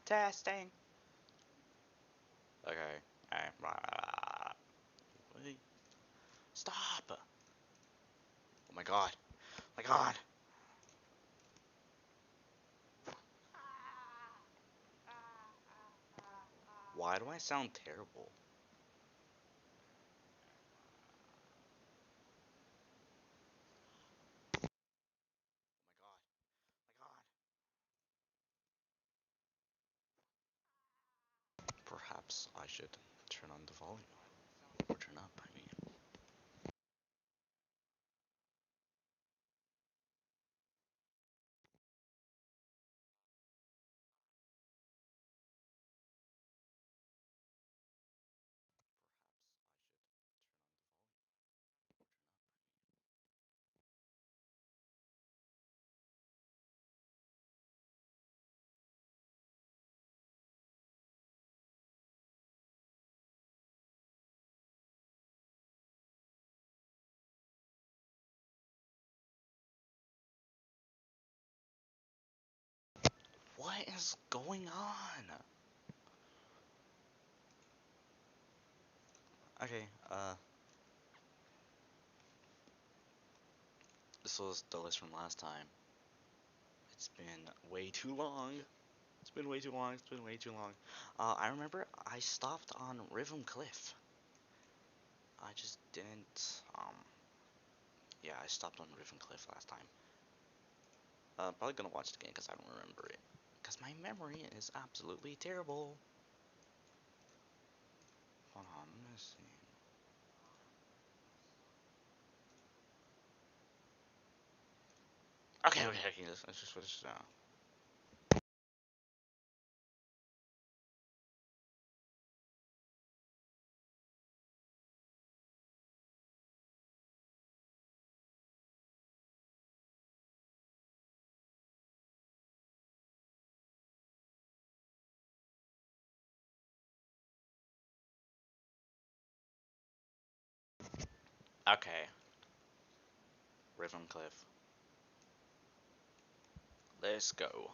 Testing. Okay. Alright. Wait. Stop. Oh my god. Oh my god. Why do I sound terrible? Oh my god. Perhaps I should turn on the volume. Or turn up, I mean. What is going on? Okay, this was the list from last time. It's been way too long. It's been way too long. It's been way too long. I remember I stopped on Rhythm Cliff. I just didn't, yeah, I stopped on Rhythm Cliff last time. Probably gonna watch it again because I don't remember it. Because my memory is absolutely terrible. Hold on, let me see. Okay, let's just switch this out. Okay, Rhythm Cliff. Let's go.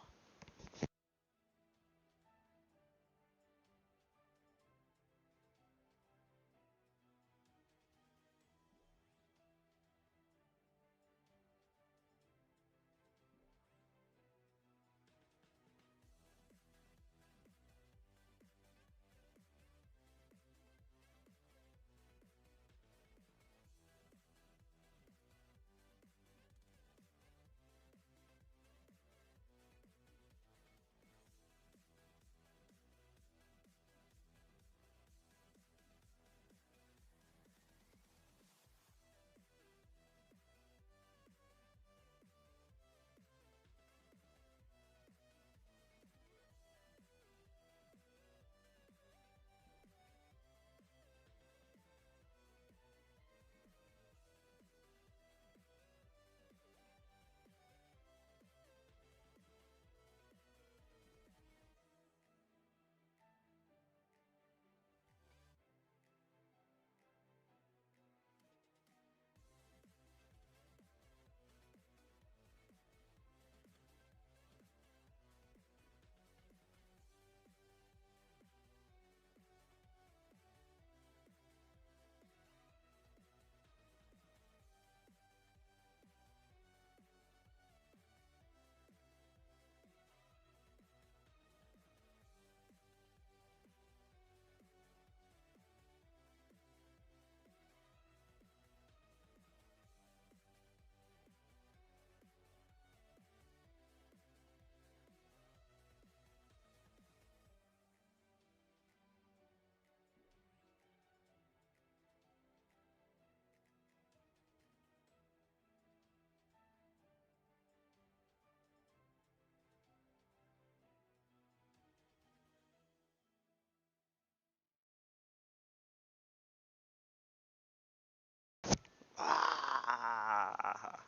Ah,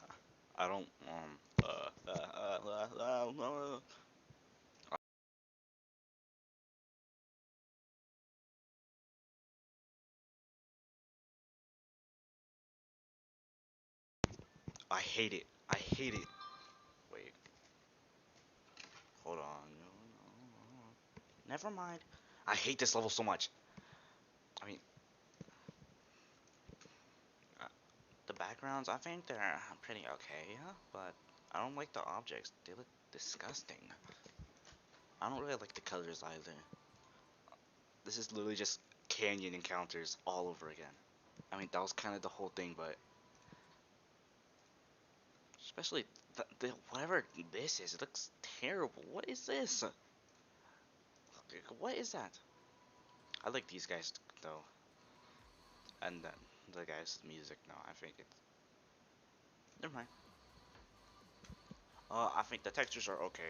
I don't, I hate it. I hate it. Wait, hold on. Never mind. I hate this level so much. I mean, uh, the backgrounds, I think they're pretty okay, yeah, but I don't like the objects. They look disgusting. I don't really like the colors either. This is literally just canyon encounters all over again. I mean, that was kind of the whole thing, but especially whatever this is, it looks terrible. What is this? What is that? I like these guys though, and then the guys' music. No, I think it's never mind. I think the textures are okay.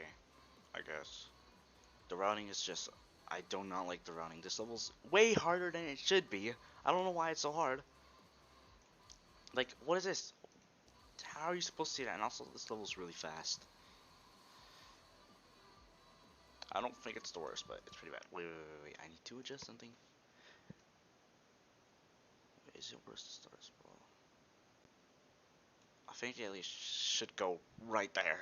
I guess the routing is just. I do not like the routing. This level's way harder than it should be. I don't know why it's so hard. Like, what is this? How are you supposed to see that? And also, this level's really fast. I don't think it's the worst, but it's pretty bad. Wait. I need to adjust something. Is it worse to start sprawl? I think it at least should go right there.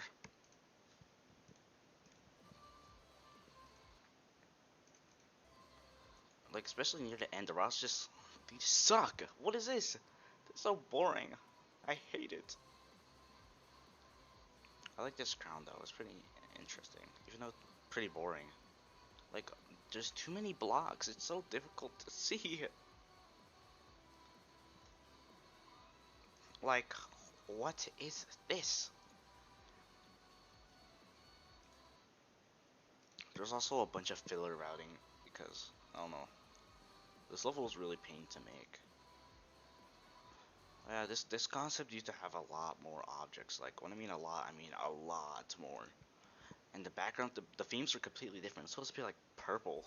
Like, especially near the end, the routes just, they suck. What is this? It's so boring. I hate it. I like this crown though. It's pretty interesting, even though it's pretty boring. Like, there's too many blocks. It's so difficult to see. Like, what is this? There's also a bunch of filler routing because, I don't know, this level is really pain to make. Yeah, this concept used to have a lot more objects. Like, when I mean a lot, I mean a lot more. And the background, the themes are completely different. It's supposed to be like purple.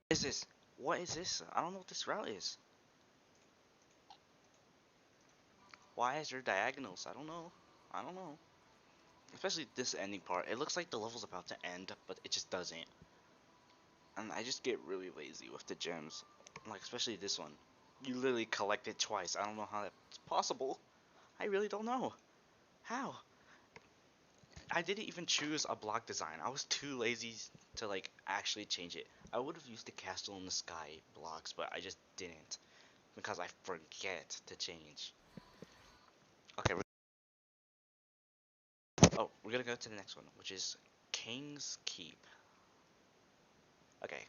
What is this? What is this? I don't know what this route is. Why is there diagonals? I don't know. I don't know. Especially this ending part. It looks like the level's about to end, but it just doesn't. And I just get really lazy with the gems. Like, especially this one. You literally collect it twice. I don't know how that's possible. I really don't know. How? I didn't even choose a block design. I was too lazy to, like, actually change it. I would have used the castle in the sky blocks, but I just didn't. Because I forget to change. Okay, we're gonna go to the next one, which is King's Keep. Okay.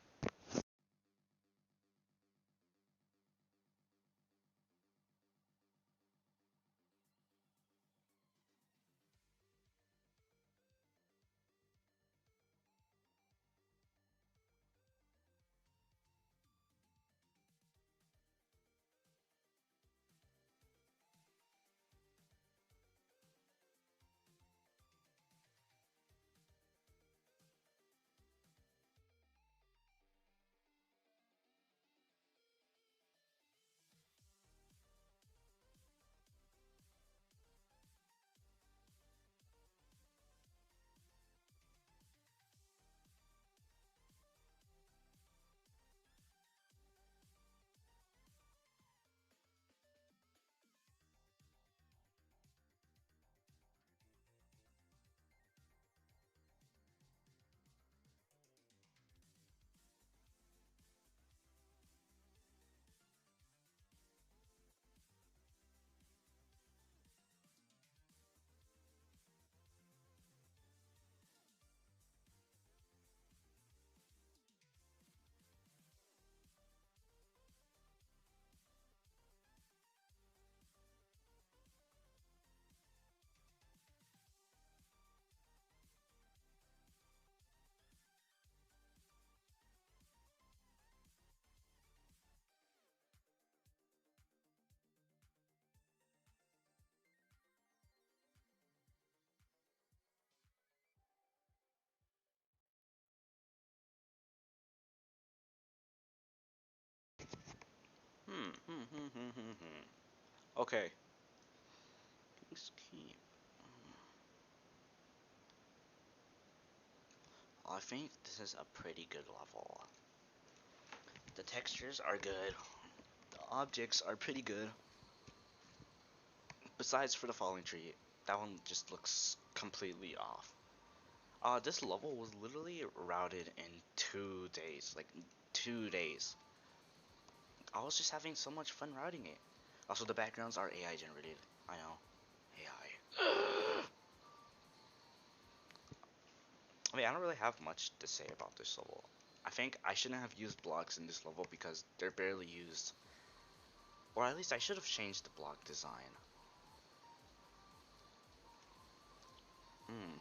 Okay. King's Keep. I think this is a pretty good level. The textures are good. objects are pretty good. Besides for the falling tree, that one just looks completely off. This level was literally routed in 2 days, like 2 days. I was just having so much fun routing it. Also, the backgrounds are AI generated. I know, AI. I mean, I don't really have much to say about this level. I think I shouldn't have used blocks in this level because they're barely used. Or at least I should have changed the block design. Hmm.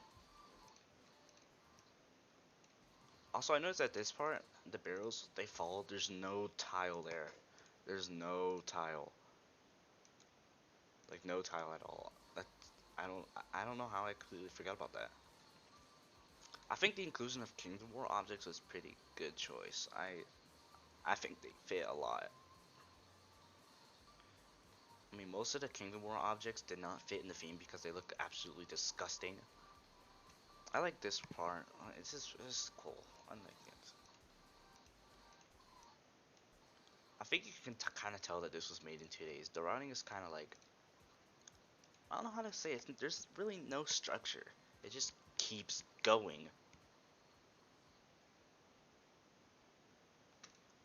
Also, I noticed that this part, the barrels, they fall. There's no tile there. There's no tile. Like, no tile at all. That I don't know how I completely forgot about that. I think the inclusion of Kingdom War objects was pretty good choice. I think they fit a lot. I mean, most of the Kingdom War objects did not fit in the theme because they look absolutely disgusting. I like this part. It's cool. I like it. I think you can kind of tell that this was made in 2 days. The routing is kind of like, I don't know how to say it. There's really no structure. It just keeps going.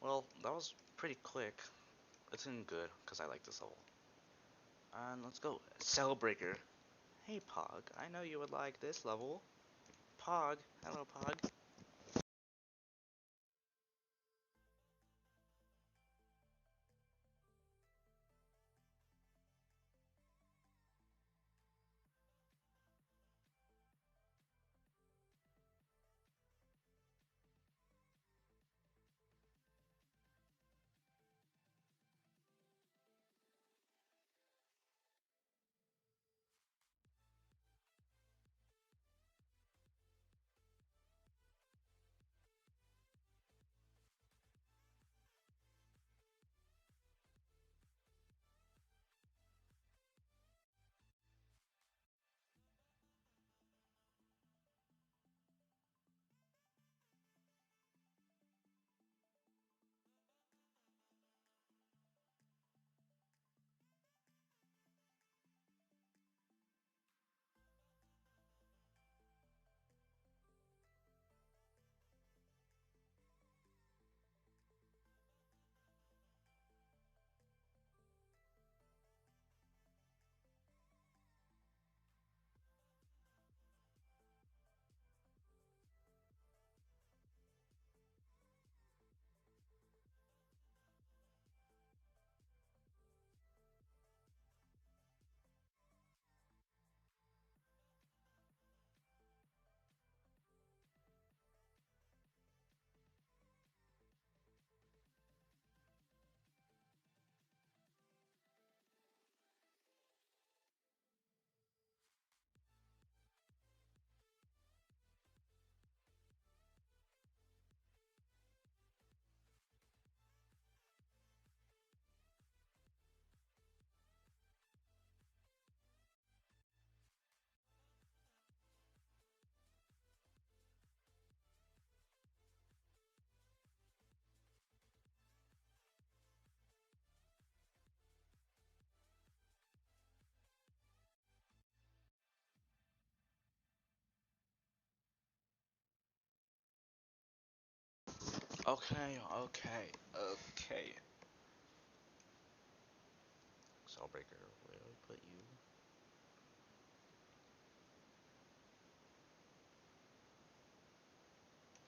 Well, that was pretty quick. It's in good because I like this level. And let's go. Cellbreaker. Hey Pog, I know you would like this level. Pog, hello Pog. Okay. Cellbreaker, where do I put you?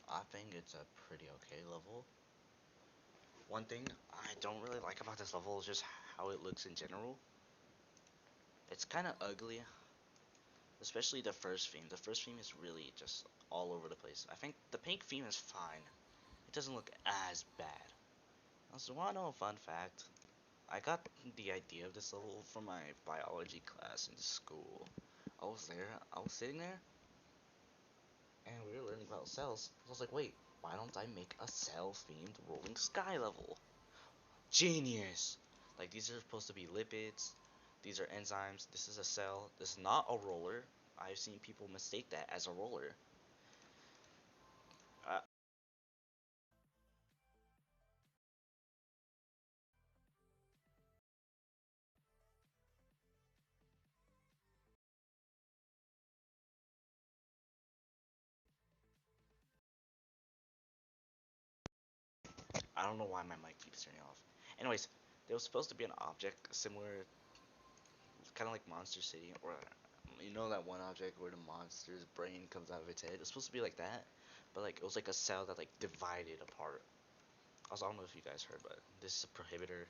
I think it's a pretty okay level. One thing I don't really like about this level is just how it looks in general. It's kind of ugly, especially the first theme. The first theme is really just all over the place. I think the pink theme is fine. It doesn't look as bad. Also, wanna know a fun fact? I got the idea of this level from my biology class in school. I was sitting there, and we were learning about cells. I was like, wait, why don't I make a cell-themed rolling sky level? Genius! Like, these are supposed to be lipids, these are enzymes, this is a cell, this is not a roller. I've seen people mistake that as a roller. Uh, I don't know why my mic keeps turning off. Anyways, there was supposed to be an object similar, kind of like Monster City, or you know that one object where the monster's brain comes out of its head. It's supposed to be like that, but like it was like a cell that like divided apart. Also, I don't know if you guys heard, but this is a prohibitor.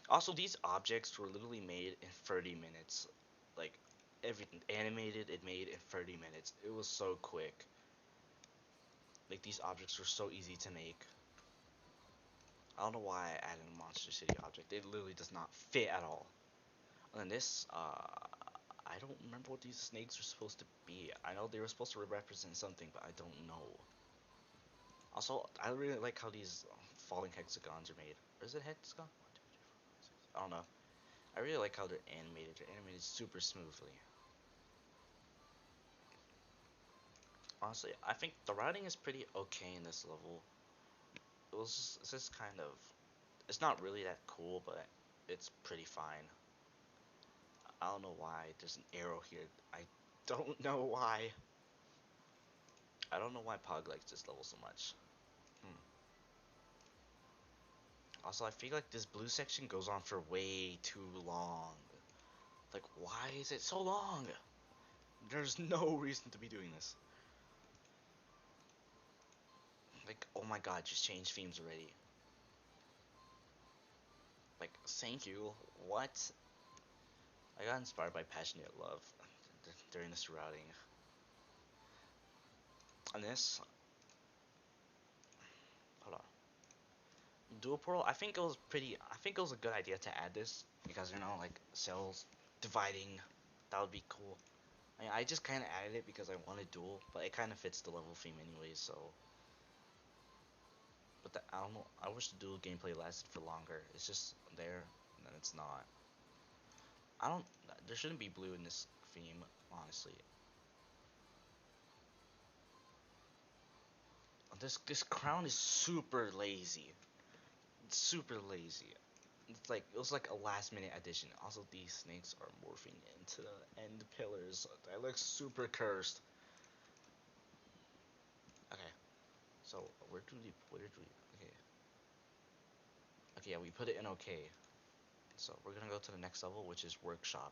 Also, these objects were literally made in 30 minutes. Like everything animated, it made in 30 minutes. It was so quick. Like these objects were so easy to make. I don't know why I added a Monster City object. It literally does not fit at all. And then this, I don't remember what these snakes are supposed to be. I know they were supposed to represent something, but I don't know. Also, I really like how these falling hexagons are made. Or is it hexagon? 1, 2, 3, 4, 5, 6. I don't know. I really like how they're animated. They're animated super smoothly. Honestly, I think the routing is pretty okay in this level. It's just kind of, it's not really that cool, but it's pretty fine. I don't know why there's an arrow here. I don't know why. I don't know why Pog likes this level so much. Hmm. Also, I feel like this blue section goes on for way too long. Like, why is it so long? There's no reason to be doing this. Like, oh my god, just change themes already. Like, thank you. What? I got inspired by Passionate Love during this routing. And this, hold on. Dual Portal, I think it was pretty, I think it was a good idea to add this because, you know, like, cells dividing, that would be cool. I mean, I just kind of added it because I wanted dual, but it kind of fits the level theme anyways, so. But I don't know, I wish the dual gameplay lasted for longer. It's just there, and then it's not. I don't, there shouldn't be blue in this theme, honestly. This crown is super lazy. It's super lazy. It's like it was like a last minute addition. Also, these snakes are morphing into the end pillars. That looks super cursed. Okay, so where did we? Okay, okay, yeah, we put it in okay. So we're gonna go to the next level, which is workshop.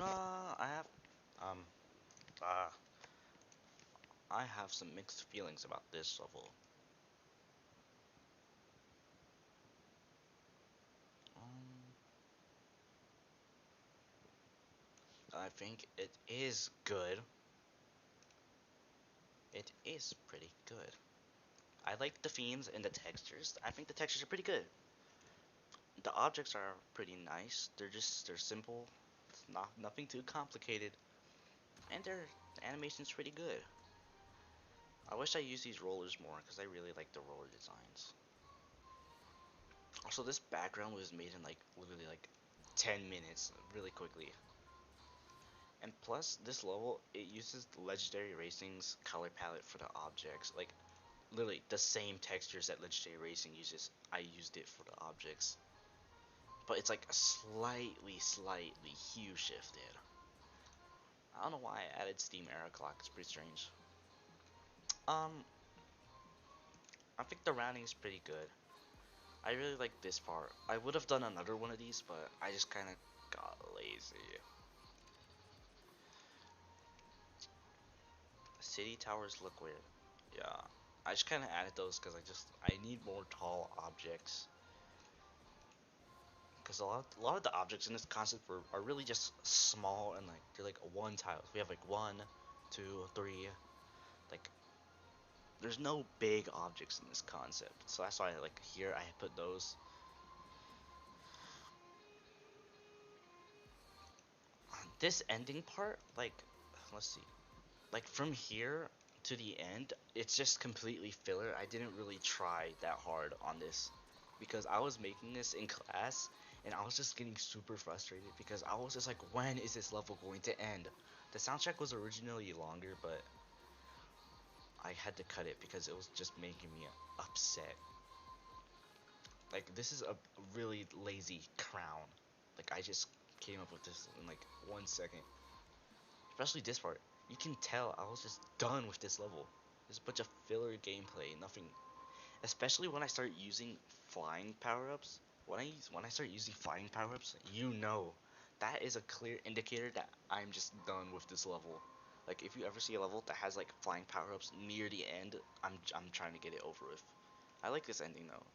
I have um uh I have some mixed feelings about this level. Um, I think it is good. It is pretty good. I like the themes and the textures. I think the textures are pretty good. The objects are pretty nice. They're simple. It's not nothing too complicated. And their animation's pretty good. I wish I used these rollers more because I really like the roller designs. Also, this background was made in like literally like 10 minutes, really quickly. And plus, this level, it uses Legendary Racing's color palette for the objects. Like, literally, the same textures that Legendary Racing uses, I used it for the objects. But it's like slightly hue shifted. I don't know why I added Steam Era Clock, it's pretty strange. Um, I think the rounding is pretty good. I really like this part. I would have done another one of these, but I just kind of got lazy. City towers look weird. Yeah, I just kind of added those because I need more tall objects. Because a lot of the objects in this concept are really just small and like they're like one tiles. We have like one, two, three. Like there's no big objects in this concept, so that's why like here I put those. This ending part, like, let's see, like from here to the end, it's just completely filler. I didn't really try that hard on this because I was making this in class and I was just getting super frustrated because I was just like, when is this level going to end? The soundtrack was originally longer, but I had to cut it because it was just making me upset. Like, this is a really lazy crown. Like, I just came up with this in like 1 second. Especially this part. You can tell I was just done with this level. There's a bunch of filler gameplay, nothing. Especially when I start using flying power-ups. When I start using flying power-ups, you know, that is a clear indicator that I'm just done with this level. Like if you ever see a level that has like flying power-ups near the end, I'm trying to get it over with. I like this ending though.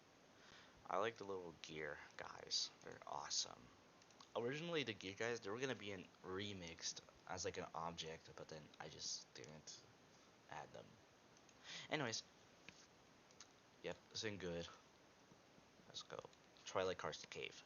I like the little gear guys. They're awesome. Originally the gear guys they were gonna be in remixed as like an object, but then I just didn't add them. Anyways, yep, it's been good. Let's go. Twilight Karst Cave.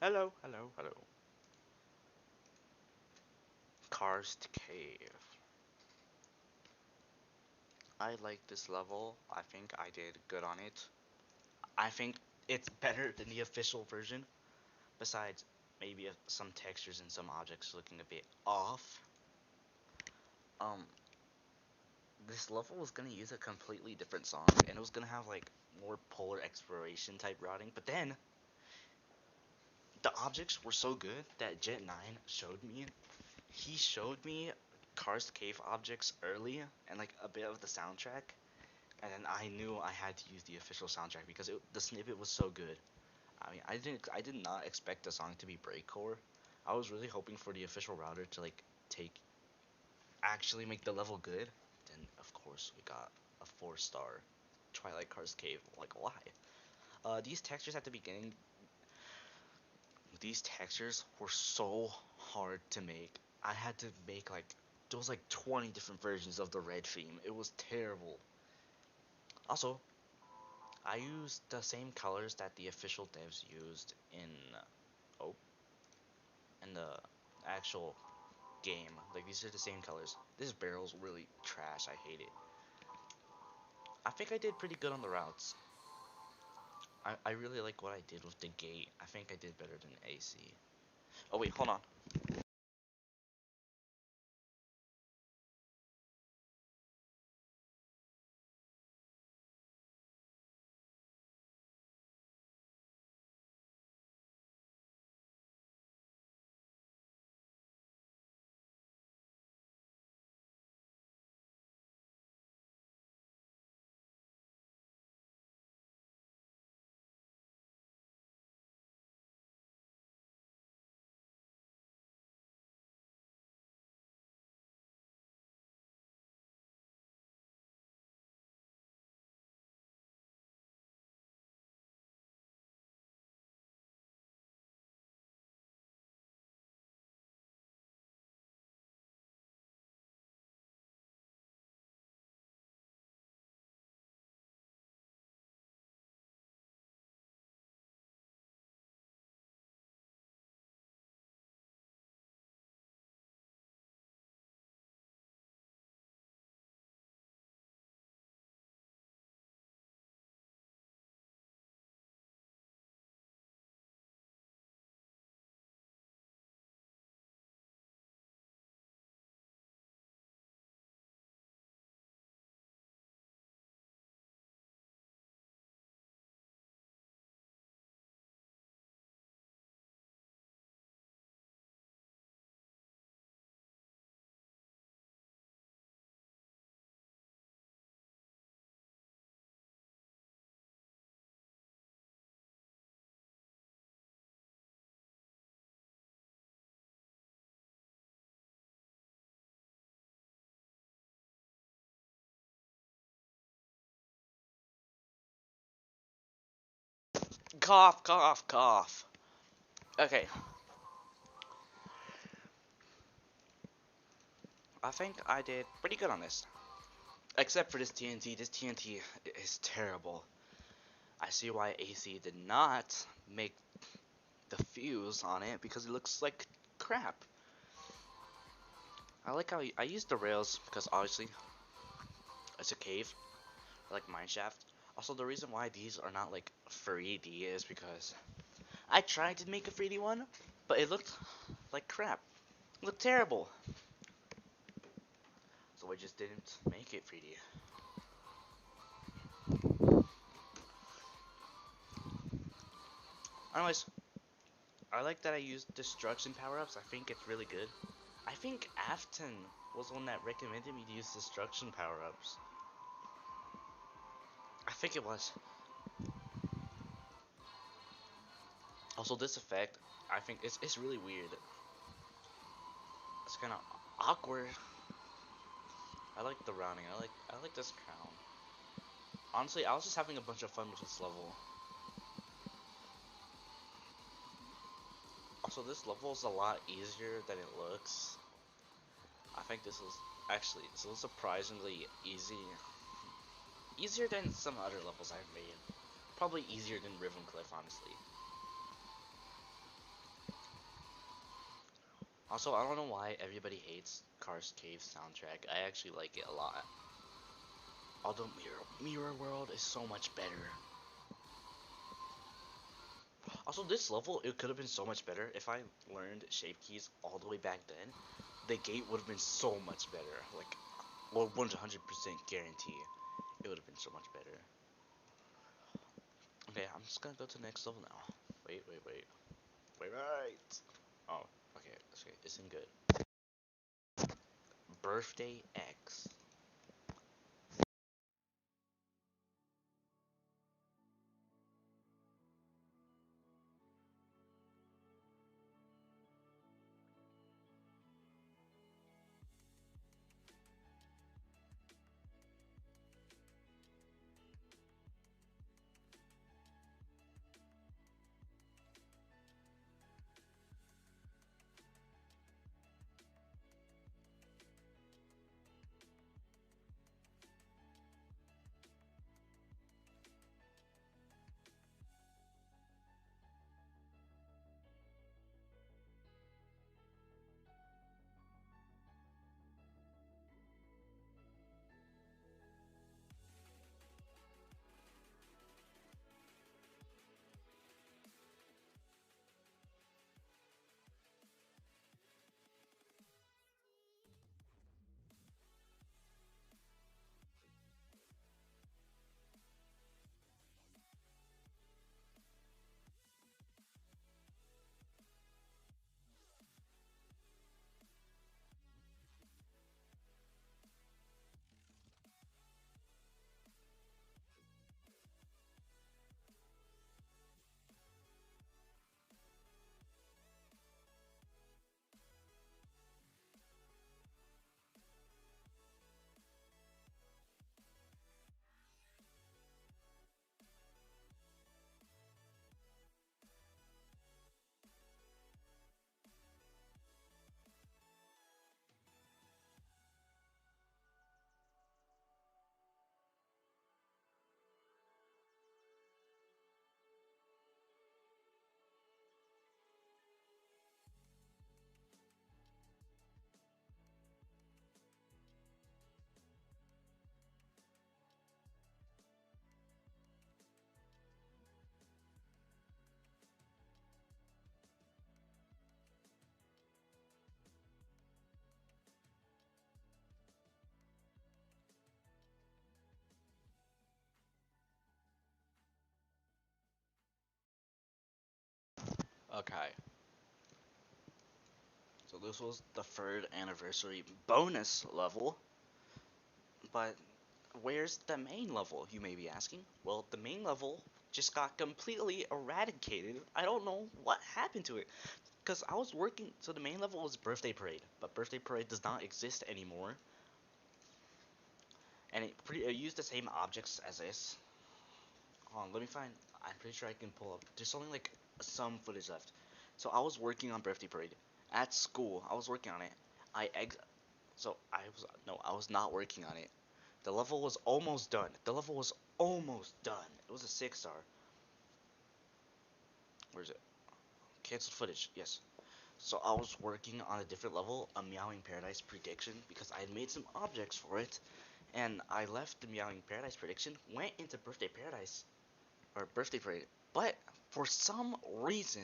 Hello, hello, hello. Karst Cave. I like this level. I think I did good on it. I think it's better than the official version. Besides, maybe some textures and some objects looking a bit off. Um, this level was gonna use a completely different song, and it was gonna have like more polar exploration type routing. But then the objects were so good that Jet 9 showed me. He showed me Karst Cave objects early and like a bit of the soundtrack, and then I knew I had to use the official soundtrack because the snippet was so good. I mean, I did not expect the song to be breakcore. I was really hoping for the official router to like take actually make the level good. Then of course we got a 4-star Twilight Karst Cave. Like why? These textures at the beginning, these textures were so hard to make. I had to make like there was like 20 different versions of the red theme. It was terrible. Also, I used the same colors that the official devs used in oh in the actual game. Like these are the same colors. This barrel's really trash. I hate it. I think I did pretty good on the routes. I really like what I did with the gate. I think I did better than AC. Oh wait, hold on. Cough, cough, cough. Okay, I think I did pretty good on this. Except for this TNT. This TNT is terrible. I see why AC did not make the fuse on it because it looks like crap. I like how I used the rails because obviously it's a cave, like mineshaft. Also, the reason why these are not like 3D is because I tried to make a 3D one, but it looked like crap. It looked terrible. So I just didn't make it 3D. Anyways, I like that I used destruction power-ups. I think it's really good. I think Afton was one that recommended me to use destruction power-ups. I think it was. Also, this effect, I think it's really weird. It's kind of awkward. I like the rounding. I like this crown. Honestly, I was just having a bunch of fun with this level. Also, this level is a lot easier than it looks. I think this is actually so surprisingly easy. Easier than some other levels I've made. Probably easier than Riven Cliff, honestly. Also, I don't know why everybody hates Cars Cave soundtrack. I actually like it a lot. Although Mirror World is so much better. Also, this level, it could have been so much better if I learned shape keys all the way back then. The gate would have been so much better. Like, well, 100% guarantee it would have been so much better. Okay, I'm just gonna go to the next level now. Wait. Oh, okay, it's in good. Birthday X. Okay, so this was the third anniversary bonus level, but where's the main level, you may be asking? Well, the main level just got completely eradicated. I don't know what happened to it. Because I was working, so the main level was Birthday Parade, but Birthday Parade does not exist anymore. And it used the same objects as this. Hold on, let me find, I'm pretty sure I can pull up. There's only like some footage left. So I was working on Birthday Parade. At school, I was working on it. I was not working on it. The level was almost done. The level was almost done. It was a 6 star. Where is it? Canceled footage. Yes. So I was working on a different level, a Meowing Paradise prediction, because I had made some objects for it, and I left the Meowing Paradise prediction, went into Birthday Paradise, or Birthday Parade, but for some reason,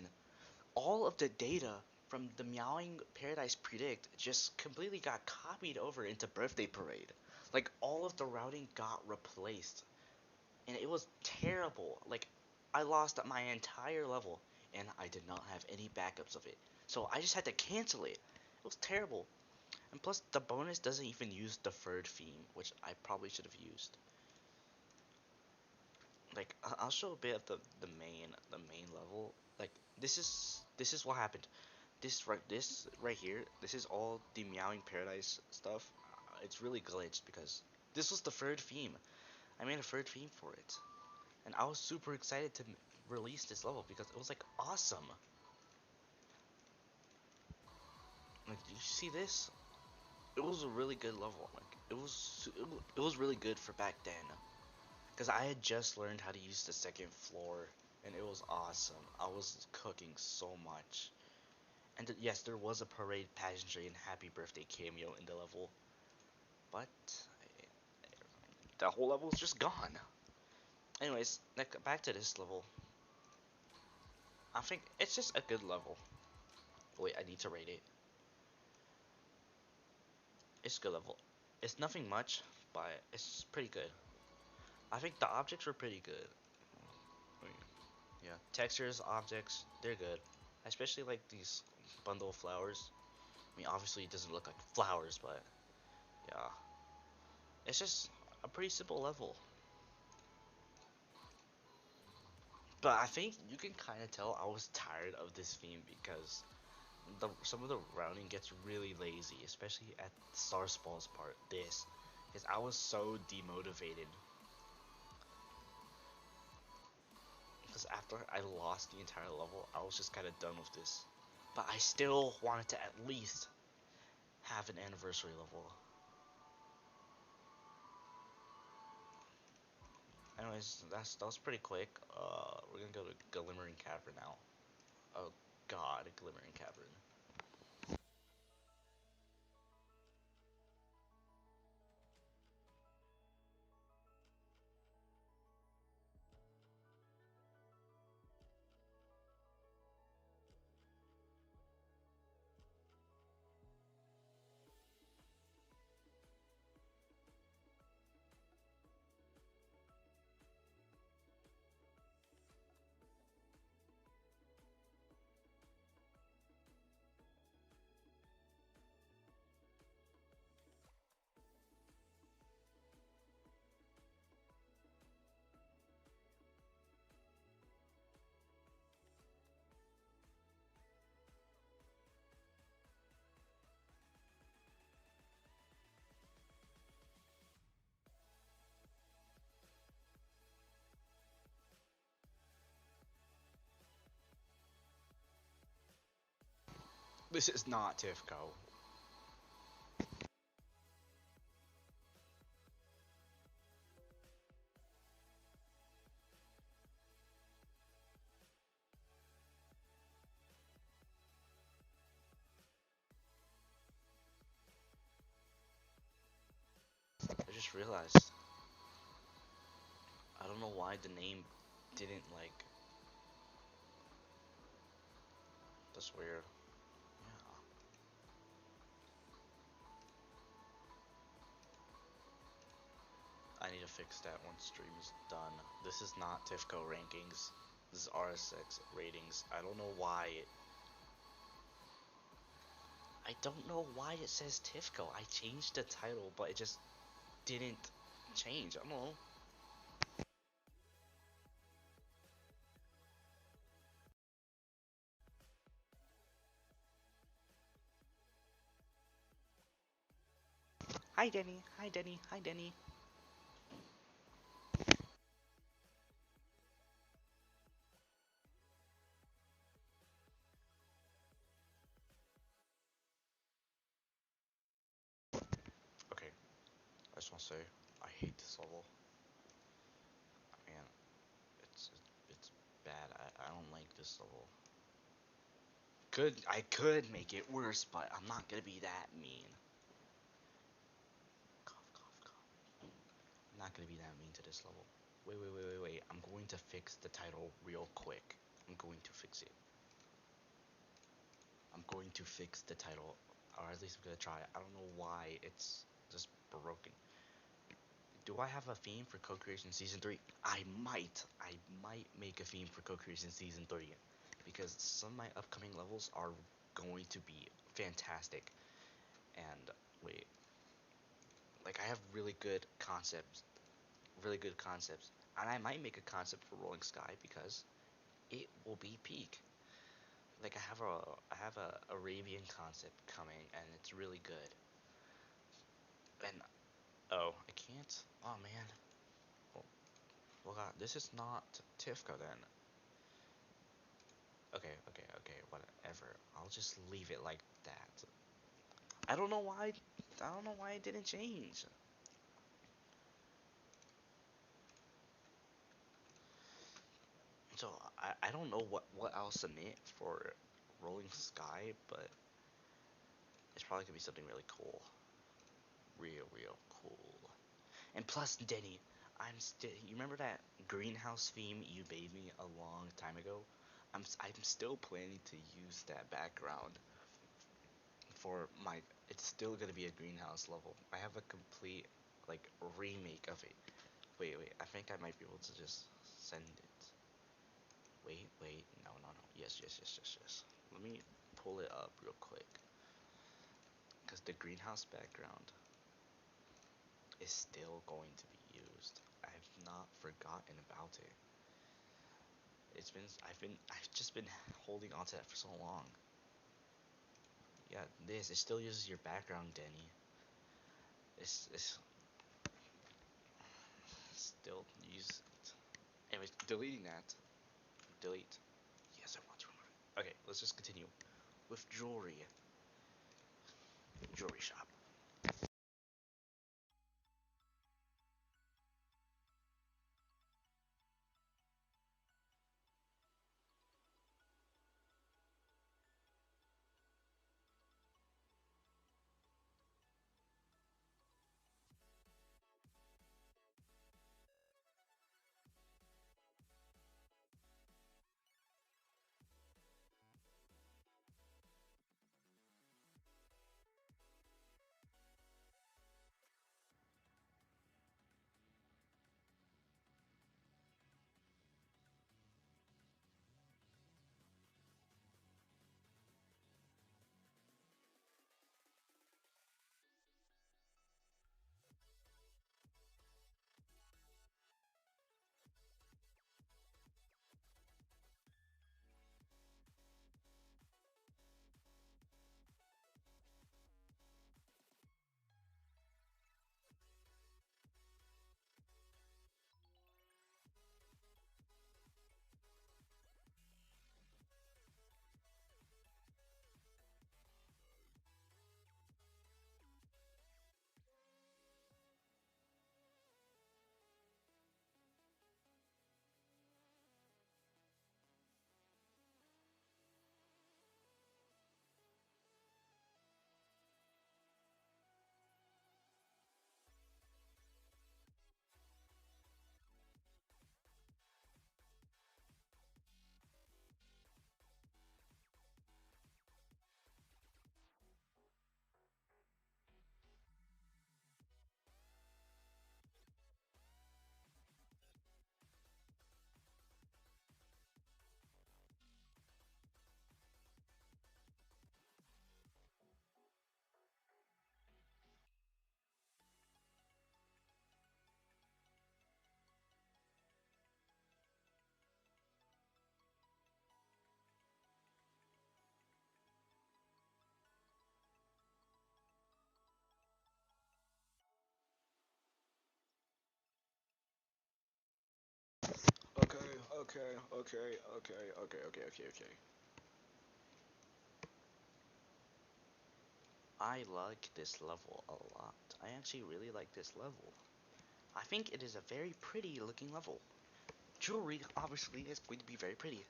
all of the data from the Meowing Paradise predict just completely got copied over into Birthday Parade. Like, all of the routing got replaced, and it was terrible. Like, I lost my entire level, and I did not have any backups of it. So I just had to cancel it. It was terrible. And plus, the bonus doesn't even use deferred theme, which I probably should have used. Like, I'll show a bit of the main level. Like, this is what happened. This right here, this is all the Meowing Paradise stuff. It's really glitched because this was the third theme. I made a third theme for it. And I was super excited to release this level because it was like awesome. Like, did you see this? It was a really good level. Like, it was really good for back then. Because I had just learned how to use the second floor, and it was awesome. I was cooking so much, And yes, there was a parade pageantry and happy birthday cameo in the level, but the whole level is just gone. Anyways, back to this level. I think it's just a good level. Wait, I need to rate it. It's a good level. It's nothing much, but it's pretty good. I think the objects were pretty good. Yeah, textures, objects, they're good. Especially like these bundle of flowers. I mean, obviously it doesn't look like flowers, but yeah. It's just a pretty simple level. But I think you can kind of tell I was tired of this theme because some of the rounding gets really lazy, especially at Star Spall's part. Because I was so demotivated. Because after I lost the entire level, I was just kind of done with this. But I still wanted to at least have an anniversary level. Anyways, that was pretty quick. We're gonna go to Glimmering Cavern now. Oh God, Glimmering Cavern. This is not Tifco. I just realized. I don't know why the name didn't like. That's weird. Yeah. I need to fix that once stream is done. This is not Tifco rankings. This is RSX ratings. I don't know why I don't know why it says Tifco. I changed the title, but it just didn't change. I don't know. Hi Denny. Hi Denny. Hi Denny. Okay, I just want to say I hate this level. Man, it's bad. I don't like this level. I could make it worse, but I'm not gonna be that mean. Cough, cough, cough. I'm not gonna be that mean to this level. Wait. I'm going to fix the title real quick. I'm going to fix it. I'm going to fix the title, or at least I'm gonna try. I don't know why it's just broken. Do I have a theme for co-creation season 3? I might make a theme for co-creation season 3 because some of my upcoming levels are going to be fantastic. And wait, like I have really good concepts, and I might make a concept for Rolling Sky because it will be peak. Like I have a Arabian concept coming, and it's really good. And oh, I can't. Oh man. Well, well, God, this is not Tifco then. Okay, whatever. I'll just leave it like that. I don't know why. I don't know why it didn't change. So I don't know what I'll submit for rolling sky, but it's probably gonna be something really cool. Real cool. And plus, Denny, I'm still. You remember that greenhouse theme you made me a long time ago? I'm still planning to use that background for my. It's still gonna be a greenhouse level. I have a complete like remake of it. Wait. I think I might be able to just send it. Wait. No. Yes. Let me pull it up real quick. Because the greenhouse background is still going to be used. I've not forgotten about it. I've just been holding on to that for so long. Yeah, it still uses your background, Denny. It's still use it. Anyways, deleting that. Delete. Yes, I want to remove it. Okay, let's just continue with jewelry. Jewelry shop. Okay. I like this level a lot. I actually really like this level. I think it is a very pretty looking level. Jewelry, obviously, is going to be very pretty.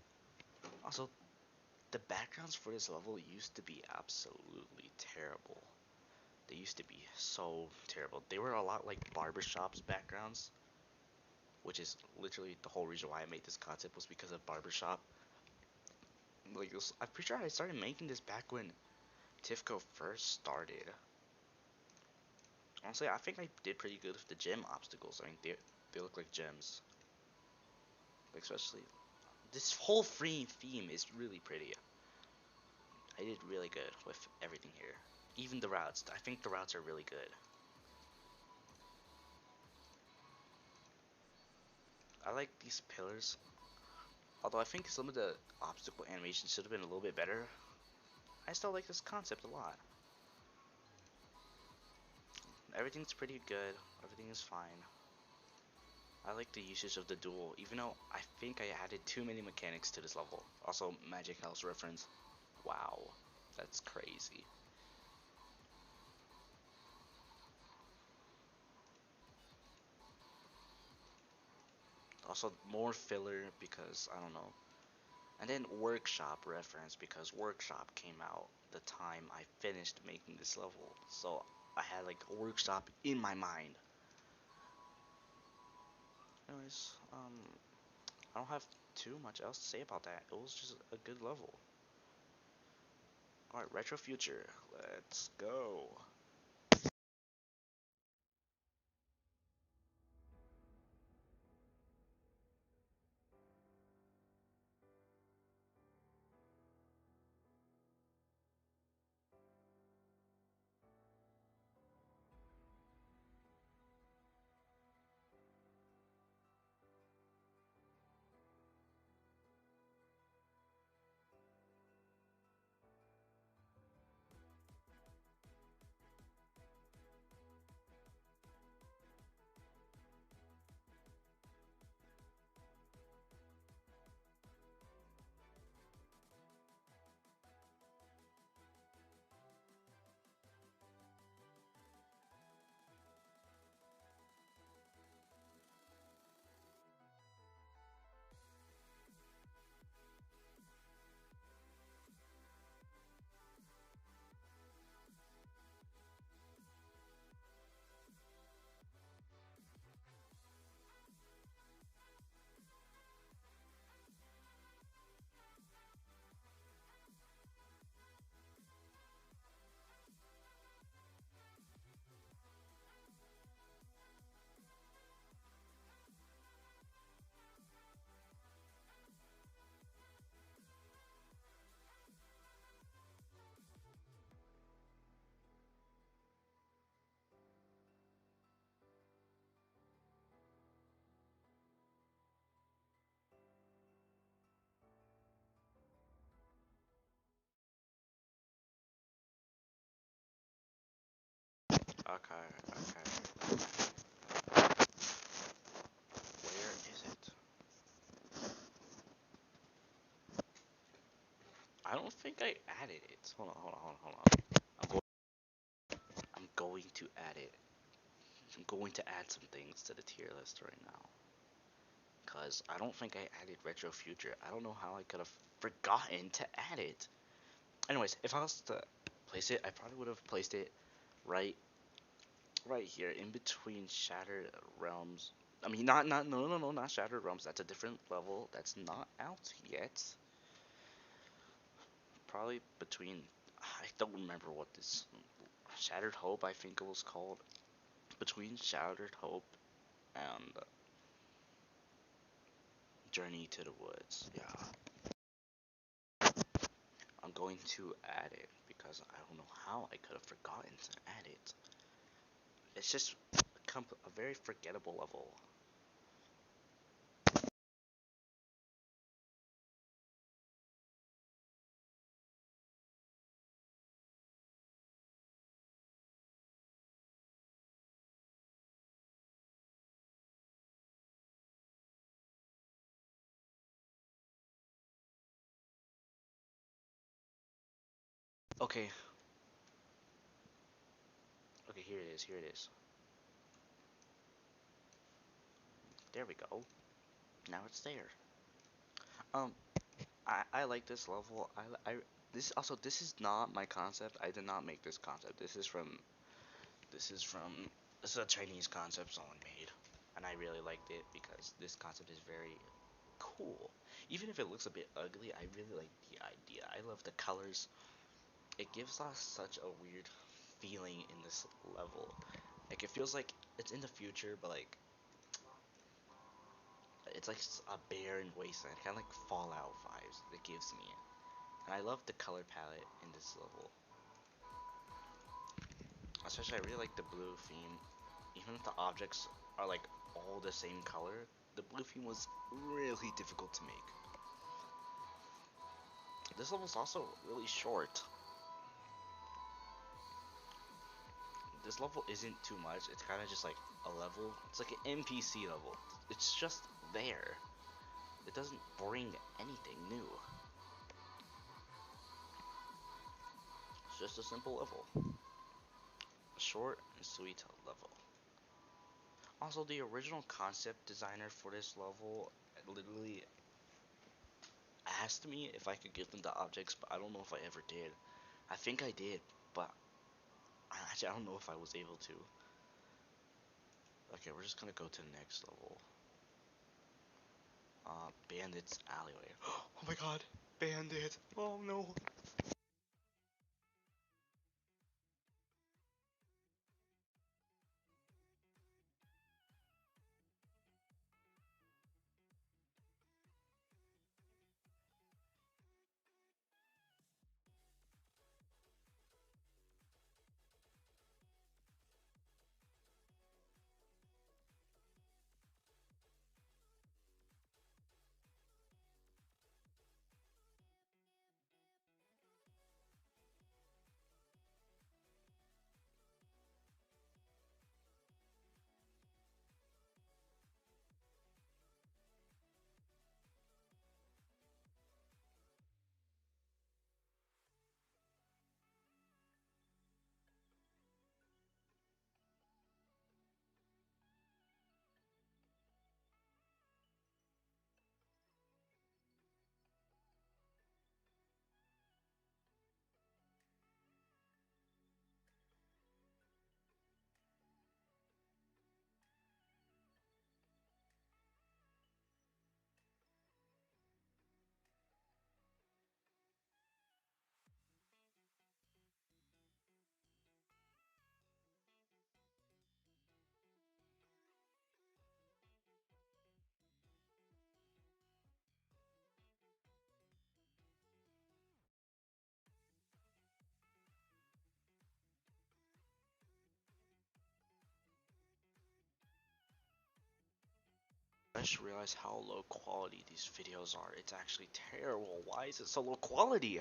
Also, the backgrounds for this level used to be absolutely terrible. They used to be so terrible. They were a lot like barbershops backgrounds, which is literally the whole reason why I made this concept was because of barbershop. I'm pretty sure I started making this back when Tifco first started. Honestly, I think I did pretty good with the gem obstacles. I mean, they look like gems. Like, especially this whole free theme is really pretty. I did really good with everything here. Even the routes. I think the routes are really good. I like these pillars. Although I think some of the obstacle animations should have been a little bit better. I still like this concept a lot. Everything's pretty good. Everything is fine. I like the usage of the duel, even though I think I added too many mechanics to this level. Also, Magic House reference. Wow, that's crazy. Also, more filler because, I don't know, And then Workshop reference because Workshop came out the time I finished making this level. So I had like a Workshop in my mind. Anyways, I don't have too much else to say about that. It was just a good level. Alright, Retro Future. Let's go. Okay, okay. Where is it? I don't think I added it. Hold on, hold on, hold on, hold on. I'm going. I'm going to add it. I'm going to add some things to the tier list right now. Cause I don't think I added Retro Future. I don't know how I could have forgotten to add it. Anyways, if I was to place it, I probably would have placed it right, right here in between Shattered Realms. I mean, no, not Shattered Realms. That's a different level. That's not out yet. Probably between. I don't remember what this Shattered Hope, I think it was called. Between Shattered Hope and Journey to the Woods. Yeah, I'm going to add it because I don't know how I could have forgotten to add it. It's just a very forgettable level. Okay, okay, here it is, here it is. There we go. Now it's there. Um, I like this level. This also, this is not my concept. I did not make this concept. This is from, this is a Chinese concept someone made. And I really liked it because this concept is very cool. Even if it looks a bit ugly, I really like the idea. I love the colors. It gives us such a weird feeling in this level. Like it feels like it's in the future, but like it's like a barren wasteland, kind of like Fallout vibes it gives me. And I love the color palette in this level. Especially, I really like the blue theme. Even if the objects are like all the same color, the blue theme was really difficult to make. This level's also really short. This level isn't too much. It's kind of just like a level. It's like an NPC level. It's just there. It doesn't bring anything new. It's just a simple level. A short and sweet level. Also, the original concept designer for this level literally asked me if I could give them the objects, but I don't know if I ever did. I think I did, but I don't know if I was able to. Okay, we're just gonna go to the next level. Bandit's alleyway. Oh my god, bandit! Oh no! I just realized how low quality these videos are. It's actually terrible. Why is it so low quality?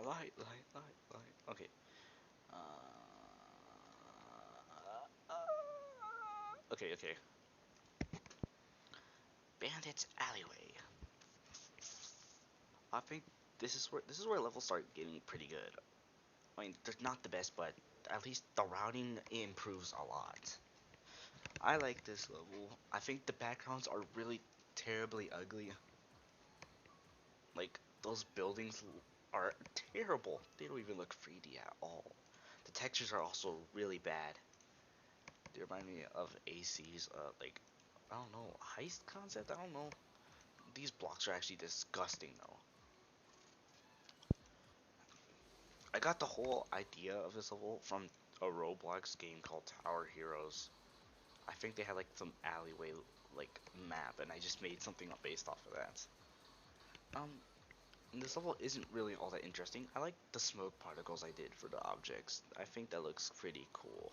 Light. Okay. Uh, okay. Bandit's alleyway. I think this is where levels start getting pretty good. I mean, they're not the best, but at least the routing improves a lot. I like this level. I think the backgrounds are really terribly ugly. Like, those buildings are terrible. They don't even look 3D at all. The textures are also really bad. They remind me of AC's, like, I don't know, heist concept? I don't know. These blocks are actually disgusting, though. I got the whole idea of this level from a Roblox game called Tower Heroes. I think they had, like, some alleyway, like, map, and I just made something based off of that. Um, this level isn't really all that interesting. I like the smoke particles I did for the objects. I think that looks pretty cool.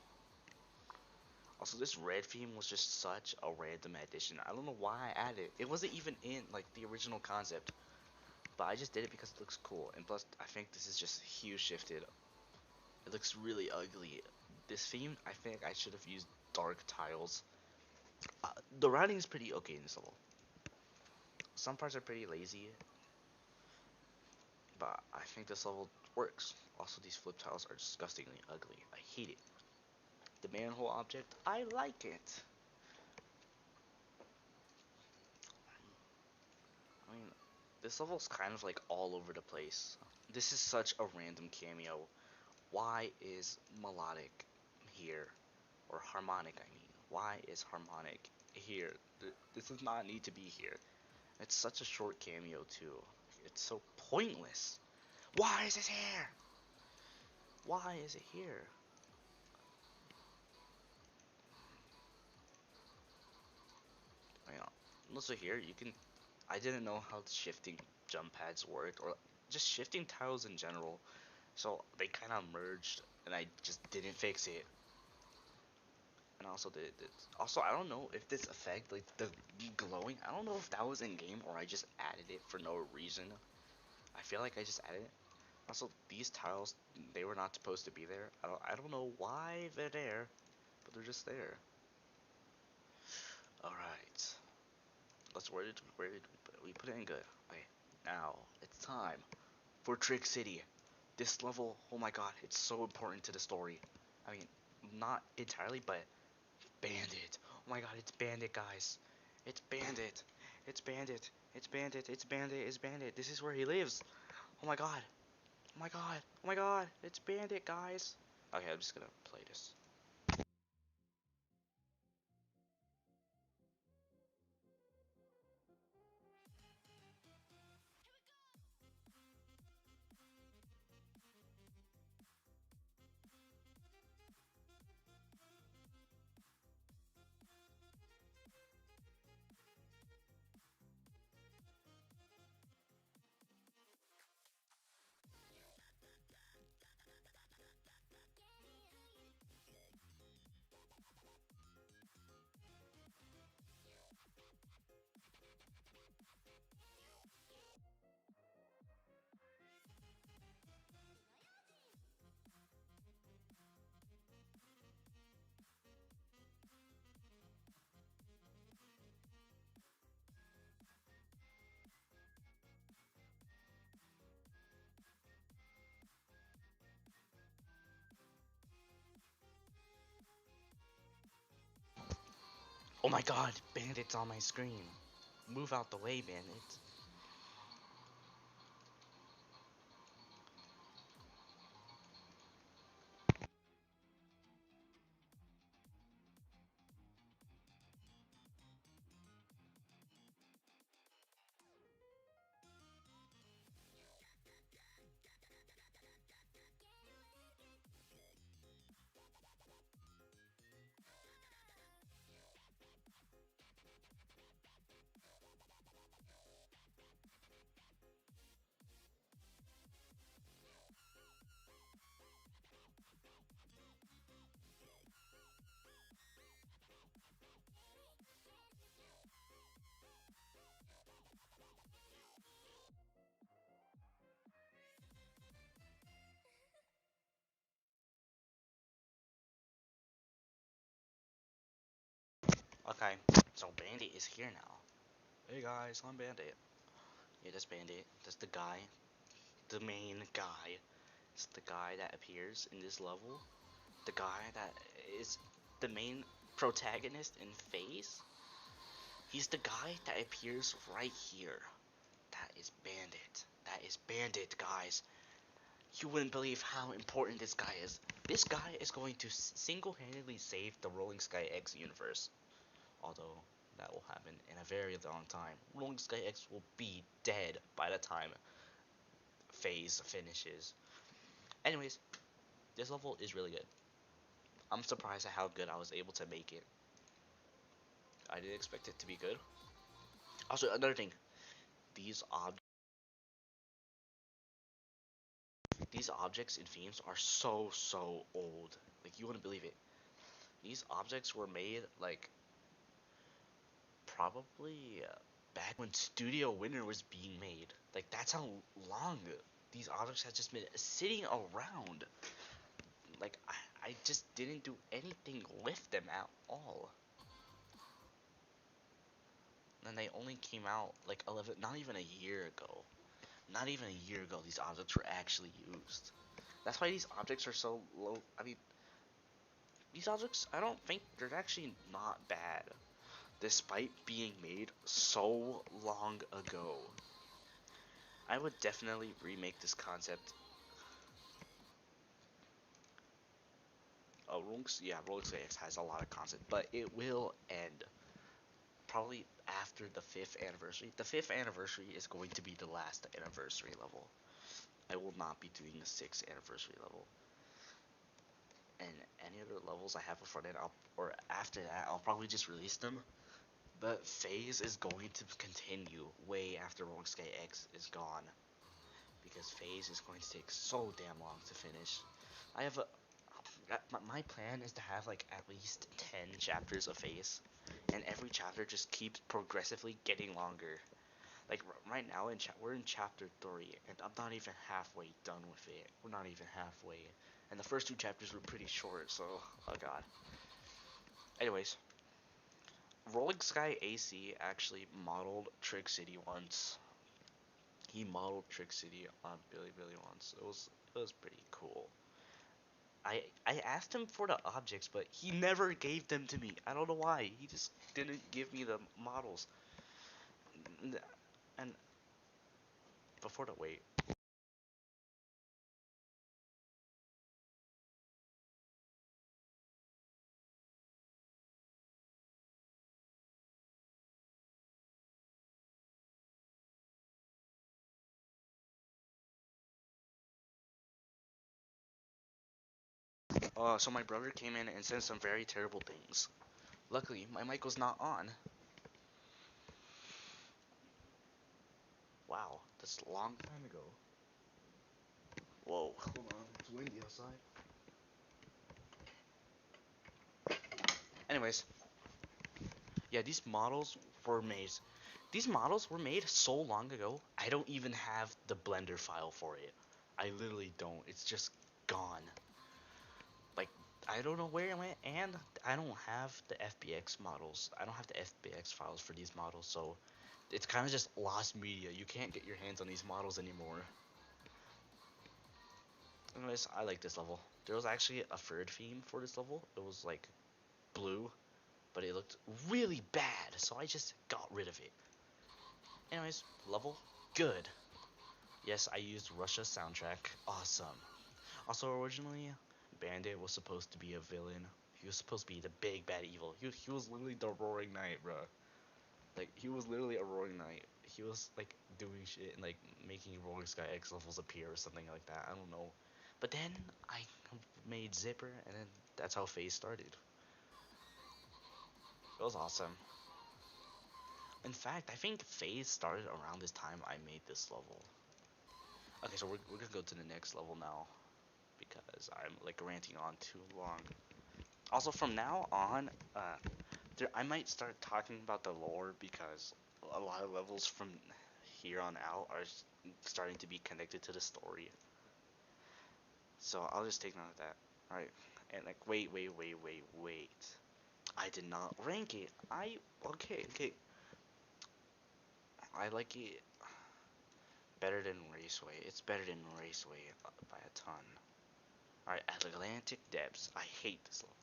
Also, this red theme was just such a random addition. I don't know why I added it. It wasn't even in, like, the original concept. But I just did it because it looks cool. And plus, I think this is just hue shifted. It looks really ugly. This theme, I think I should have used dark tiles. The routing is pretty okay in this level. Some parts are pretty lazy, but I think this level works. Also, these flip tiles are disgustingly ugly. I hate it. The manhole object, I like it. I mean, this level's kind of like all over the place. This is such a random cameo. Why is melodic here? Or harmonic, I mean. Why is harmonic here? This does not need to be here. It's such a short cameo, too. It's so pointless. Why is it here? Why is it here? I mean, also here, you can... I didn't know how shifting jump pads worked, or just shifting tiles in general. So they kind of merged, and I just didn't fix it. And also also I don't know if this effect, like the glowing, I don't know if that was in game or I just added it for no reason. I feel like I just added it. Also, these tiles, they were not supposed to be there. I don't know why they're there, but they're just there. All right, where did we put it in good? Okay, now it's time for Trick City. This level, oh my god, it's so important to the story. I mean, not entirely, but Bandit. Oh my god, it's Bandit, guys. It's Bandit. It's Bandit. It's Bandit. It's Bandit. It's Bandit. This is where he lives. Oh my god. Oh my god. Oh my god. It's Bandit, guys. Okay, I'm just gonna play this. Oh my god, Bandit's on my screen. Move out the way, Bandit. Okay, so Bandit is here now. Hey guys, I'm Bandit. Yeah, that's Bandit. That's the guy. The main guy. It's the guy that appears in this level. The guy that is the main protagonist in Phase. He's the guy that appears right here. That is Bandit. That is Bandit, guys. You wouldn't believe how important this guy is. This guy is going to single-handedly save the Rolling Sky X universe. Although, that will happen in a very long time. Rolling Sky X will be dead by the time Phase finishes. Anyways, this level is really good. I'm surprised at how good I was able to make it. I didn't expect it to be good. Also, another thing, these ob these objects in themes are so old. Like you wouldn't believe it. These objects were made like probably back when Studio Winter was being made. Like that's how long these objects have just been sitting around. Like I just didn't do anything with them at all. And they only came out like 11, not even a year ago. Not even a year ago, these objects were actually used. That's why these objects are so low. I mean, these objects, I don't think they're actually not bad, despite being made so long ago. I would definitely remake this concept. Rolling X has a lot of concept, but it will end probably after the 5th anniversary. The 5th anniversary is going to be the last anniversary level. I will not be doing the 6th anniversary level. And any other levels I have in front end, or after that, I'll probably just release them. But Phase is going to continue way after Rolling Sky X is gone, because Phase is going to take so damn long to finish. I have a my plan is to have like at least 10 chapters of Phase, and every chapter just keeps progressively getting longer. Like right now, we're in chapter 3, and I'm not even halfway done with it. We're not even halfway, and the first two chapters were pretty short. So, oh god. Anyways, Rolling Sky AC actually modeled Trick City once. He modeled Trick City on Billy once. It was pretty cool. I asked him for the objects, but he never gave them to me. I don't know why. He just didn't give me the models. And before the wait, so my brother came in and said some very terrible things. Luckily, my mic was not on. Wow, that's a long time ago. Whoa, hold on, it's windy outside. Anyways, yeah, were made. These models were made so long ago. I don't even have the Blender file for it. I literally don't. It's just gone. Like I don't know where it went, and I don't have the FBX models. I don't have the FBX files for these models, so it's kind of just lost media. You can't get your hands on these models anymore. Anyways, I like this level. There was actually a third theme for this level. It was like blue, but it looked really bad, so I just got rid of it. Anyways, level good. Yes, I used Russia's soundtrack. Awesome. Also, originally, Bandit was supposed to be a villain. He was supposed to be the big bad evil. He was literally the Roaring Knight, bro. Like, he was literally a Roaring Knight. He was, like, doing shit and, like, making Rolling Sky X levels appear or something like that. I don't know. But then I made Zipper, and then that's how Phase started. It was awesome. In fact, I think Phase started around this time I made this level. Okay, so we're gonna go to the next level now, because I'm like ranting on too long. Also, from now on, I might start talking about the lore because a lot of levels from here on out are starting to be connected to the story. So I'll just take note of that. Alright, and like, wait. I did not rank it. Okay. I like it better than Raceway. It's better than Raceway by a ton. Alright, Atlantic Depths. I hate this level.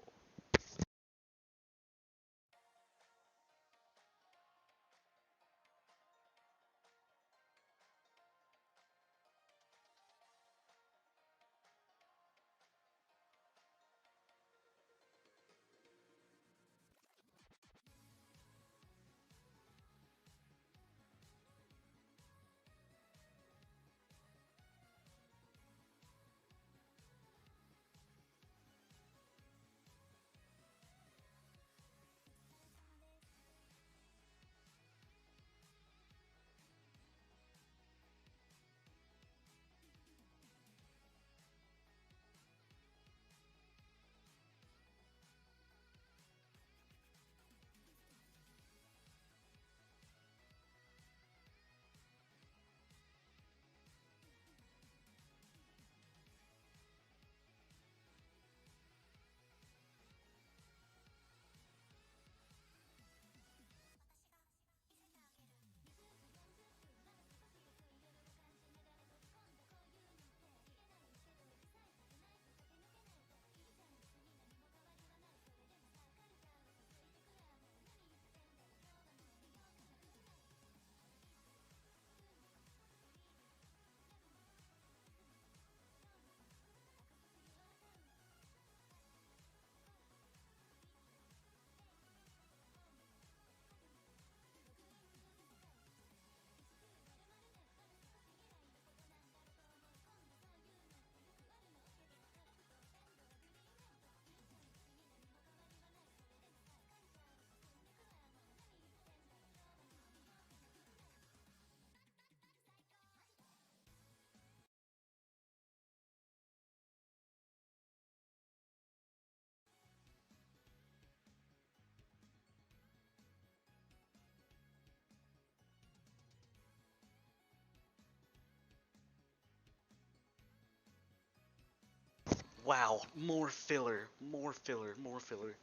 Wow, more filler, more filler, more filler.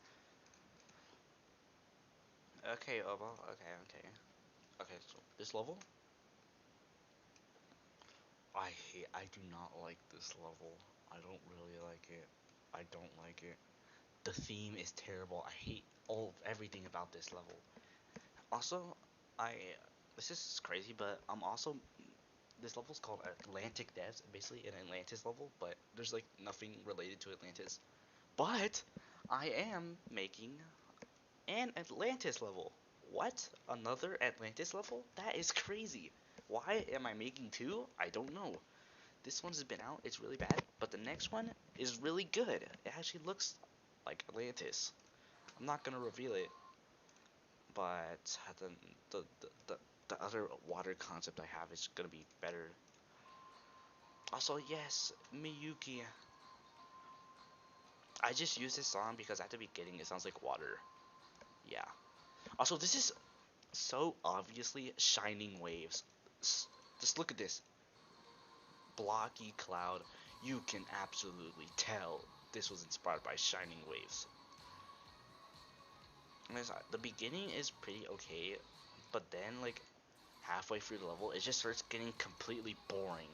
Okay, well, okay. Okay, so this level, I do not like this level. I don't really like it. I don't like it. The theme is terrible. I hate everything about this level. Also, I, this is crazy, but I'm also, this level's called Atlantic Devs, basically an Atlantis level, but there's like nothing related to Atlantis. But I am making an Atlantis level. What? Another Atlantis level? That is crazy. Why am I making two? I don't know. This one's been out, it's really bad, but the next one is really good. It actually looks like Atlantis. I'm not gonna reveal it, but the the, the, the other water concept I have is gonna be better. Also, yes, Miyuki. I just use this song because at the beginning it sounds like water. Yeah. Also, this is so obviously Shining Waves. Just look at this. Blocky cloud. You can absolutely tell this was inspired by Shining Waves. The beginning is pretty okay, but then like halfway through the level, it just starts getting completely boring.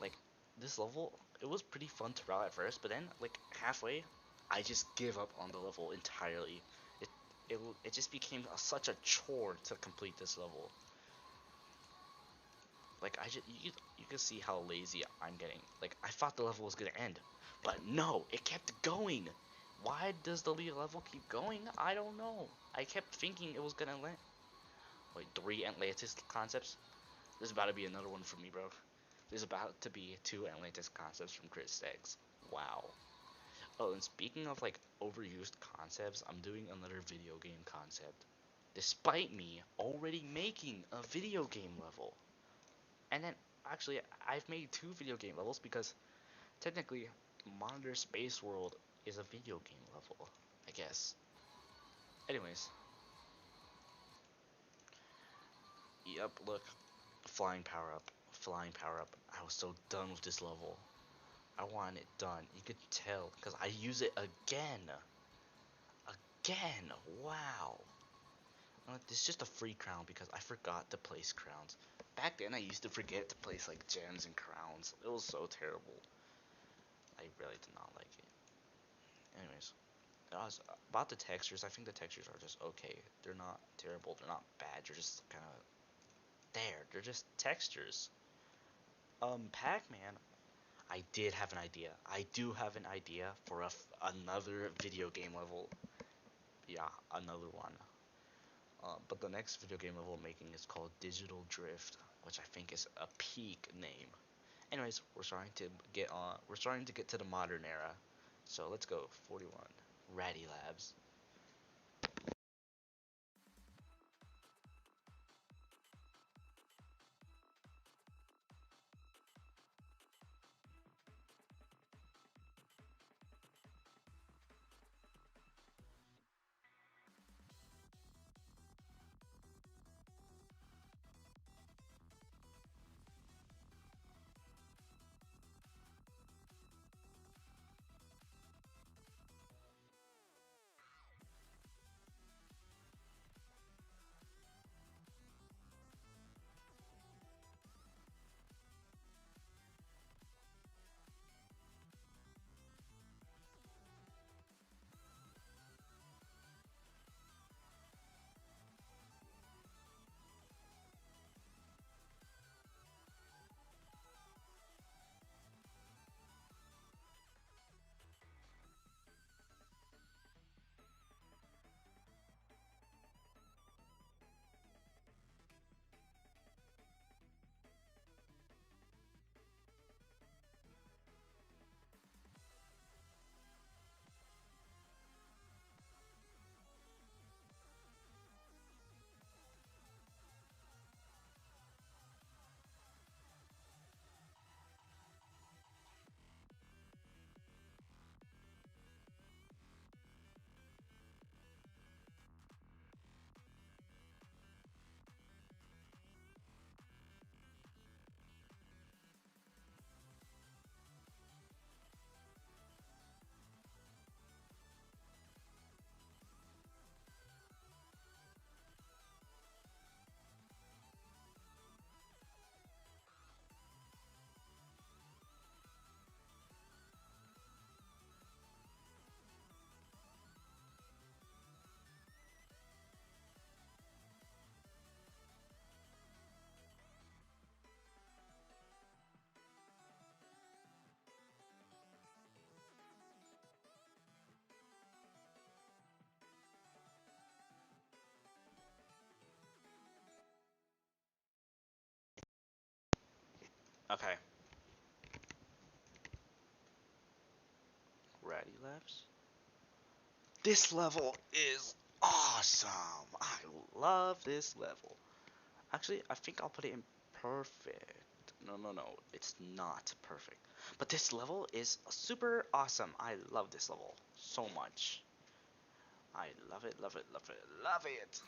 Like this level, it was pretty fun to route at first, but then like halfway, I just give up on the level entirely. It it just became such a chore to complete this level. Like you can see how lazy I'm getting. Like I thought the level was gonna end, but no, it kept going. Why does the level keep going? I don't know. I kept thinking it was gonna land. Wait, 3 Atlantis concepts? There's about to be another one for me, bro. There's about to be 2 Atlantis concepts from Chris Eggs. Wow. Oh, and speaking of like overused concepts, I'm doing another video game concept. Despite me already making a video game level. And then actually I've made 2 video game levels because technically Monitor Space World is a video game level, I guess. Anyways, yep, look, flying power up, flying power up. I was so done with this level. I want it done. You could tell because I use it again. Again. Wow. This is just a free crown because I forgot to place crowns. Back then I used to forget to place like gems and crowns. It was so terrible. I really did not like it. Anyways, about the textures, I think the textures are just okay. They're not terrible. They're not bad. They're just kind of there. They're just textures. Pac-Man, I did have an idea. I do have an idea for another video game level. Yeah, another one. But the next video game level I'm making is called Digital Drift, which I think is a peak name. Anyways, we're starting to get on. We're starting to get to the modern era. So let's go. 41. Ratty Labs. Okay. Ratty Labs. This level is awesome. I love this level. Actually, I think I'll put it in perfect. No, no, no. It's not perfect. But this level is super awesome. I love this level so much. I love it, love it, love it, love it.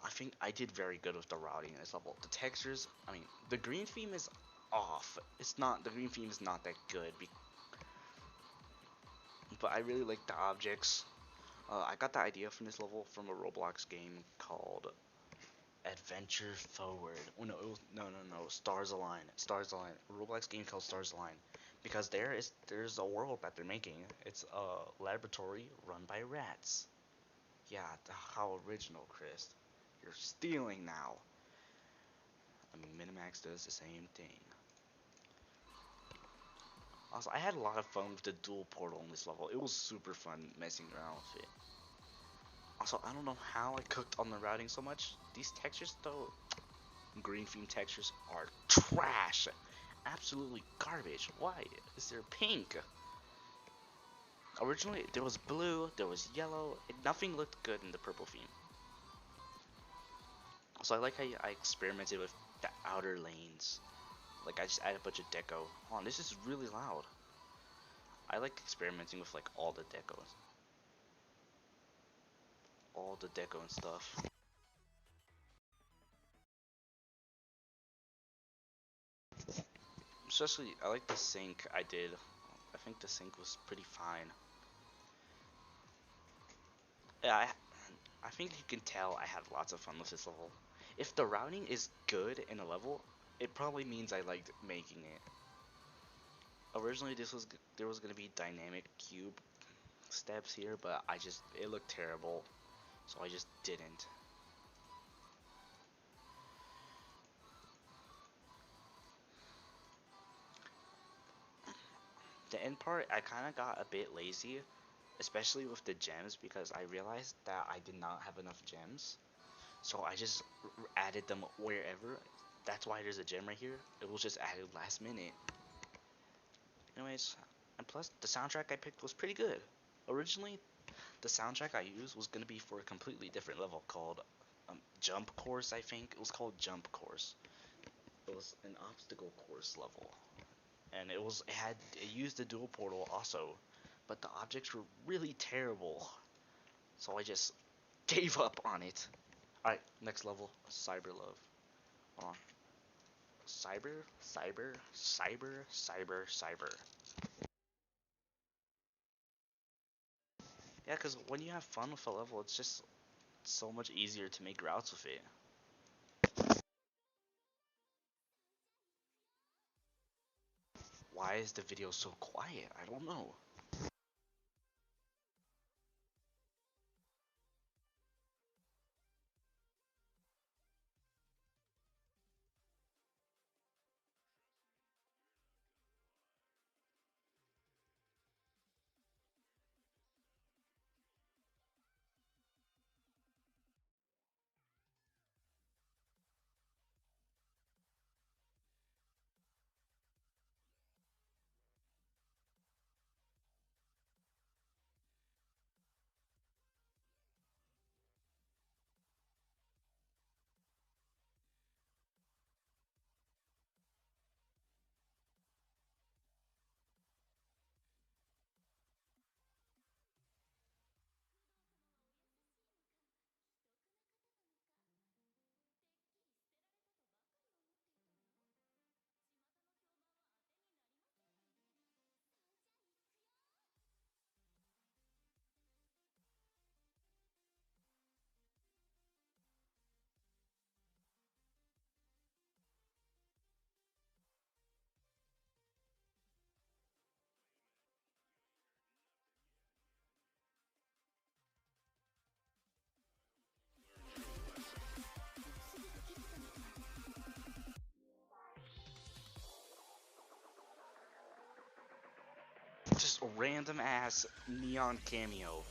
I think I did very good with the routing in this level. The textures, I mean, the green theme is off. It's not, the green theme is not that good. But I really like the objects. I got the idea from this level from a Roblox game called Adventure Forward. Oh no, it was, no. Stars Align. Stars Align. A Roblox game called Stars Align. Because there's a world that they're making. It's a laboratory run by rats. Yeah, how original, Chris. You're stealing now. I mean, Minimax does the same thing. Also, I had a lot of fun with the dual portal in this level. It was super fun messing around with it. Also, I don't know how I cooked on the routing so much. These textures, though, green theme textures are trash. Absolutely garbage. Why is there pink? Originally, there was blue, there was yellow. Nothing looked good in the purple theme. Also, I like how I experimented with the outer lanes. Like, I just added a bunch of deco. Oh, this is really loud. I like experimenting with, like, all the decos. All the deco and stuff. Especially, I like the sync I did. I think the sync was pretty fine. Yeah, I think you can tell I had lots of fun with this level. If the routing is good in a level, it probably means I liked making it. Originally, there was gonna be dynamic cube steps here, but it looked terrible, so I just didn't. The end part, I kind of got a bit lazy, especially with the gems, because I realized that I did not have enough gems. So I just added them wherever. That's why there's a gem right here. It was just added last minute. Anyways, and plus the soundtrack I picked was pretty good. Originally, the soundtrack I used was gonna be for a completely different level called Jump Course. I think it was called Jump Course. It was an obstacle course level, and it used the dual portal also, but the objects were really terrible. So I just gave up on it. Alright, next level, Cyber Love. Hold on. Cyber. Yeah, because when you have fun with a level, it's just so much easier to make routes with it. Why is the video so quiet? I don't know. Just a random ass neon cameo.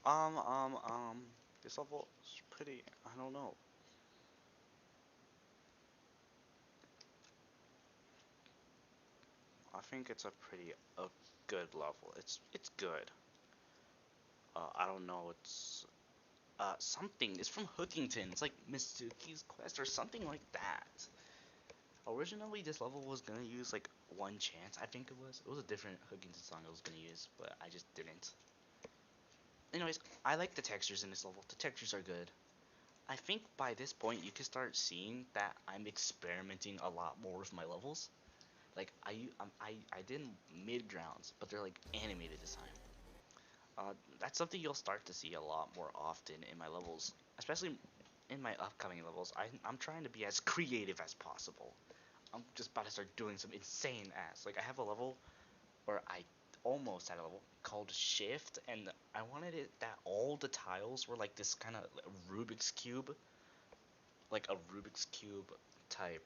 Um, um, um, this level is pretty, I don't know. I think it's a pretty, good level. It's good. I don't know, it's, something. It's from Hookington. It's like Mitsuki's Quest or something like that. Originally, this level was gonna use like one chance, I think it was. It was a different Hookington song I was gonna use, but I just didn't. Anyways, I like the textures in this level. The textures are good. I think by this point you can start seeing that I'm experimenting a lot more with my levels. Like I did mid grounds, but they're like animated this time. That's something you'll start to see a lot more often in my levels, especially in my upcoming levels. I'm trying to be as creative as possible. I'm just about to start doing some insane ass. Like I have a level where I almost had a level called Shift, and I wanted it that all the tiles were like this kind of Rubik's cube, like a Rubik's cube type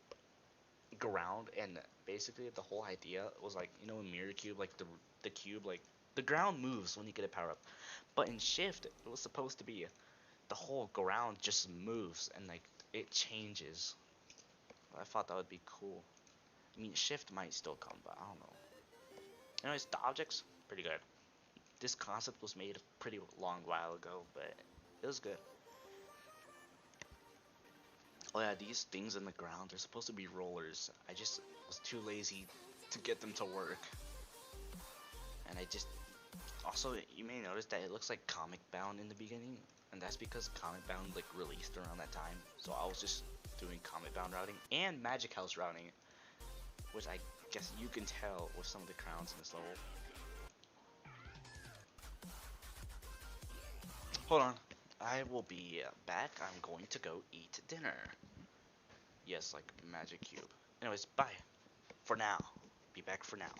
ground, and basically the whole idea was like, you know, a mirror cube, like the cube, like the ground moves when you get a power up, but in Shift it was supposed to be the whole ground just moves and like it changes. I thought that would be cool. I mean, Shift might still come, but I don't know. Anyways, the objects pretty good. This concept was made a pretty long while ago, but it was good. Oh yeah, these things in the ground, they're supposed to be rollers. I just was too lazy to get them to work. And I just also, you may notice that it looks like Comic Bound in the beginning, and that's because Comic Bound like released around that time. So I was just doing Comic Bound routing and Magic House routing, which I guess you can tell with some of the crowns in this level. Hold on. I will be back. I'm going to go eat dinner. Yes, like Magic Cube. Anyways, bye. For now. Be back for now.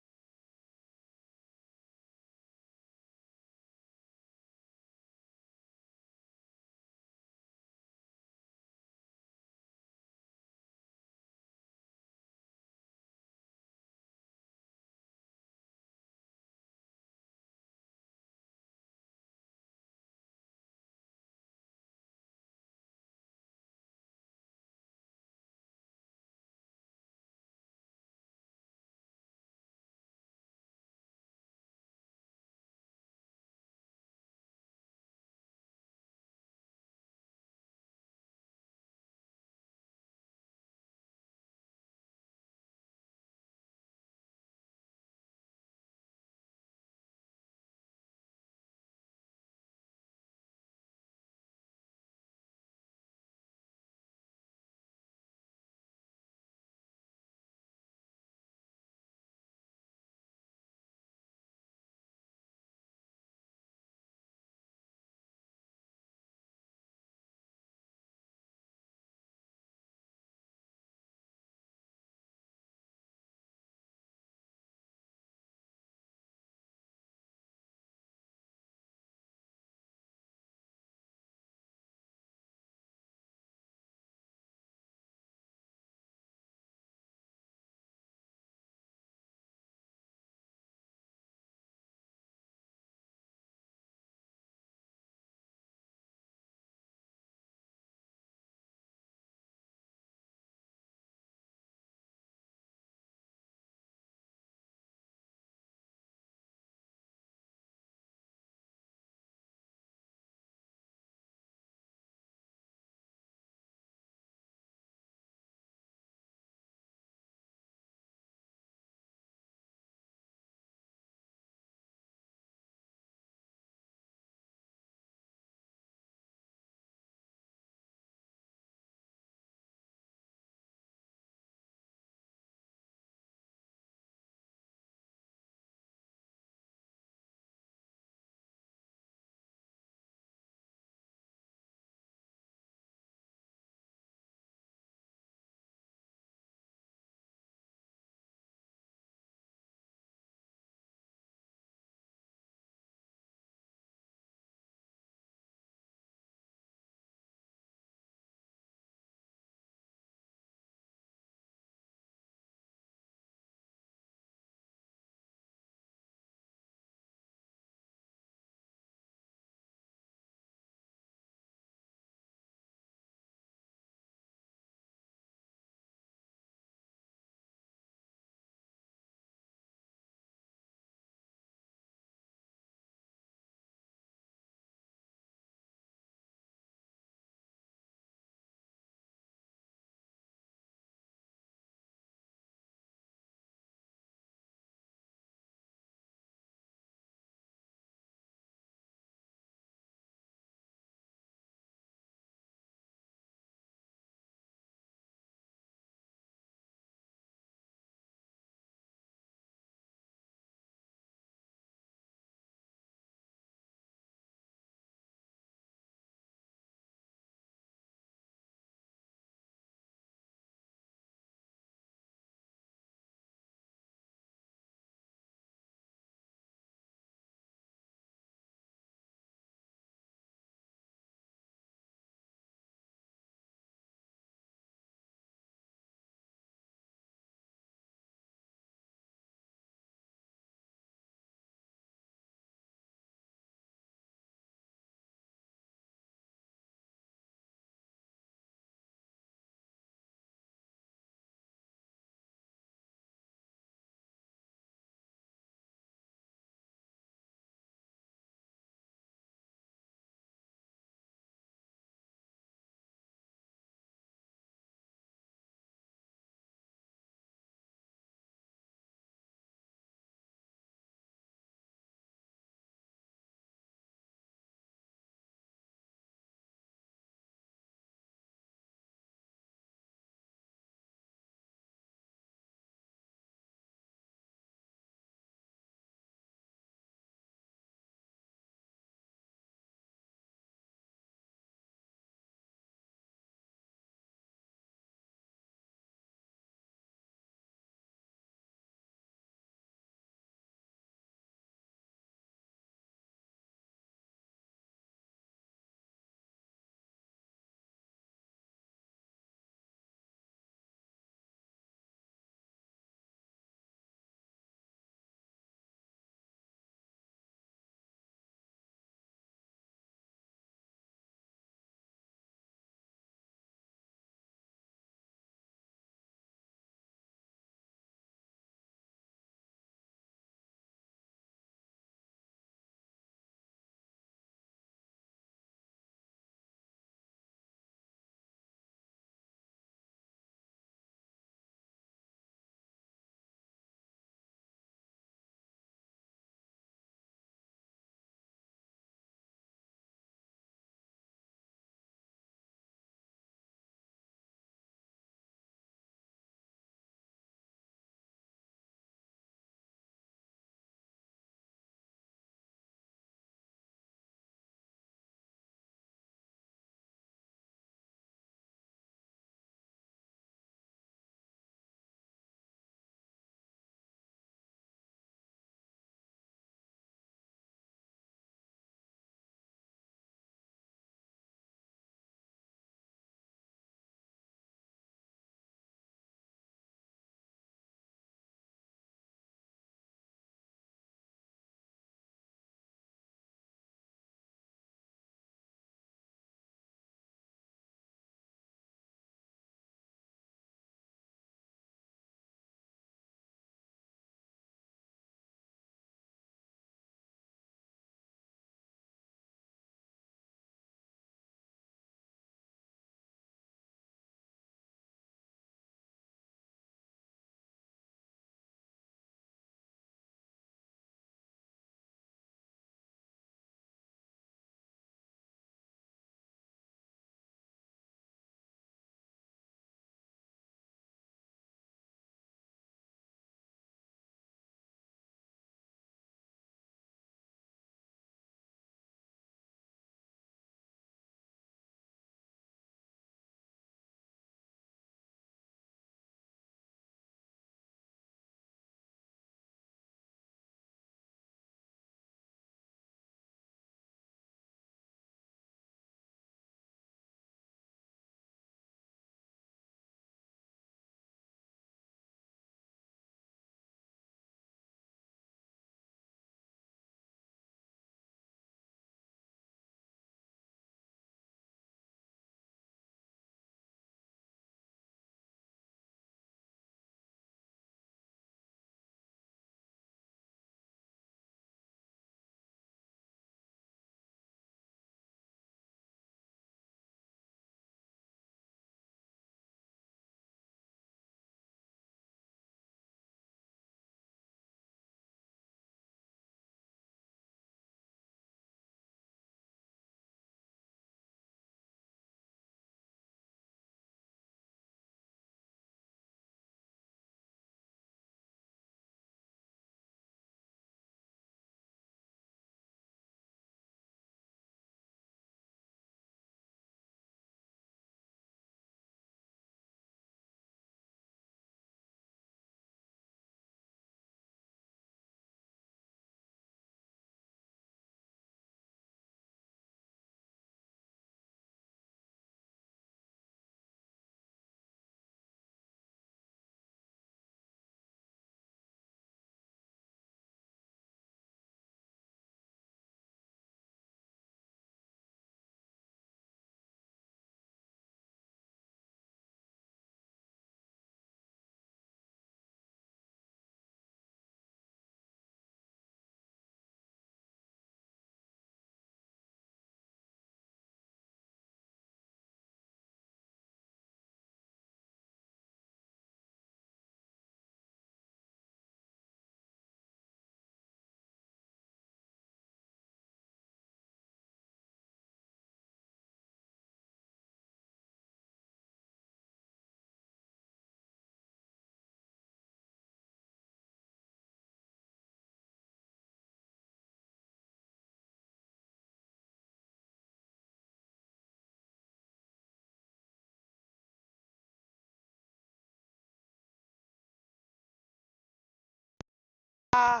I'm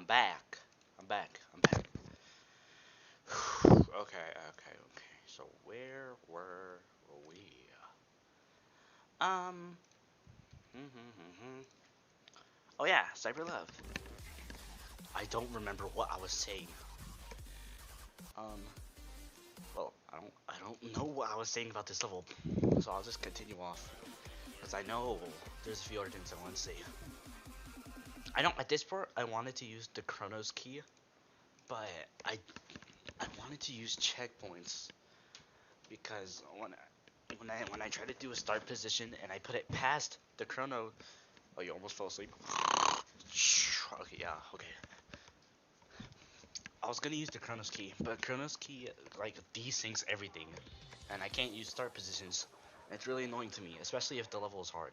back. I'm back. I'm back. Okay. So where were we? Um. Oh yeah, Cyber Love. I don't remember what I was saying. Um. Well, I don't know what I was saying about this level, so I'll just continue off because I know there's a few other things I want to say. I know at this part I wanted to use the Chronos key, but I wanted to use checkpoints because when I try to do a start position and I put it past the chrono. Oh, you almost fell asleep. Okay, yeah, okay. I was gonna use the Chronos key, but Chronos key like desyncs everything, and I can't use start positions. It's really annoying to me, especially if the level is hard.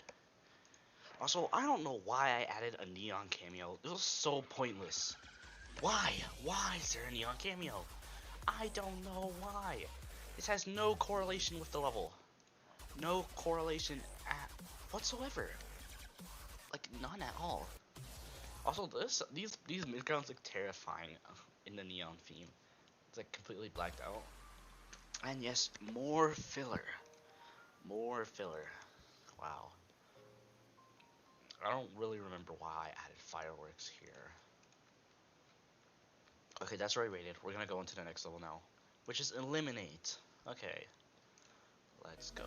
Also, I don't know why I added a neon cameo. It was so pointless. Why? Why is there a neon cameo? I don't know why. This has no correlation with the level. No correlation at whatsoever. Like none at all. Also, these midgrounds look terrifying in the neon theme. It's like completely blacked out. And yes, more filler. More filler. Wow. I don't really remember why I added fireworks here. Okay, that's already rated. We're gonna go into the next level now, which is eliminate. Okay, let's go.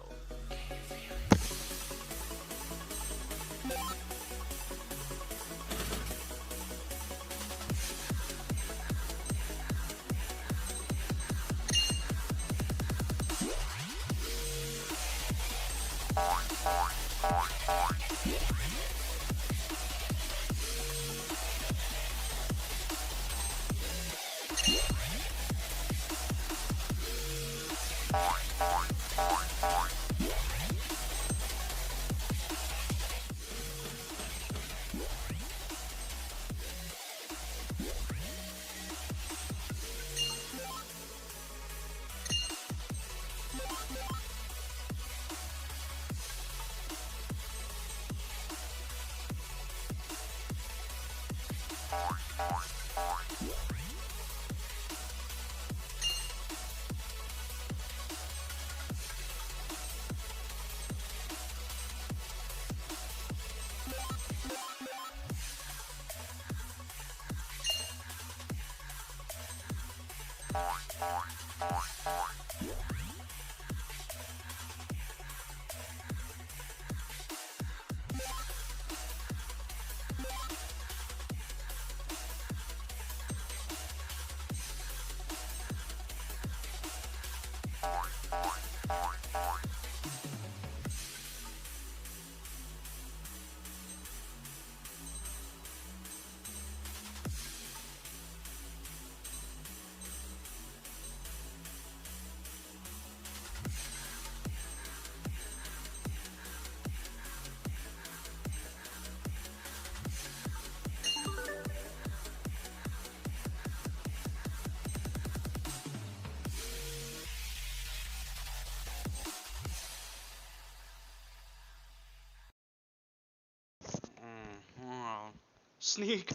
Sneak.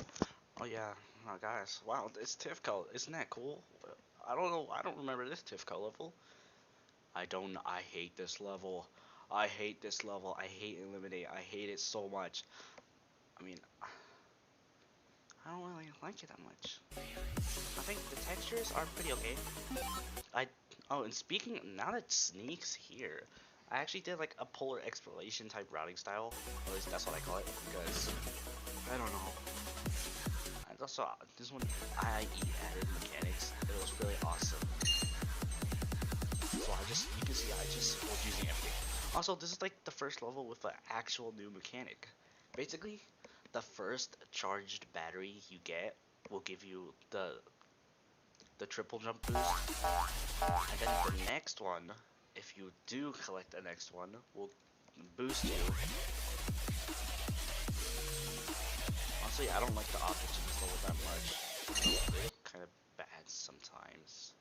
Oh yeah. Oh guys. Wow, it's Tifco. Isn't that cool? I don't know. I don't remember this Tifco level. I hate this level. I hate this level. I hate Eliminate. I hate it so much. I mean, I don't really like it that much. I think the textures are pretty okay. I Oh, and speaking now that Sneak's here, I actually did like a polar exploration type routing style. At least that's what I call it because I don't know. And also this one IE added mechanics. It was really awesome. So you can see I just was using everything. Also, this is like the first level with an actual new mechanic. Basically, the first charged battery you get will give you the triple jump boost, and then the next one, if you do collect the next one, will boost you. Honestly, I don't like the objects in this level that much. They look kind of bad sometimes.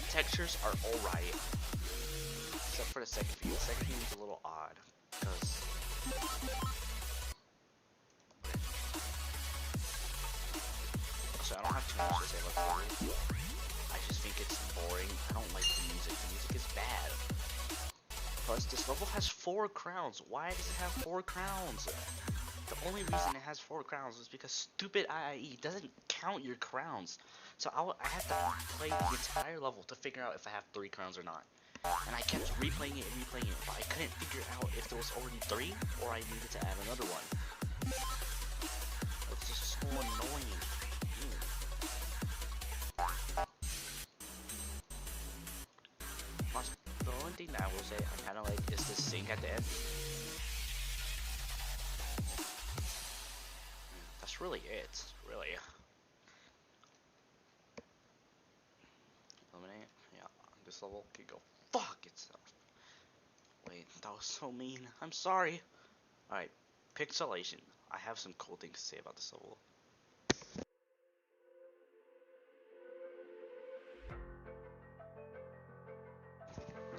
Textures are alright, except for the second view. The second view is a little odd, because much to say about the level. I just think it's boring. I don't like the music. The music is bad. Plus, this level has 4 crowns. Why does it have 4 crowns? The only reason it has 4 crowns is because stupid IIE doesn't count your crowns. So I have to play the entire level to figure out if I have 3 crowns or not. And I kept replaying it and replaying it, but I couldn't figure out if there was already 3 or I needed to add another one. It's just so annoying. Plus, the only thing that I will say I kind of like is the sync at the end. That's really it, really. Eliminate? Yeah, this level can go fuck itself. Wait, that was so mean. I'm sorry. Alright, pixelation. I have some cool things to say about this level.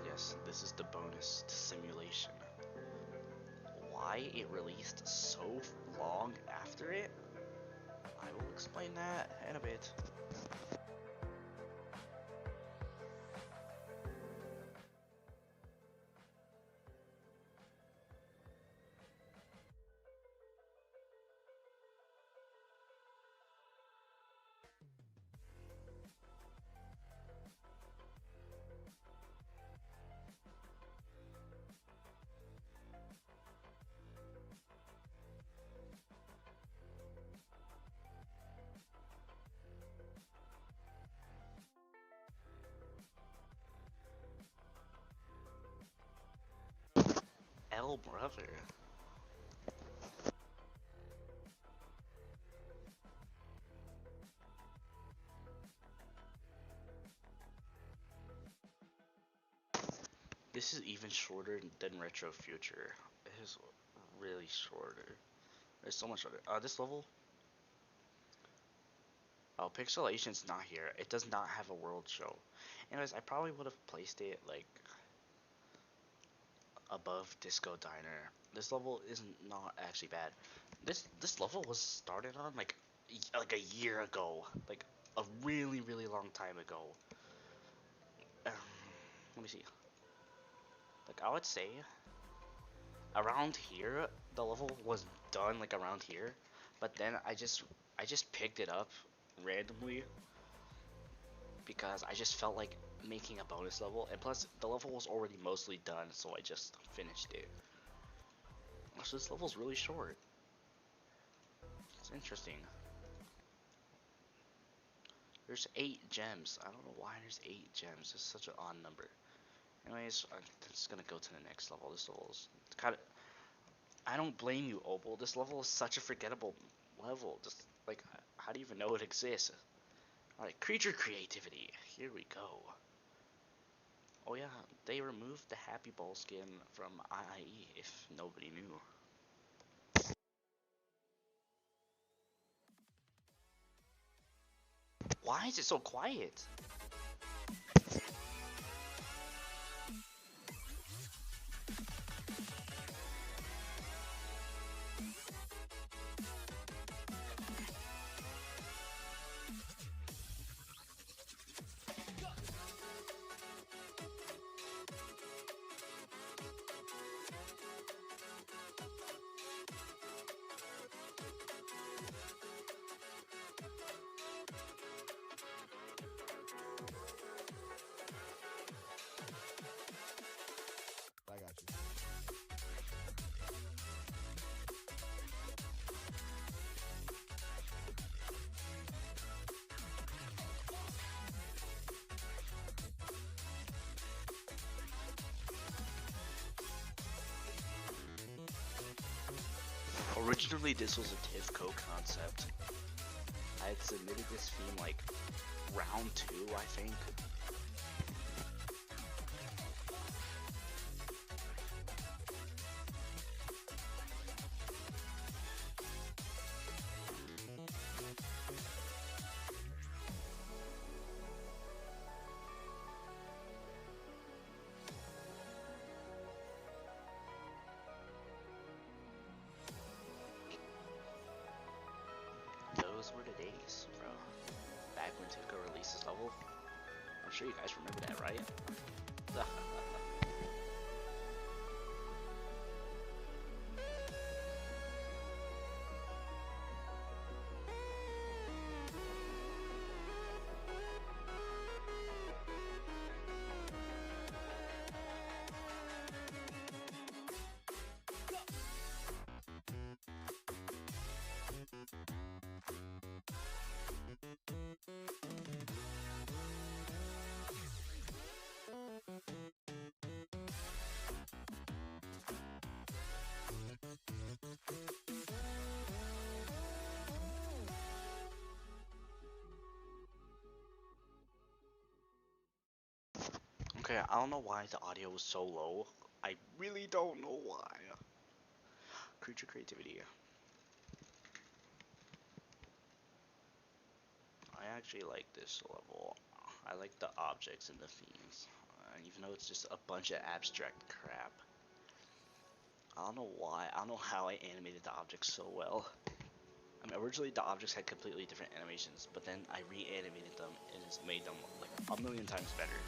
Yes, this is the bonus to simulation. Why it released so long after it? I will explain that in a bit. L brother. This is even shorter than Retro Future. It is really shorter. There's so much shorter. This level. Oh, pixelation's not here. It does not have a world show. Anyways, I probably would have placed it like above Disco Diner. This level is not actually bad. This level was started on like a year ago, like a really long time ago. Um, Let me see. Like I would say around here the level was done like around here, but then I just picked it up randomly because I just felt like making a bonus level, and plus the level was already mostly done, so I just finished it. So this level's really short. It's interesting. There's 8 gems. I don't know why there's 8 gems. It's such an odd number. Anyways, I'm just gonna go to the next level. This level's kind of. I don't blame you, Opal. This level is such a forgettable level. Just like, how do you even know it exists? Alright, creature creativity. Here we go. Oh yeah, they removed the Happy Ball skin from IIE, if nobody knew. Why is it so quiet? I got you. Originally, this was a TIFCO concept. I had submitted this theme like round 2, I think. Those were the days, bro. back when Tifka released this level? I'm sure you guys remember that, right? Okay, I don't know why the audio was so low. I really don't know why. Creature creativity. I actually like this level. I like the objects and the themes. Even though it's just a bunch of abstract crap. I don't know why. I don't know how I animated the objects so well. I mean, originally the objects had completely different animations, but then I re-animated them and just made them like a million times better.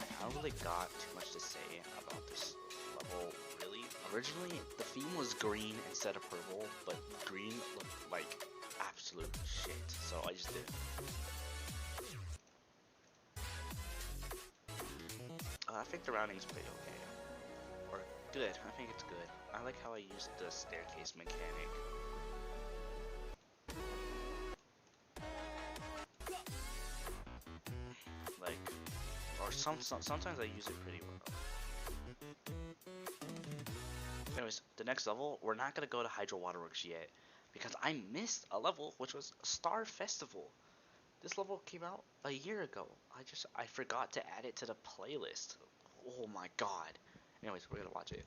I don't really got too much to say about this level, really. Originally, the theme was green instead of purple, but green looked like absolute shit, so I just did it. I think the routing's pretty okay. Or good, I think it's good. I like how I used the staircase mechanic. Like, or sometimes I use it pretty well. Anyways, the next level, we're not gonna go to Hydro Waterworks yet, because I missed a level, which was Star Festival. This level came out a year ago. I forgot to add it to the playlist. Oh my god. Anyways, we're gonna watch it.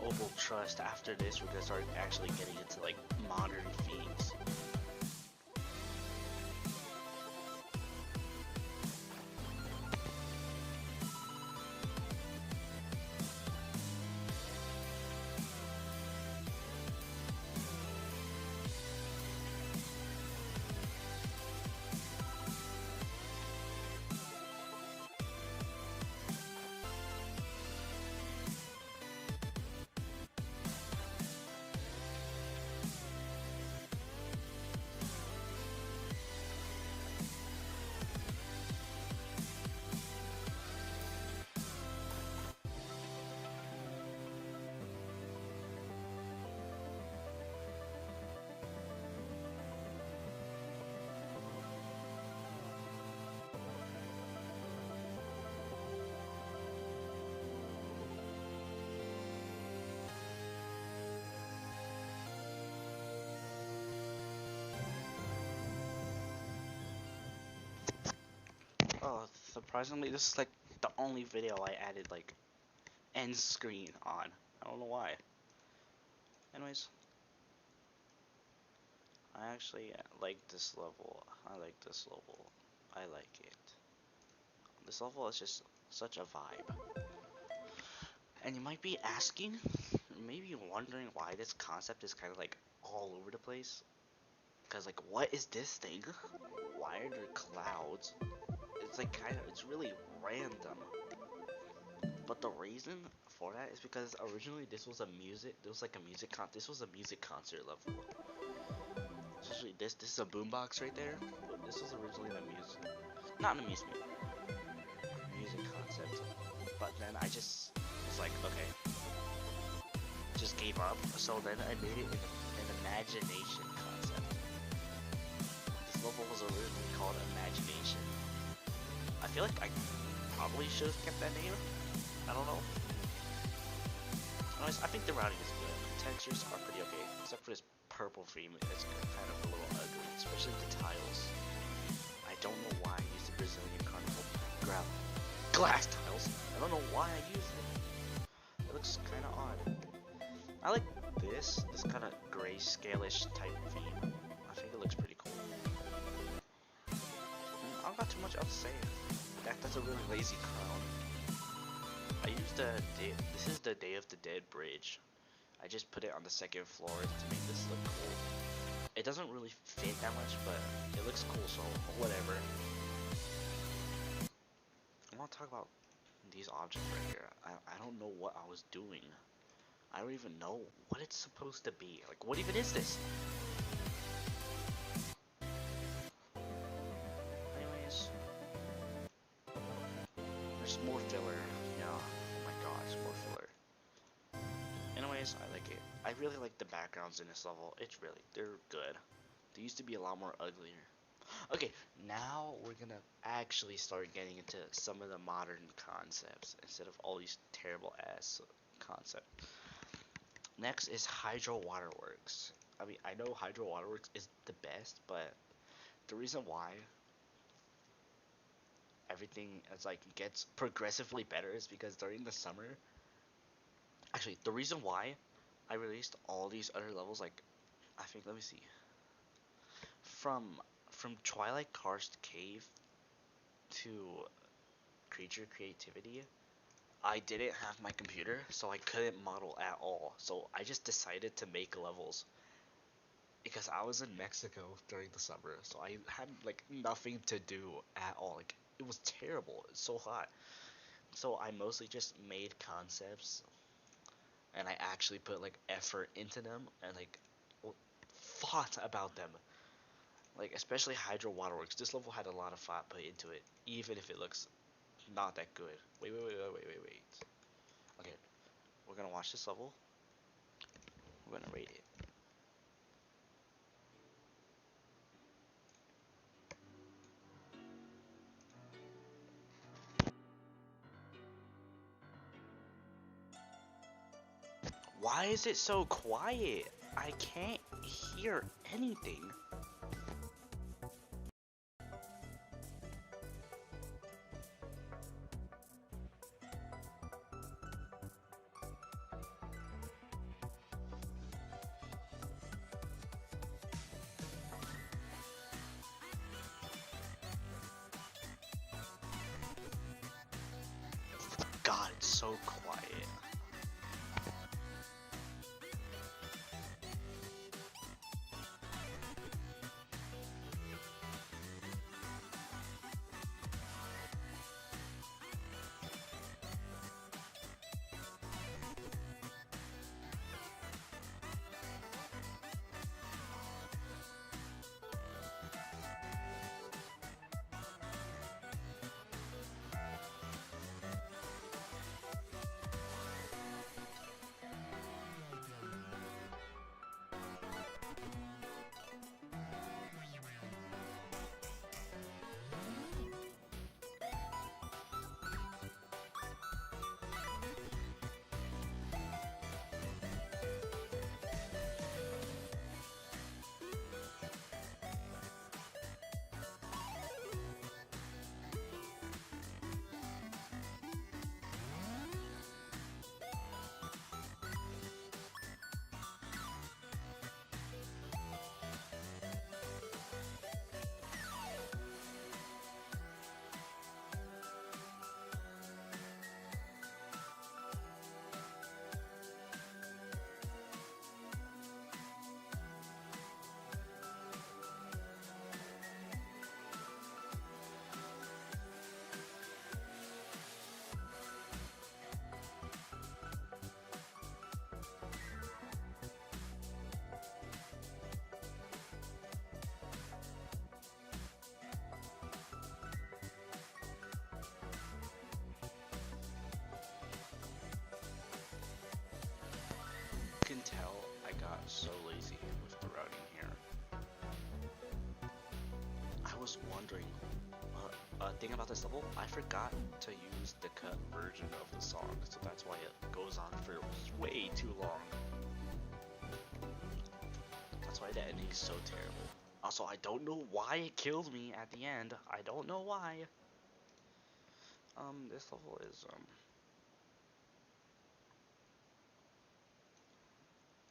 Opal Trust. After this, we're gonna start actually getting into like modern themes. Oh, surprisingly, this is like the only video I added like end screen on. I don't know why. Anyways, I actually like this level. I like this level. I like it. This level is just such a vibe. And you might be asking, maybe wondering why this concept is kind of like all over the place. Cause like, what is this thing? Why are there clouds? It's like it's really random. But the reason for that is because originally this was this was a music concert level. Especially this is a boombox right there. But this was originally an not an amusement, music concept. But then I just was like, okay, just gave up. So then I made it an imagination concept. This level was originally called Imagination. I feel like I probably should have kept that name. I don't know. Anyways, I think the routing is good. Textures are pretty okay, except for this purple theme. It's kind of a little ugly, especially the tiles. I don't know why I used the Brazilian Carnival glass tiles. I don't know why I used it. It looks kind of odd. I like this kind of grayscale-ish type theme. I think it looks pretty cool. I don't got too much else to say. That's a really lazy crown. I used this is the Day of the Dead bridge. I just put it on the second floor to make this look cool. It doesn't really fit that much, but it looks cool, so whatever. I want to talk about these objects right here. I don't know what I was doing. I don't even know what it's supposed to be. Like, what even is this? Anyways. There's more filler. Yeah. Oh my god, there's more filler. Anyways, I like it. I really like the backgrounds in this level. They're good. They used to be a lot more uglier. Okay, now we're gonna actually start getting into some of the modern concepts instead of all these terrible ass concepts. Next is Hydro Waterworks. I mean, I know Hydro Waterworks is the best, but the reason why everything is like gets progressively better is because during the summer, actually, the reason why I released all these other levels, like, I think, let me see, from Twilight Karst Cave to Creature Creativity, I didn't have my computer, so I couldn't model at all. So I just decided to make levels because I was in Mexico during the summer, so I had like nothing to do at all. Like, it was terrible. It's so hot. So I mostly just made concepts, and I actually put like effort into them and like thought about them. Like, especially Hydro Waterworks. This level had a lot of thought put into it, even if it looks not that good. Wait. Okay, we're gonna watch this level. We're gonna rate it. Why is it so quiet? I can't hear anything. God, it's so quiet. I got so lazy with the routing here. I was wondering, thing about this level, I forgot to use the cut version of the song, so that's why it goes on for way too long. That's why the ending is so terrible. Also, I don't know why it killed me at the end. I don't know why. This level is,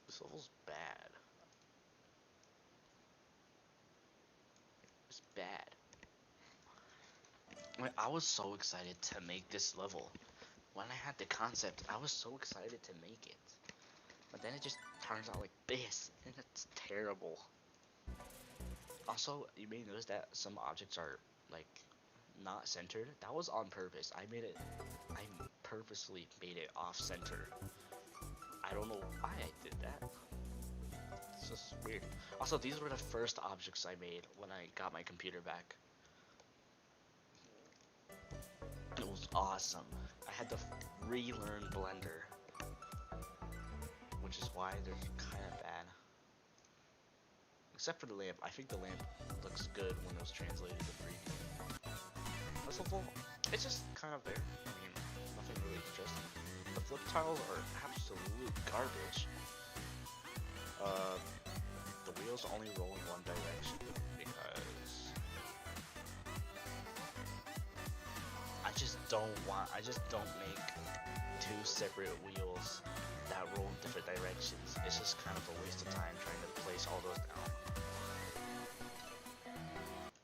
this level's bad. It's bad. Like, I was so excited to make this level. When I had the concept, I was so excited to make it. But then it just turns out like this, and it's terrible. Also, you may notice that some objects are, like, not centered. That was on purpose. I purposely made it off-center. I don't know why I did that. It's just weird. Also, these were the first objects I made when I got my computer back. It was awesome. I had to relearn Blender, which is why they're kind of bad. Except for the lamp. I think the lamp looks good when it was translated to 3D. This level, it's just kind of there. I mean, nothing really interesting. The flip tiles are absolute garbage. The wheels only roll in one direction because I just don't make two separate wheels that roll in different directions. It's just kind of a waste of time trying to place all those down.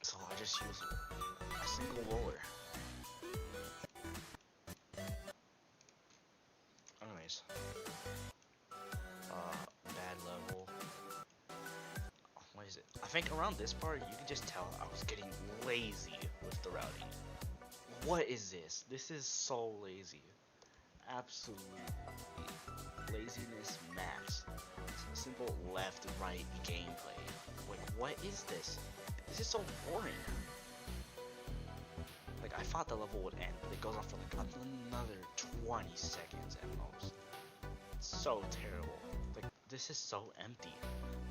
So I just use a single roller. Anyways, bad level. What is it? I think around this part you can just tell I was getting lazy with the routing. What is this? This is so lazy. Absolute laziness max. Simple left-right gameplay. Like, what is this? This is so boring. Like, I thought the level would end, but it goes on for like another 20 seconds at most. It's so terrible. Like, this is so empty.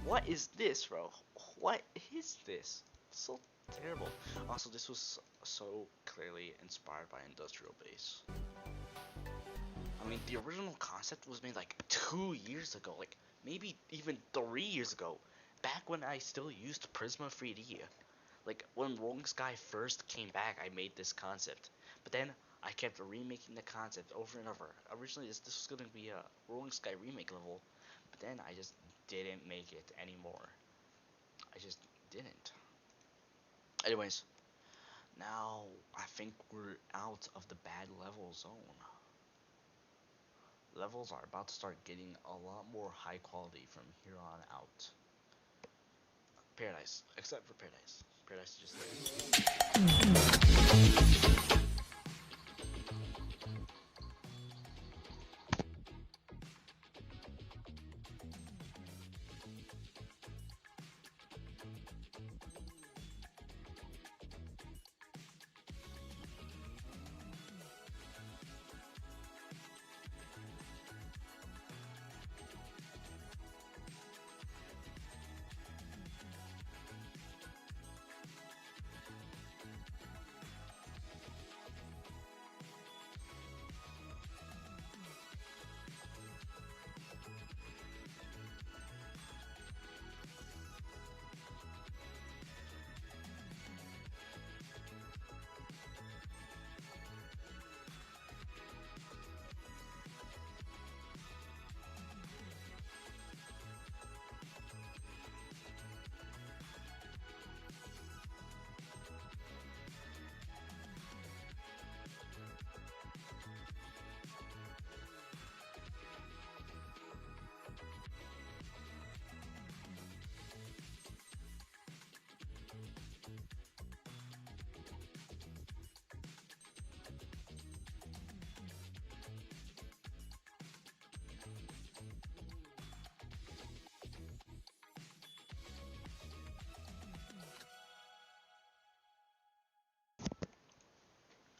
What is this, bro? What is this? It's so terrible. Also, this was so clearly inspired by Industrial Base. I mean, the original concept was made like 2 years ago, like maybe even 3 years ago, back when I still used Prisma 3D. Like, when Rolling Sky first came back, I made this concept. But then I kept remaking the concept over and over. Originally, this was going to be a Rolling Sky remake level, but then I just didn't make it anymore. I just didn't. Anyways, now I think we're out of the bad level zone. Levels are about to start getting a lot more high quality from here on out. Paradise, except for Paradise. Paradise is just there.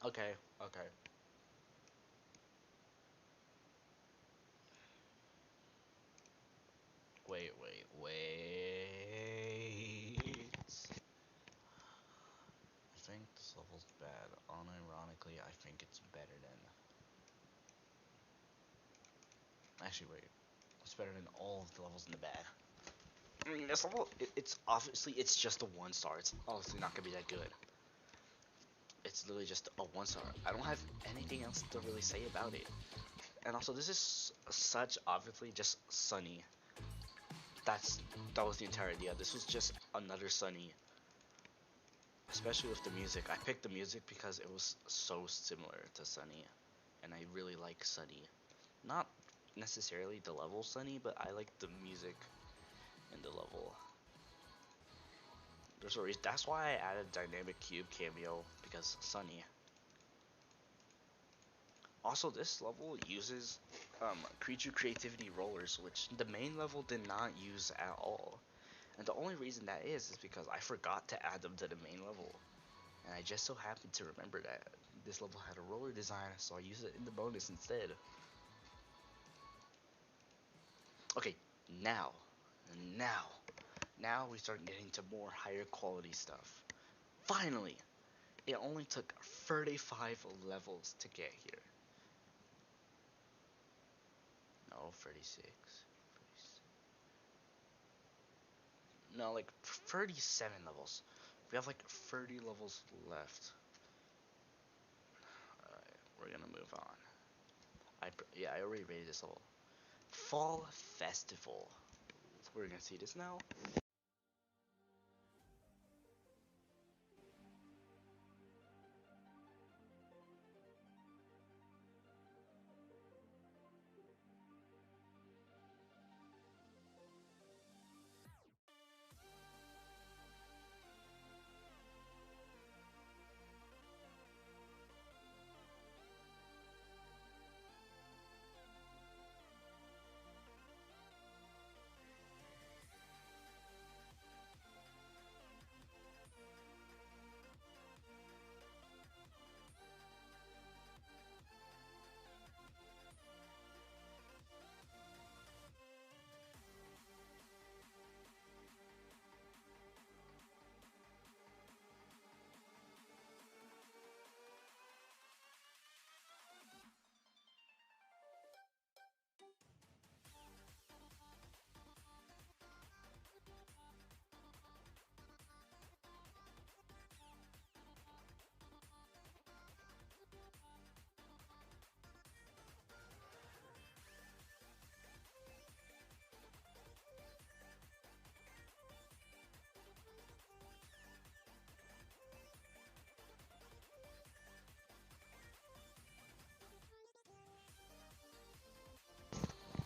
Okay, okay. wait. I think this level's bad. Unironically, I think it's better than. Actually, wait. It's better than all of the levels in the bad. I mean, this level, it's obviously, it's just a 1 star. It's obviously not gonna be that good. It's literally just a 1 star. I don't have anything else to really say about it. And also, this is such obviously just Sunny. That's that was the entire idea. This was just another Sunny, especially with the music. I picked the music because it was so similar to Sunny, and I really like Sunny. Not necessarily the level Sunny, but I like the music in the level. There's a reason. That's why I added Dynamic Cube cameo because Sunny. Also, this level uses creature creativity rollers, which the main level did not use at all. And the only reason that is because I forgot to add them to the main level. And I just so happened to remember that this level had a roller design, so I used it in the bonus instead. Okay, now, now, now we start getting to more higher quality stuff. Finally, it only took 35 levels to get here. No, 36. No, like 37 levels. We have like 30 levels left. Alright, we're gonna move on. Yeah, I already rated this level. Fall Festival. So we're gonna see this now.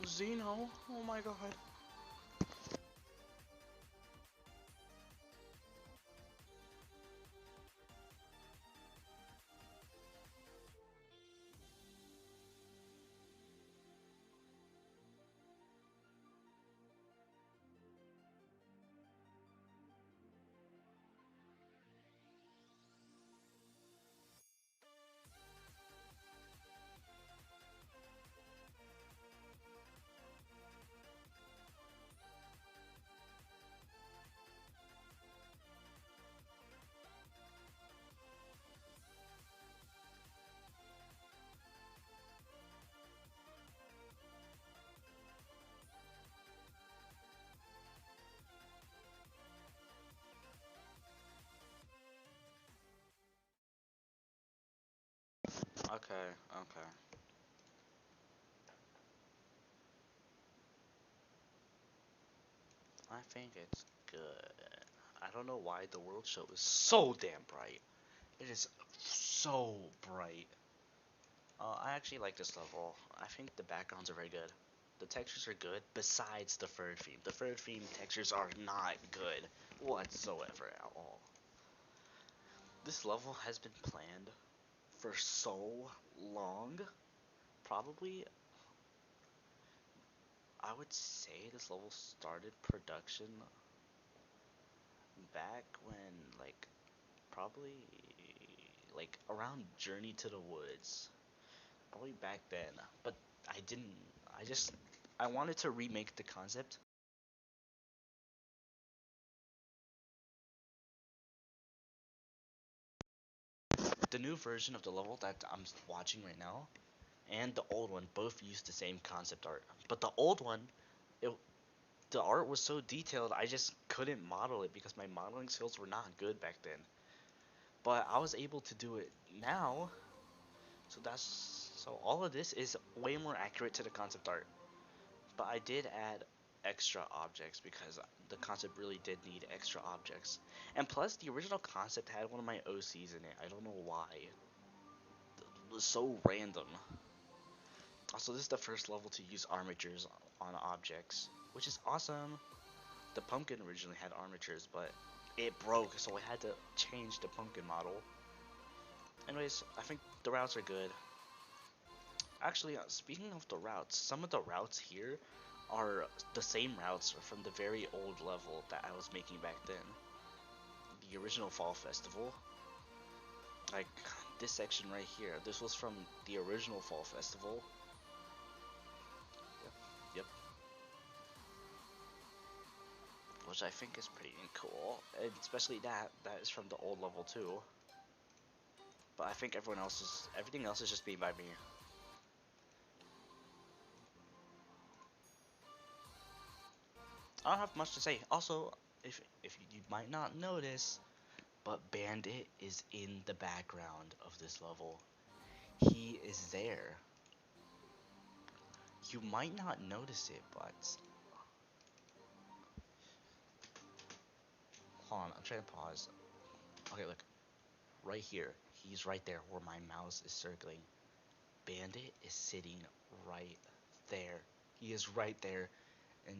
Xeno, oh my god. Okay, okay. I think it's good. I don't know why the world show is so damn bright. It is so bright. I actually like this level. I think the backgrounds are very good. The textures are good, besides the third theme. The third theme textures are not good whatsoever at all. This level has been planned for so long. Probably, I would say this level started production back when, like, probably, like, around Journey to the Woods. Probably back then. But I didn't, I just, I wanted to remake the concept the new version of the level that I'm watching right now and the old one both use the same concept art. But the old one, it the art was so detailed I just couldn't model it because my modeling skills were not good back then. But I was able to do it now, so all of this is way more accurate to the concept art. But I did add extra objects because the concept really did need extra objects. And plus, the original concept had one of my OCs in it. I don't know why. It was so random. Also, this is the first level to use armatures on objects, which is awesome. The pumpkin originally had armatures, but it broke, so I had to change the pumpkin model. Anyways, I think the routes are good. Actually, speaking of the routes, some of the routes here are the same routes from the very old level that I was making back then. The original Fall Festival. Like, this section right here, this was from the original Fall Festival. Yep. Which I think is pretty cool, and especially that is from the old level too. But I think everything else is just being by me. I don't have much to say. Also, if you might not notice, but Bandit is in the background of this level. He is there. You might not notice it, but hold on, I'm trying to pause. Okay, look, right here. He's right there where my mouse is circling. Bandit is sitting right there. He is right there, and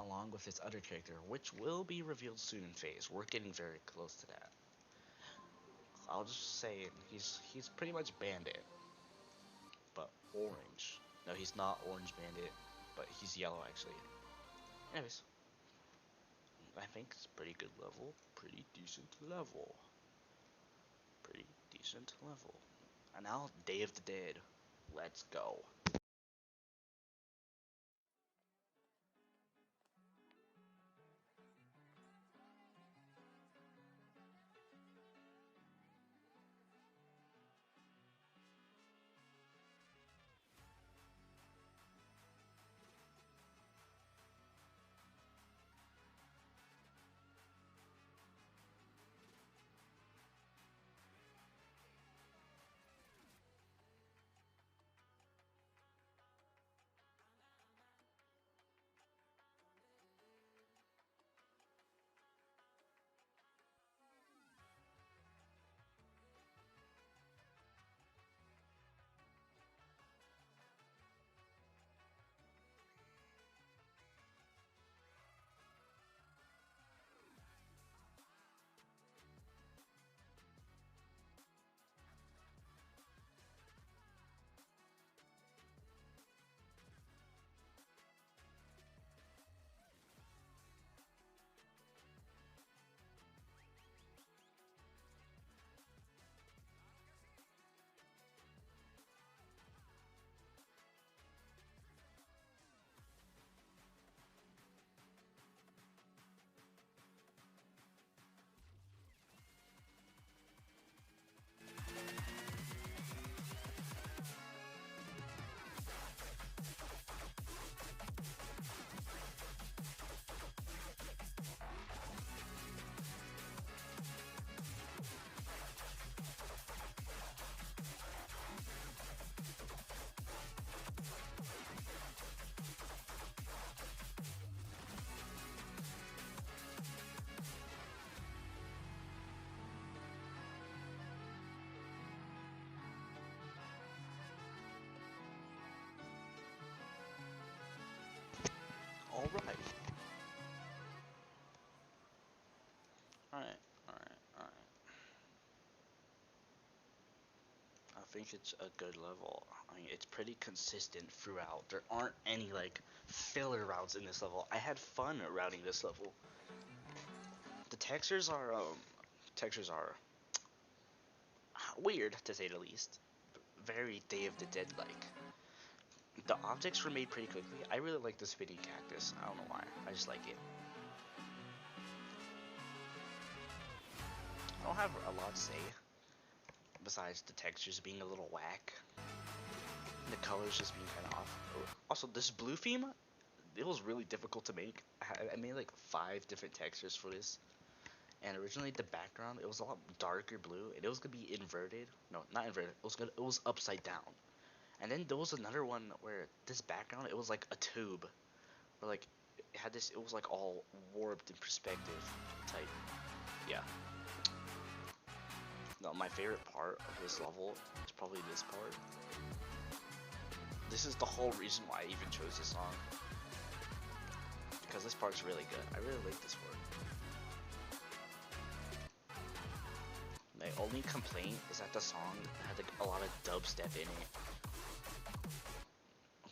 along with his other character, which will be revealed soon in Phase. We're getting very close to that. I'll just say he's pretty much Bandit, but orange. No, he's not Orange Bandit, but he's yellow actually. Anyways, I think it's a pretty good level, pretty decent level, pretty decent level. And now Day of the Dead. Let's go. All right. All right. All right. All right. I think it's a good level. I mean, it's pretty consistent throughout. There aren't any like filler routes in this level. I had fun routing this level. The textures are weird to say the least. Very Day of the Dead like. The objects were made pretty quickly. I really like the spinning cactus. I don't know why. I just like it. I don't have a lot to say. besides the textures being a little whack, the colors just being kind of off. Also, this blue theme, it was really difficult to make. I made like 5 different textures for this, and originally the background it was a lot darker blue, and it was gonna be inverted. No, not inverted. It was upside down. And then there was another one where this background it was like a tube, where like it had this. It was like all warped in perspective type. Yeah. No, my favorite part of this level is probably this part. This is the whole reason why I even chose this song. Because this part's really good. I really like this part. My only complaint is that the song had like a lot of dubstep in it.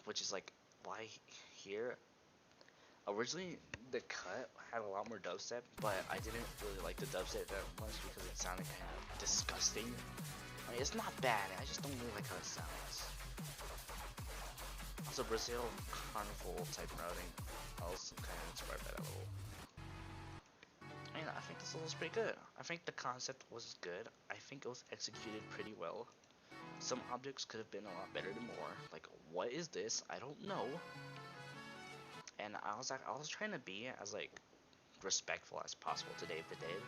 Which is like, why here? Originally, the cut had a lot more dubstep, but I didn't really like the dubstep that much because it sounded kind of disgusting. I mean, it's not bad, I just don't really like how it sounds. Also, Brazil Carnival type routing, I was kind of inspired by that level. I mean, I think this level is pretty good. I think the concept was good. I think it was executed pretty well. Some objects could have been a lot better than more. Like, what is this? I don't know. And I was trying to be as like respectful as possible to Dave the Dead,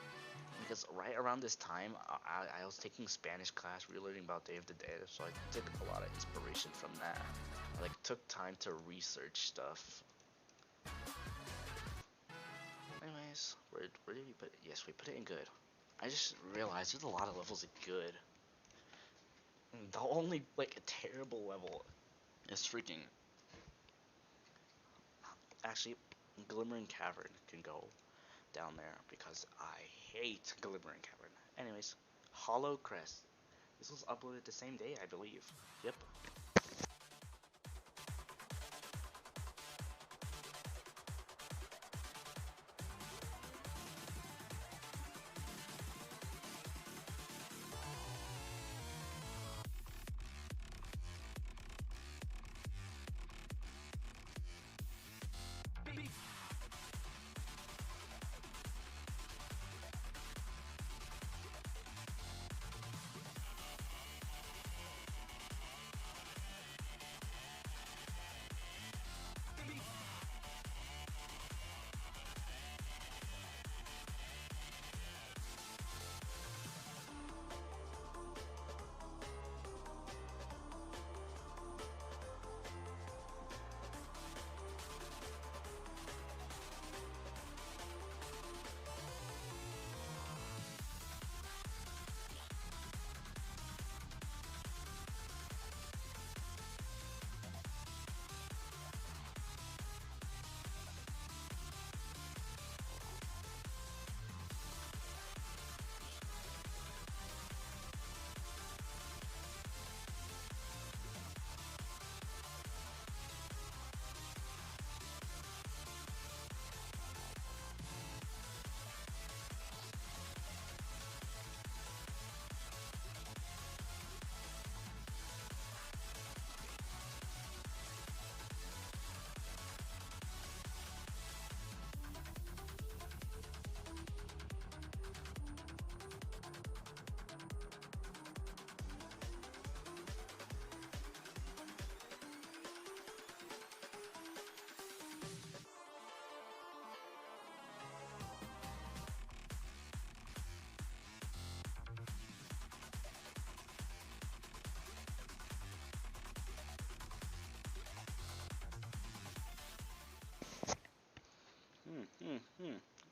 because right around this time I was taking Spanish class, relearning about Dave the Dead, so I took a lot of inspiration from that. I like took time to research stuff. Anyways, where did we put it? Yes, we put it in good. I just realized there's a lot of levels in good. The only like terrible level is freaking. Actually, Glimmering Cavern can go down there because I hate Glimmering Cavern. Anyways, Hollow Crest. This was uploaded the same day, I believe. Yep.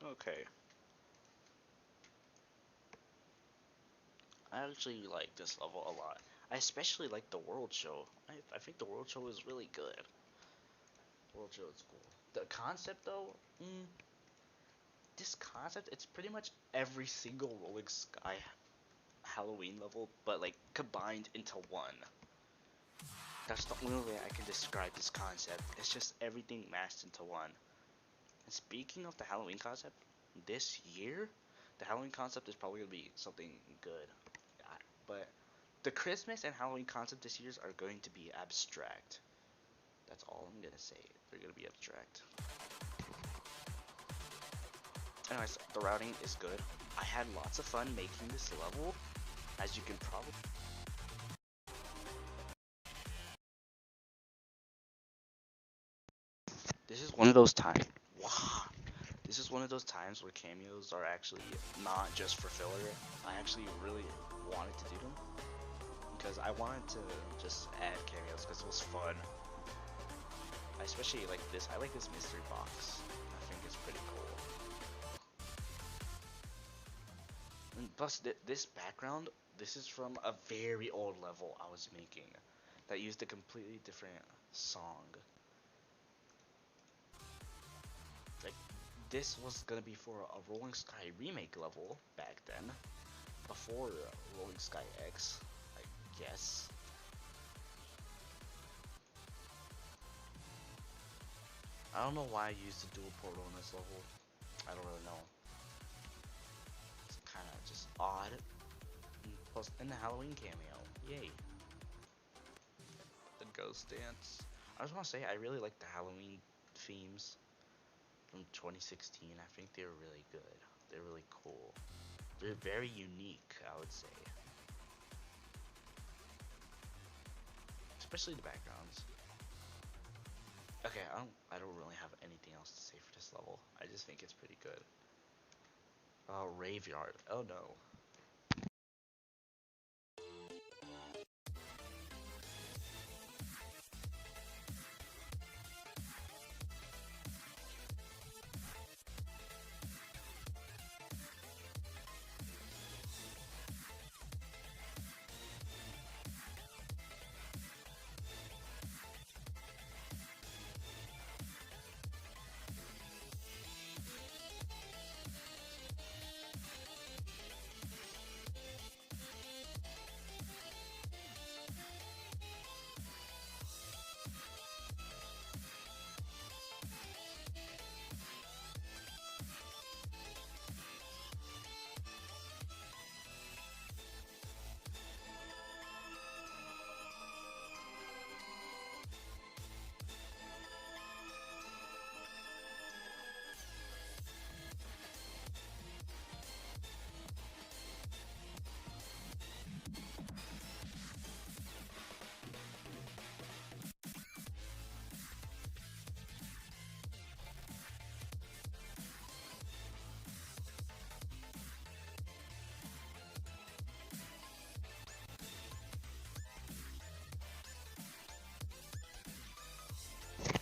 Okay. I actually like this level a lot. I especially like the World Show. I think the World Show is really good. World Show is cool. The concept though, this concept, it's pretty much every single Rolling Sky Halloween level, but like combined into one. That's the only way I can describe this concept. It's just everything mashed into one. And speaking of the Halloween concept, this year, the Halloween concept is probably gonna be something good. But the Christmas and Halloween concept this year are going to be abstract. That's all I'm gonna say. They're gonna be abstract. Anyways, the routing is good. I had lots of fun making this level. As you can probably, this is one of those times. Wow. This is one of those times where cameos are actually not just for filler. I actually really wanted to do them because I wanted to just add cameos because it was fun. I especially like this. I like this mystery box. I think it's pretty cool. And plus, this background, this is from a very old level I was making that used a completely different song. Like, this was gonna be for a Rolling Sky remake level back then, before Rolling Sky X, I guess. I don't know why I used the dual portal in this level. I don't really know. It's kind of just odd. And plus, in the Halloween cameo, yay! The ghost dance. I just want to say I really like the Halloween themes from 2016. I think they're really good. They're really cool. They're very unique, I would say. Especially the backgrounds. Okay, I don't really have anything else to say for this level. I just think it's pretty good. Graveyard. Oh no.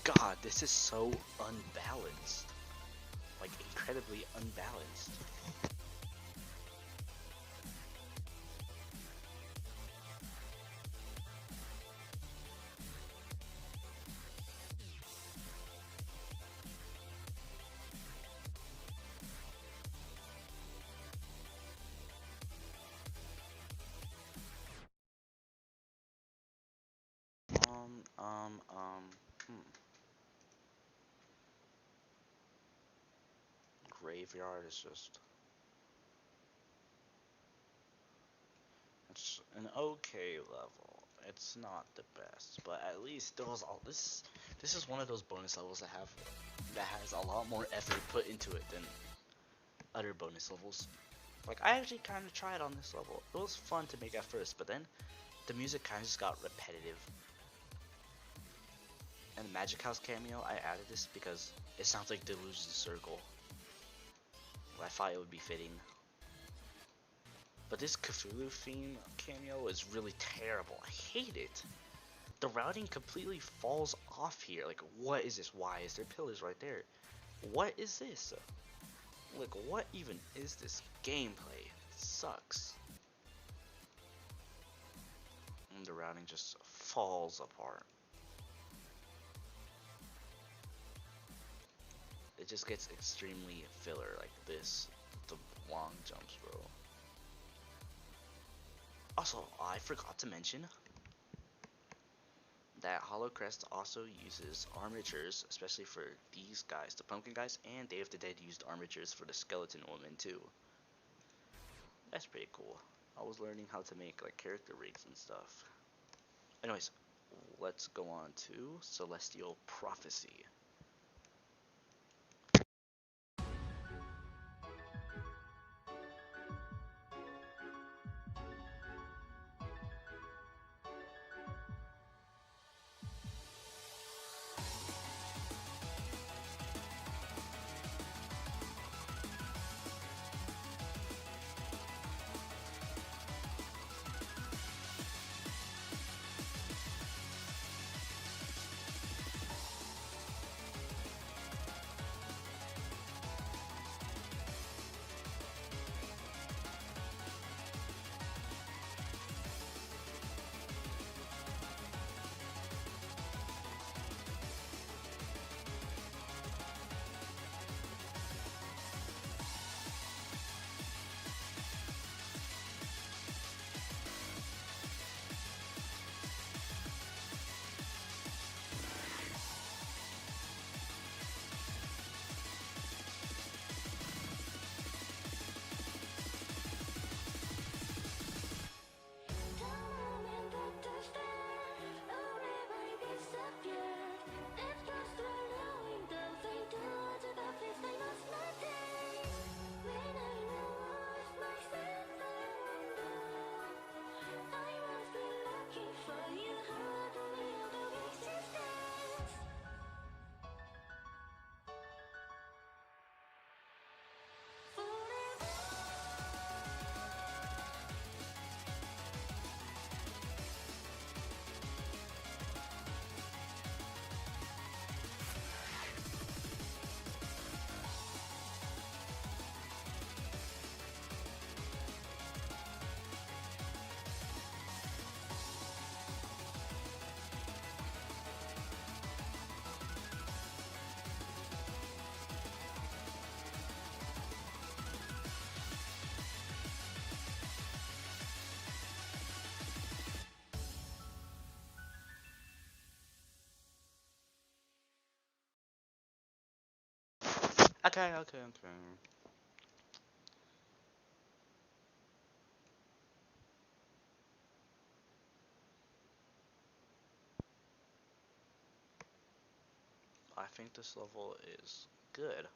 God, this is so unbalanced. Like, incredibly unbalanced. Um, um, um, hmm. Graveyard is just. It's an okay level. It's not the best, but at least there was all this. This is one of those bonus levels that has a lot more effort put into it than other bonus levels. Like I actually kind of tried on this level. It was fun to make at first, but then the music kind of just got repetitive. And the Magic House cameo, I added this because it sounds like Delusion Circle. I thought it would be fitting. But this Cthulhu theme cameo is really terrible. I hate it. The routing completely falls off here. Like, what is this? Why is there pillars right there? What is this? Like, what even is this gameplay? It sucks. And the routing just falls apart. It just gets extremely filler like this. The long jumps, bro. Also, I forgot to mention that Hollow Crest also uses armatures, especially for these guys, the pumpkin guys, and Day of the Dead used armatures for the skeleton woman too. That's pretty cool. I was learning how to make like character rigs and stuff. Anyways, let's go on to Celestial Prophecy. Okay, okay, okay. I think this level is good.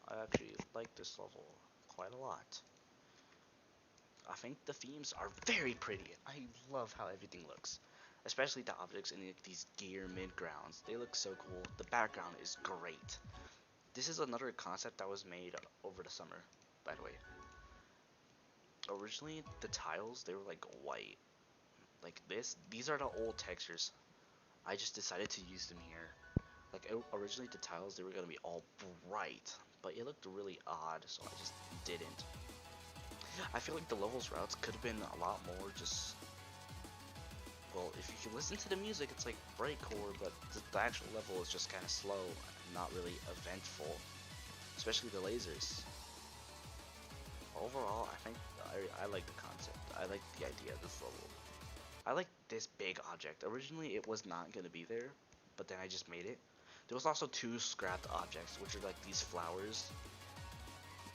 I actually like this level quite a lot. I think the themes are very pretty. I love how everything looks. Especially the objects in these gear mid-grounds. They look so cool. The background is great. This is another concept that was made over the summer, by the way. Originally, the tiles, they were like white. Like this. These are the old textures. I just decided to use them here. Like originally the tiles, they were gonna be all bright, but it looked really odd, so I just didn't. I feel like the levels routes could have been a lot more just, well, if you can listen to the music, it's like breakcore, but the actual level is just kind of slow and not really eventful, especially the lasers. Overall, I think I like the concept. I like the idea of this level. I like this big object. Originally, it was not going to be there, but then I just made it. There was also two scrapped objects, which are like these flowers.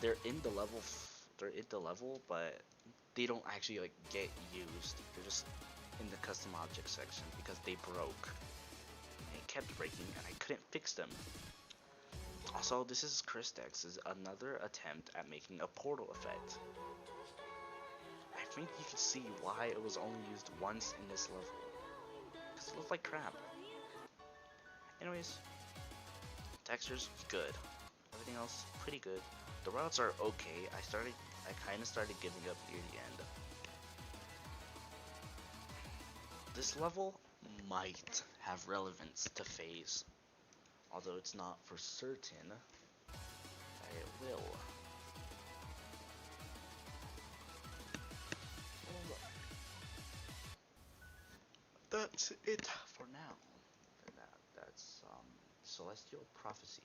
They're in the level, they're in the level, but they don't actually like get used. They're just in the custom object section because they broke. It kept breaking and I couldn't fix them. Also, this is Christex's another attempt at making a portal effect. I think you can see why it was only used once in this level. Because it looked like crap. Anyways, textures, good. Everything else, pretty good. The routes are okay. I kind of started giving up near the end. This level might have relevance to phase, although it's not for certain that it will. That's it for now. That's Celestial Prophecy.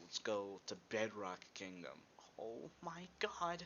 Let's go to Bedrock Kingdom. Oh my god.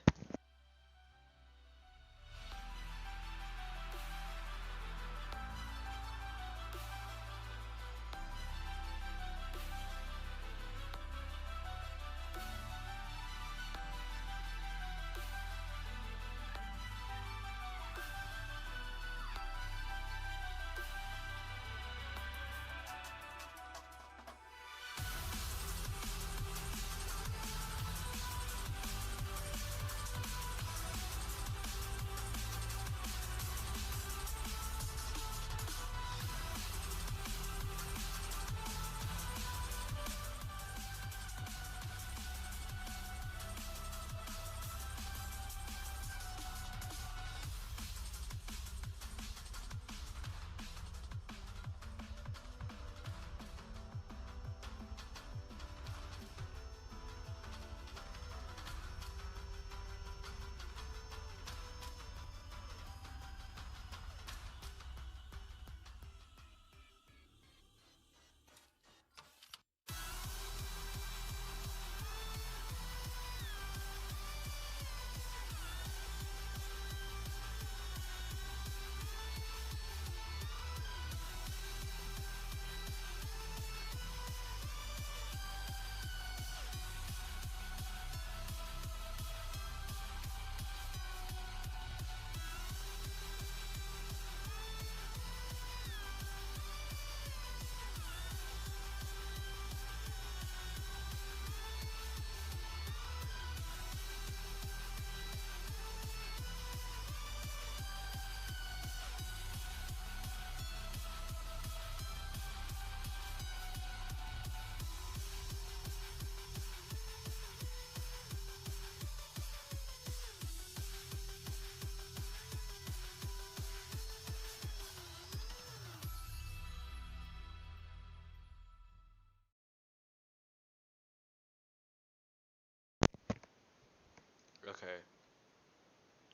Okay,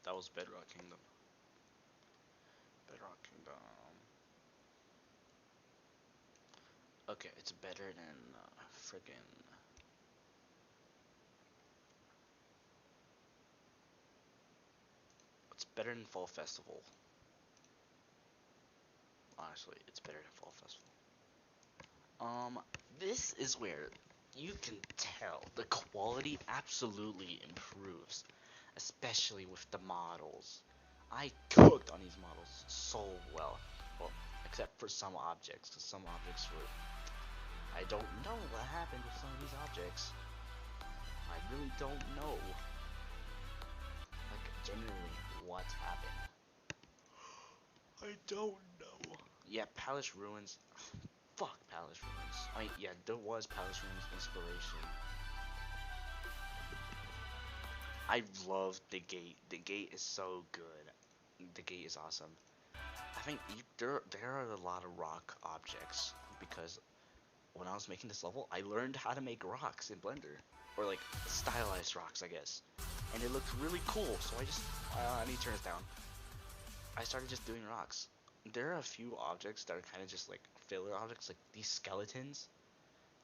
that was Bedrock Kingdom. Bedrock Kingdom. Okay, it's better than friggin'. It's better than Fall Festival. Honestly, it's better than Fall Festival. This is where you can tell the quality quality absolutely improves, especially with the models. I cooked on these models so well. Well, except for some objects, because some objects were. I don't know what happened with some of these objects. I really don't know. Like, genuinely, what happened? I don't know. Yeah, Palace Ruins. Fuck Palace Ruins. I mean, yeah, there was Palace Ruins inspiration. I love the gate. The gate is so good. The gate is awesome. I think there are a lot of rock objects because when I was making this level, I learned how to make rocks in Blender, or like stylized rocks, I guess, and it looked really cool. So I need to turn this down. I started just doing rocks. There are a few objects that are kind of just like filler objects, like these skeletons.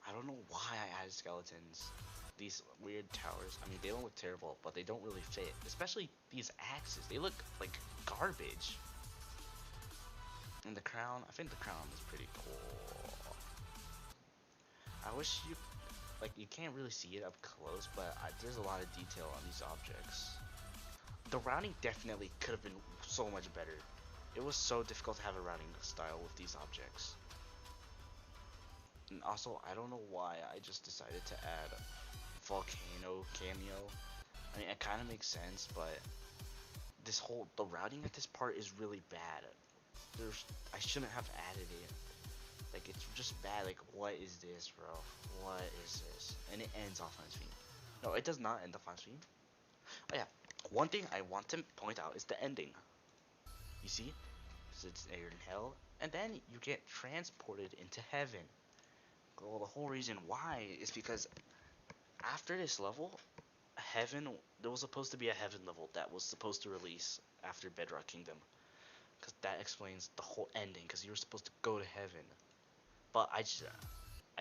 I don't know why I added skeletons. These weird towers. I mean, they don't look terrible, but they don't really fit. Especially these axes. They look like garbage. And the crown, I think the crown is pretty cool. I wish you can't really see it up close, but there's a lot of detail on these objects. The routing definitely could have been so much better. It was so difficult to have a routing style with these objects. And also, I don't know why I just decided to add volcano cameo. I mean, it kind of makes sense, but the routing at this part is really bad. I shouldn't have added it. Like, it's just bad. Like, what is this, bro? What is this? And it ends off on screen. No, it does not end off on screen. Oh yeah, one thing I want to point out is the ending. You see? So it's there in hell, and then you get transported into heaven. Well, the whole reason why is because after this level, heaven, there was supposed to be a heaven level that was supposed to release after Bedrock Kingdom, because that explains the whole ending, because you were supposed to go to heaven. But I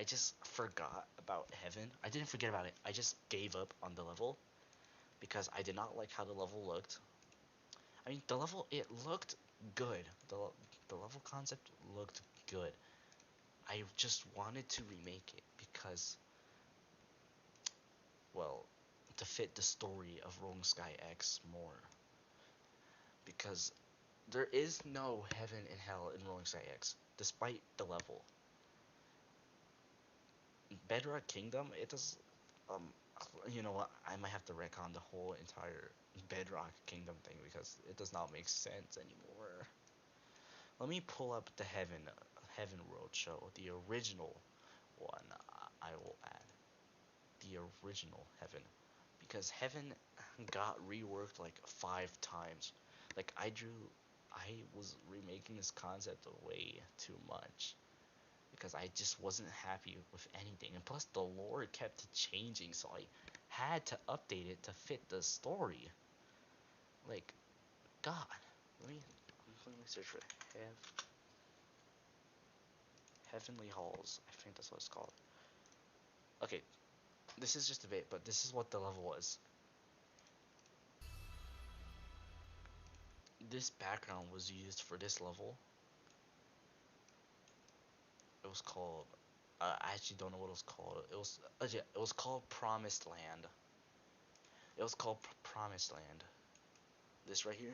just forgot about heaven. I didn't forget about it. I just gave up on the level because I did not like how the level looked. I mean, the level, it looked good. The level concept looked good. I just wanted to remake it because, well, to fit the story of Rolling Sky X more. Because there is no heaven and hell in Rolling Sky X, despite the level. Bedrock Kingdom, it does, you know what, I might have to retcon the whole entire Bedrock Kingdom thing because it does not make sense anymore. Let me pull up the Heaven World show, the original one. I will add the original Heaven because Heaven got reworked like 5 times. Like I was remaking this concept way too much because I just wasn't happy with anything, and plus the lore kept changing, so I had to update it to fit the story. Like, God, let me search for Heavenly Halls. I think that's what it's called. Okay, this is just a bit, but this is what the level was. This background was used for this level. It was called. I actually don't know what it was called. It was called Promised Land. It was called Promised Land. This right here,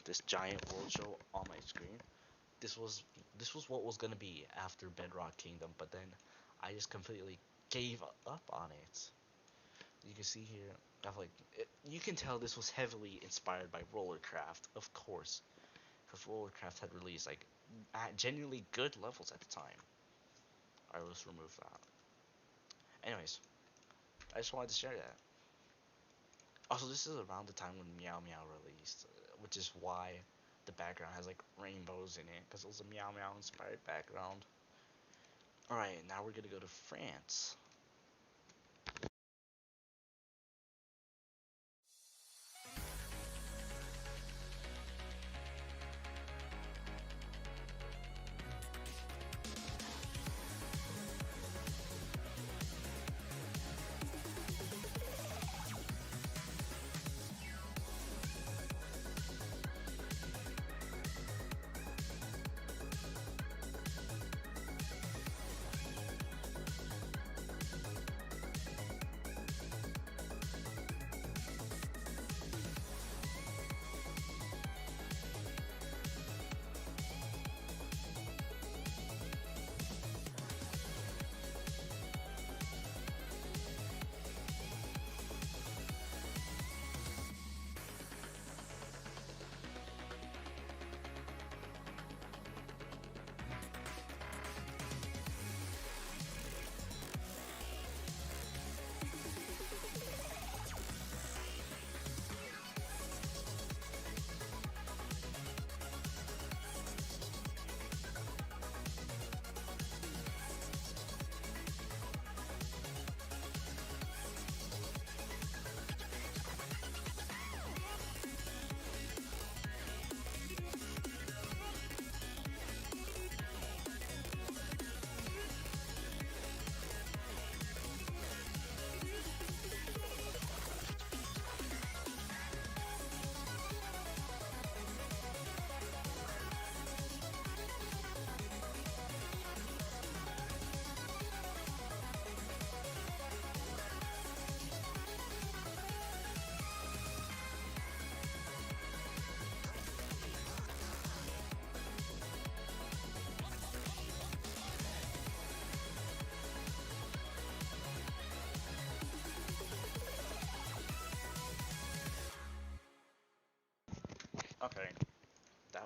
this giant world show on my screen. This was what was gonna be after Bedrock Kingdom, but then I just completely gave up on it. You can see here, you can tell this was heavily inspired by Rollercraft, of course, because Rollercraft had released like genuinely good levels at the time. I will just remove that. Anyways, I just wanted to share that. Also, this is around the time when Meow Meow released, which is why the background has like rainbows in it, because it was a Meow Meow inspired background. Alright, now we're gonna go to France.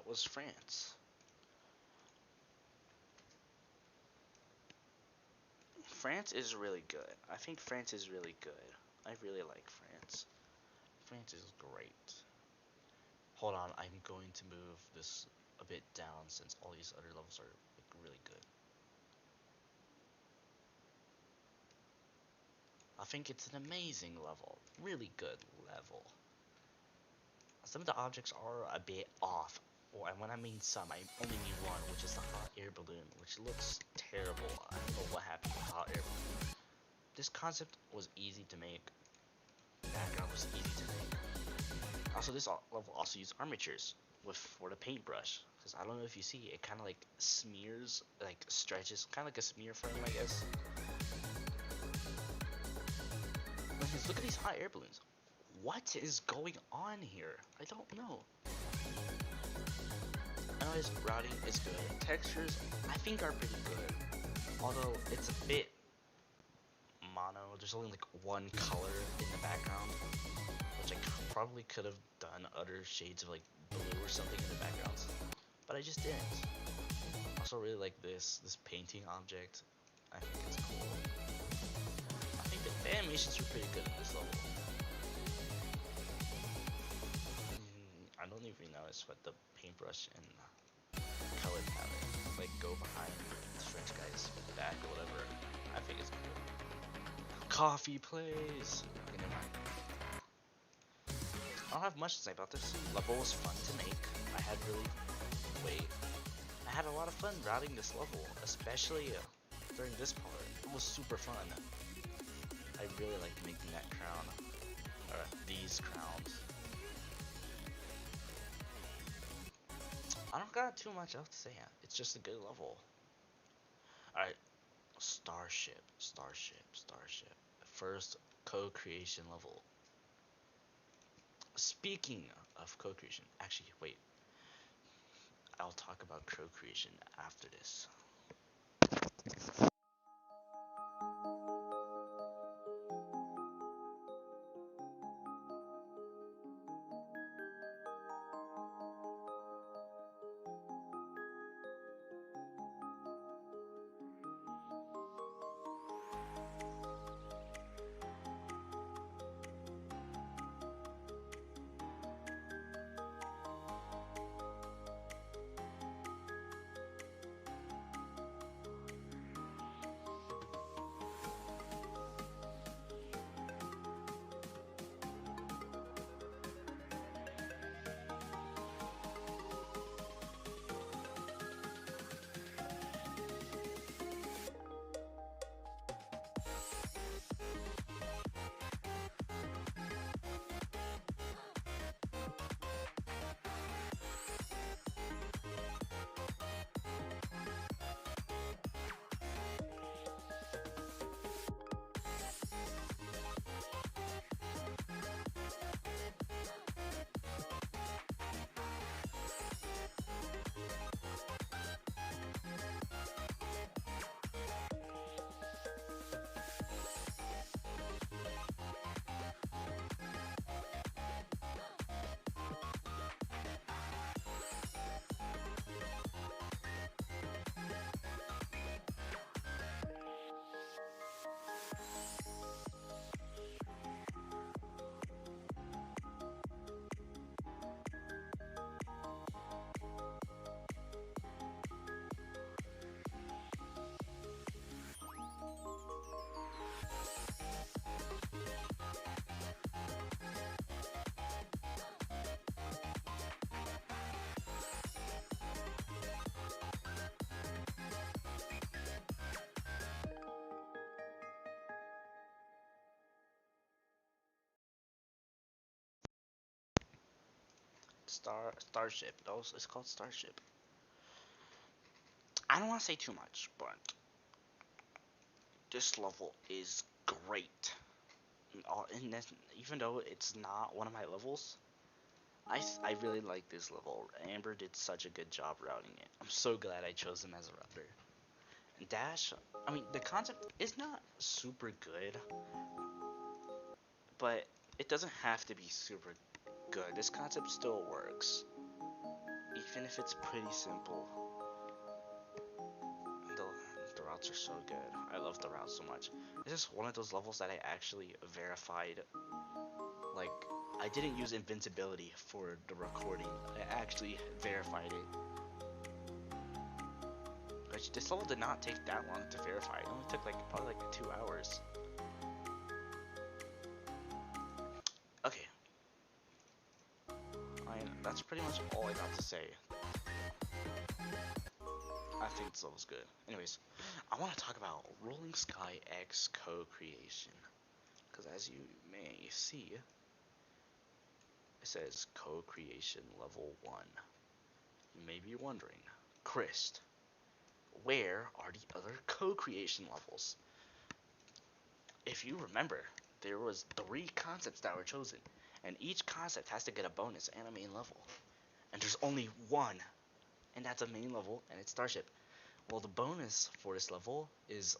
was France. France is really good. I think France is really good. I really like France. France is great. Hold on, I'm going to move this a bit down since all these other levels are like really good. I think it's an amazing level. Really good level. Some of the objects are a bit off. Well, and when I mean some, I only mean one, which is the hot air balloon, which looks terrible. I don't know what happened to the hot air balloon. This concept was easy to make. The background was easy to make. Also, this level also uses armatures for the paintbrush. Because I don't know if you see, it kind of like smears, like stretches, kind of like a smear frame, I guess. Look at these hot air balloons. What is going on here? I don't know. Anyways, routing is good. Textures, I think, are pretty good. Although it's a bit mono. There's only like one color in the background, which I probably could have done other shades of like blue or something in the backgrounds, but I just didn't. Also, really like this painting object. I think it's cool. I think the animations are pretty good in this level. I don't even notice what the paintbrush and color palette like go behind this French guy's back or whatever. I think it's cool. Coffee plays. Okay, never mind. I don't have much to say about this. Level was fun to make. I had I had a lot of fun routing this level, especially during this part. It was super fun. I really liked making that crown, or these crowns. I don't got too much else to say. It's just a good level. Alright, Starship. First co-creation level. Speaking of co-creation, actually, wait. I'll talk about co-creation after this. Starship. It's called Starship. I don't want to say too much, but this level is great. And even though it's not one of my levels, I really like this level. Amber did such a good job routing it. I'm so glad I chose him as a router. And Dash, I mean, the concept is not super good, but it doesn't have to be super good. This concept still works. even if it's pretty simple. The, the routes are so good. I love the routes so much. This is one of those levels that I actually verified. Like, I didn't use invincibility for the recording. I actually verified it. Which this level did not take that long to verify. It only took like probably like 2 hours. Okay. That's pretty much all I got to say. I think this level's good. Anyways, I want to talk about Rolling Sky X co-creation. Because as you may see, it says co-creation level 1. You may be wondering, Chris, where are the other co-creation levels? If you remember, there was 3 concepts that were chosen, and each concept has to get a bonus and a main level. And there's only one, and that's a main level, and it's Starship. Well, the bonus for this level is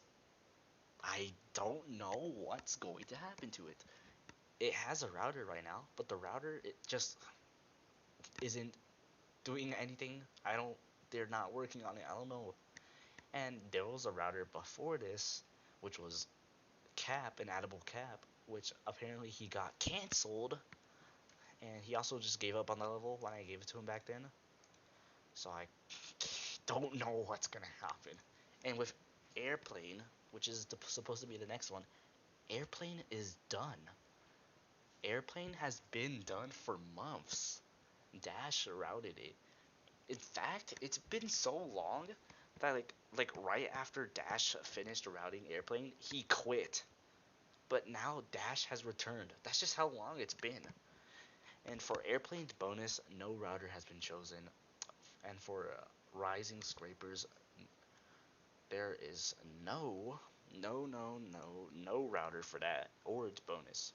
I don't know what's going to happen to it. It has a router right now, but the router, it just isn't doing anything. They're not working on it. I don't know. And there was a router before this, which was Cap, an addable Cap, which apparently he got canceled. And he also just gave up on the level when I gave it to him back then. So I don't know what's gonna happen. And with Airplane, which is supposed to be the next one, Airplane is done. Airplane has been done for months. Dash routed it. In fact, it's been so long that like right after Dash finished routing Airplane, he quit. But now Dash has returned. That's just how long it's been. And for Airplane's bonus, no router has been chosen. And for Rising Scrapers, there is no router for that or its bonus.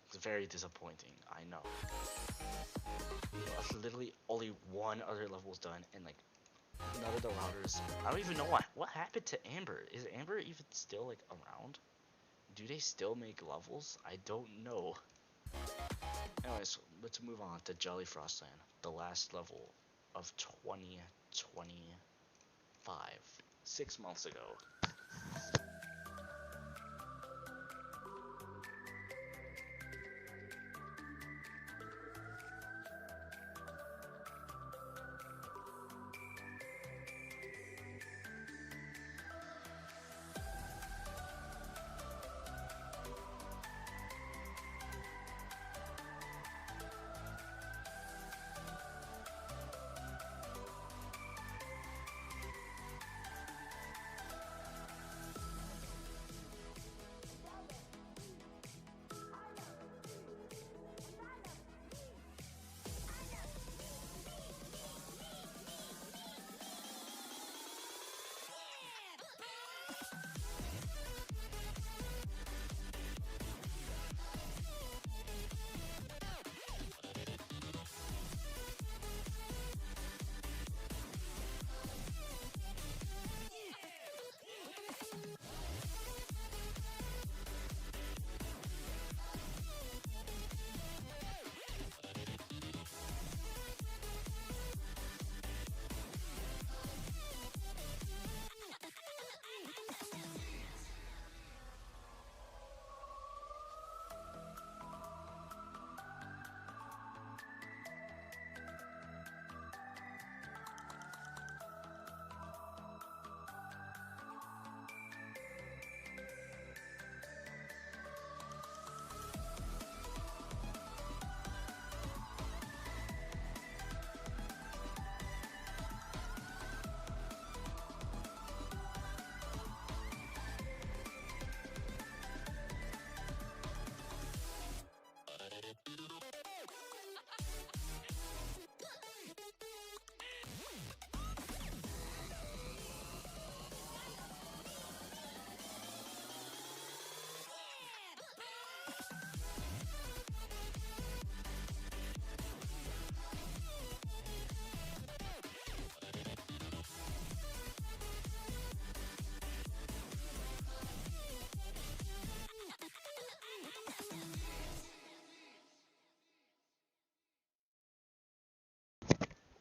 It's very disappointing, I know. Literally only one other level was done, and like none of the routers. I don't even know what happened to Amber. Is Amber even still like around? Do they still make levels? I don't know. Anyways, let's move on to Jelly Frostland, the last level of 2025, 6 months ago.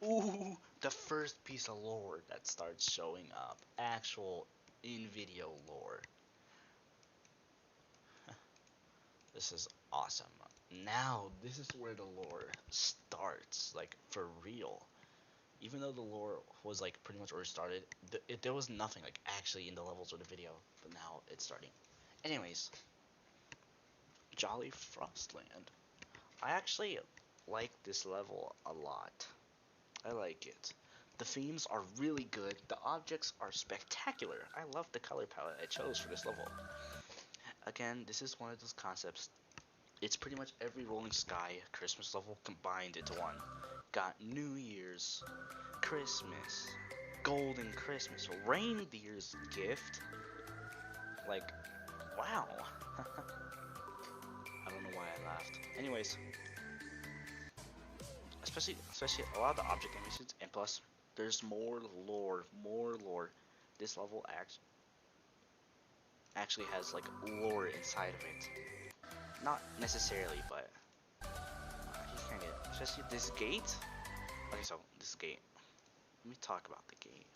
Ooh, the first piece of lore that starts showing up. Actual in-video lore. This is awesome. Now, this is where the lore starts, like, for real. Even though the lore was, like, pretty much already started, there was nothing, like, actually in the levels or the video, but now it's starting. Anyways, Jolly Frostland. I actually like this level a lot. I like it. The themes are really good. The objects are spectacular. I love the color palette I chose for this level. Again, this is one of those concepts. It's pretty much every Rolling Sky Christmas level combined into one. Got New Year's, Christmas, Golden Christmas, Reindeer's Gift. Like, wow. I don't know why I laughed. Anyways, especially a lot of the object animations, and plus there's more lore. This level actually has like lore inside of it. Not necessarily, but you can get, especially this gate. Okay, so this gate. Let me talk about the gate.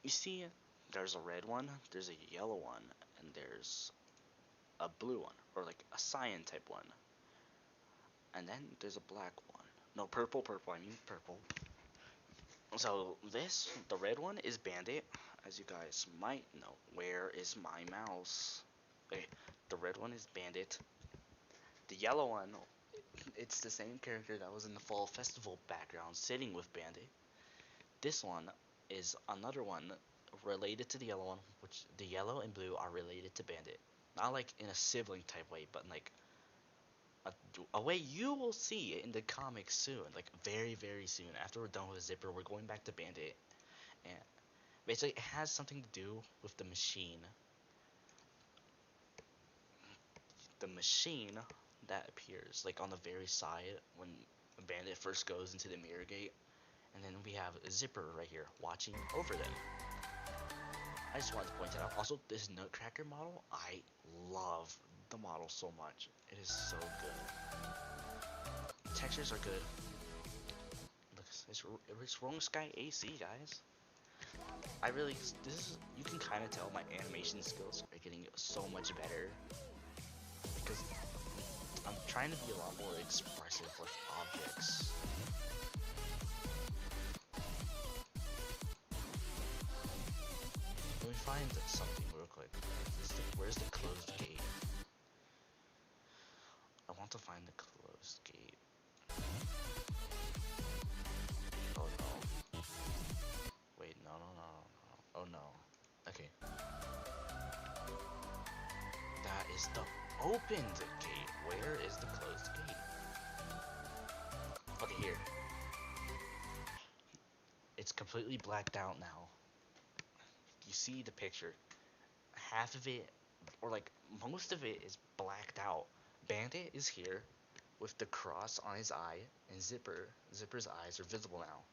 You see, there's a red one, there's a yellow one, and there's a blue one, or like a cyan type one. And then there's a black one. No, purple, I mean purple. So the red one is Bandit, as you guys might know. Where is my mouse? Okay, the red one is Bandit. The yellow one, it's the same character that was in the Fall Festival background sitting with Bandit. This one is another one related to the yellow one, which the yellow and blue are related to Bandit. Not like in a sibling type way, but like a way you will see in the comics soon, like very, very soon. After we're done with Zipper, we're going back to Bandit, and basically it has something to do with the machine. The machine that appears like on the very side when Bandit first goes into the mirror gate, and then we have Zipper right here watching over them. I just wanted to point that out. Also, this Nutcracker model, I love the model so much. It is so good. Textures are good. Look, it's Rolling Sky AC, guys. You can kind of tell my animation skills are getting so much better because I'm trying to be a lot more expressive with objects. Let me find something real quick. Where's the closed gate? I want to find the closed gate. Oh no. Wait, no. Oh no. Okay. That is the opened gate. Where is the closed gate? Okay, here. It's completely blacked out now. You see the picture. Half of it, or like most of it, is blacked out. Bandit is here with the cross on his eye, and Zipper's eyes are visible now.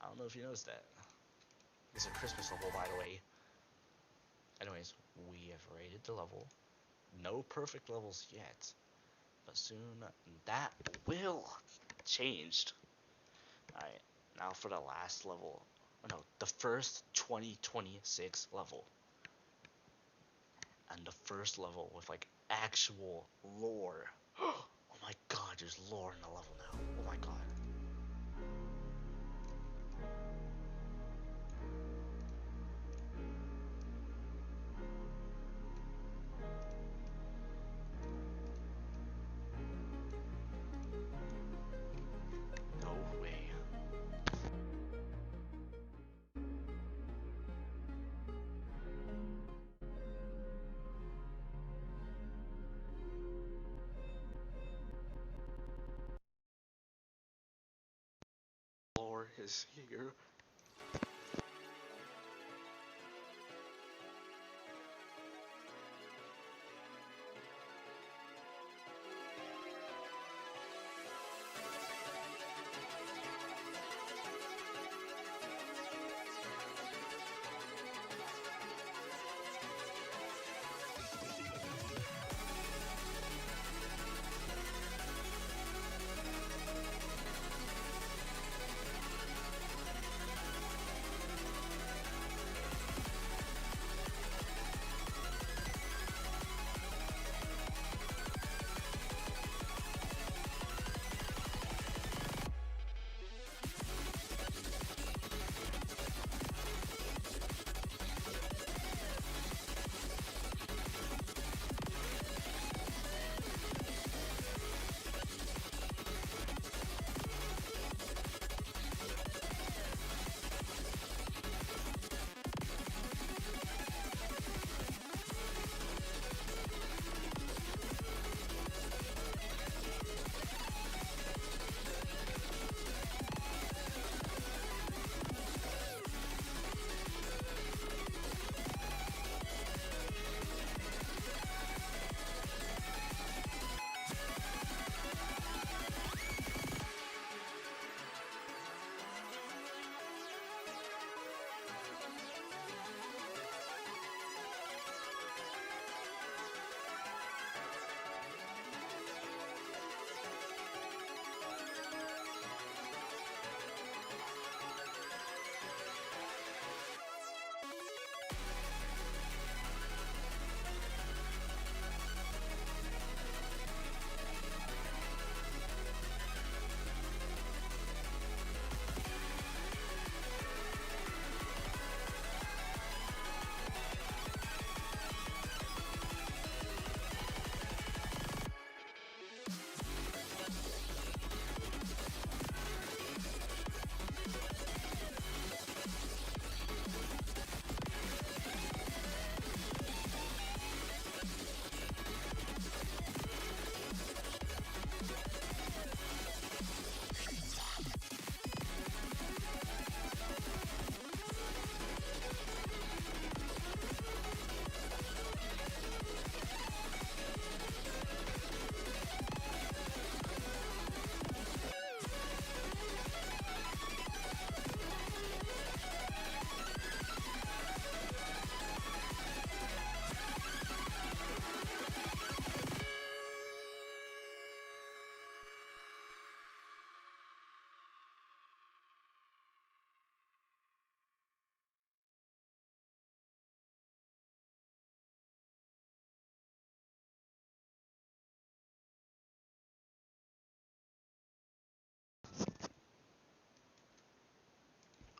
I don't know if you noticed that. It's a Christmas level, by the way. Anyways, we have rated the level. No perfect levels yet, but soon that will change. Alright, now for the last level. Oh no, the first 2026 level. And the first level with like actual lore. Oh my god, there's lore in the level now. Oh my god. No way. Lore is here.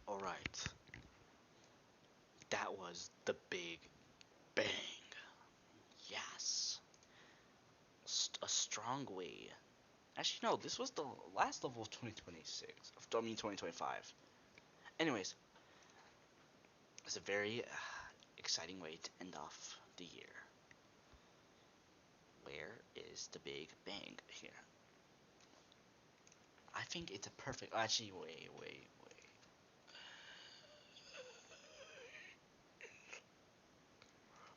Alright, that was the Big Bang. Yes. A strong way. Actually, no, this was the last level of 2026. I mean, 2025. Anyways, it's a very exciting way to end off the year. Where is the Big Bang here? I think it's a perfect. Actually, wait.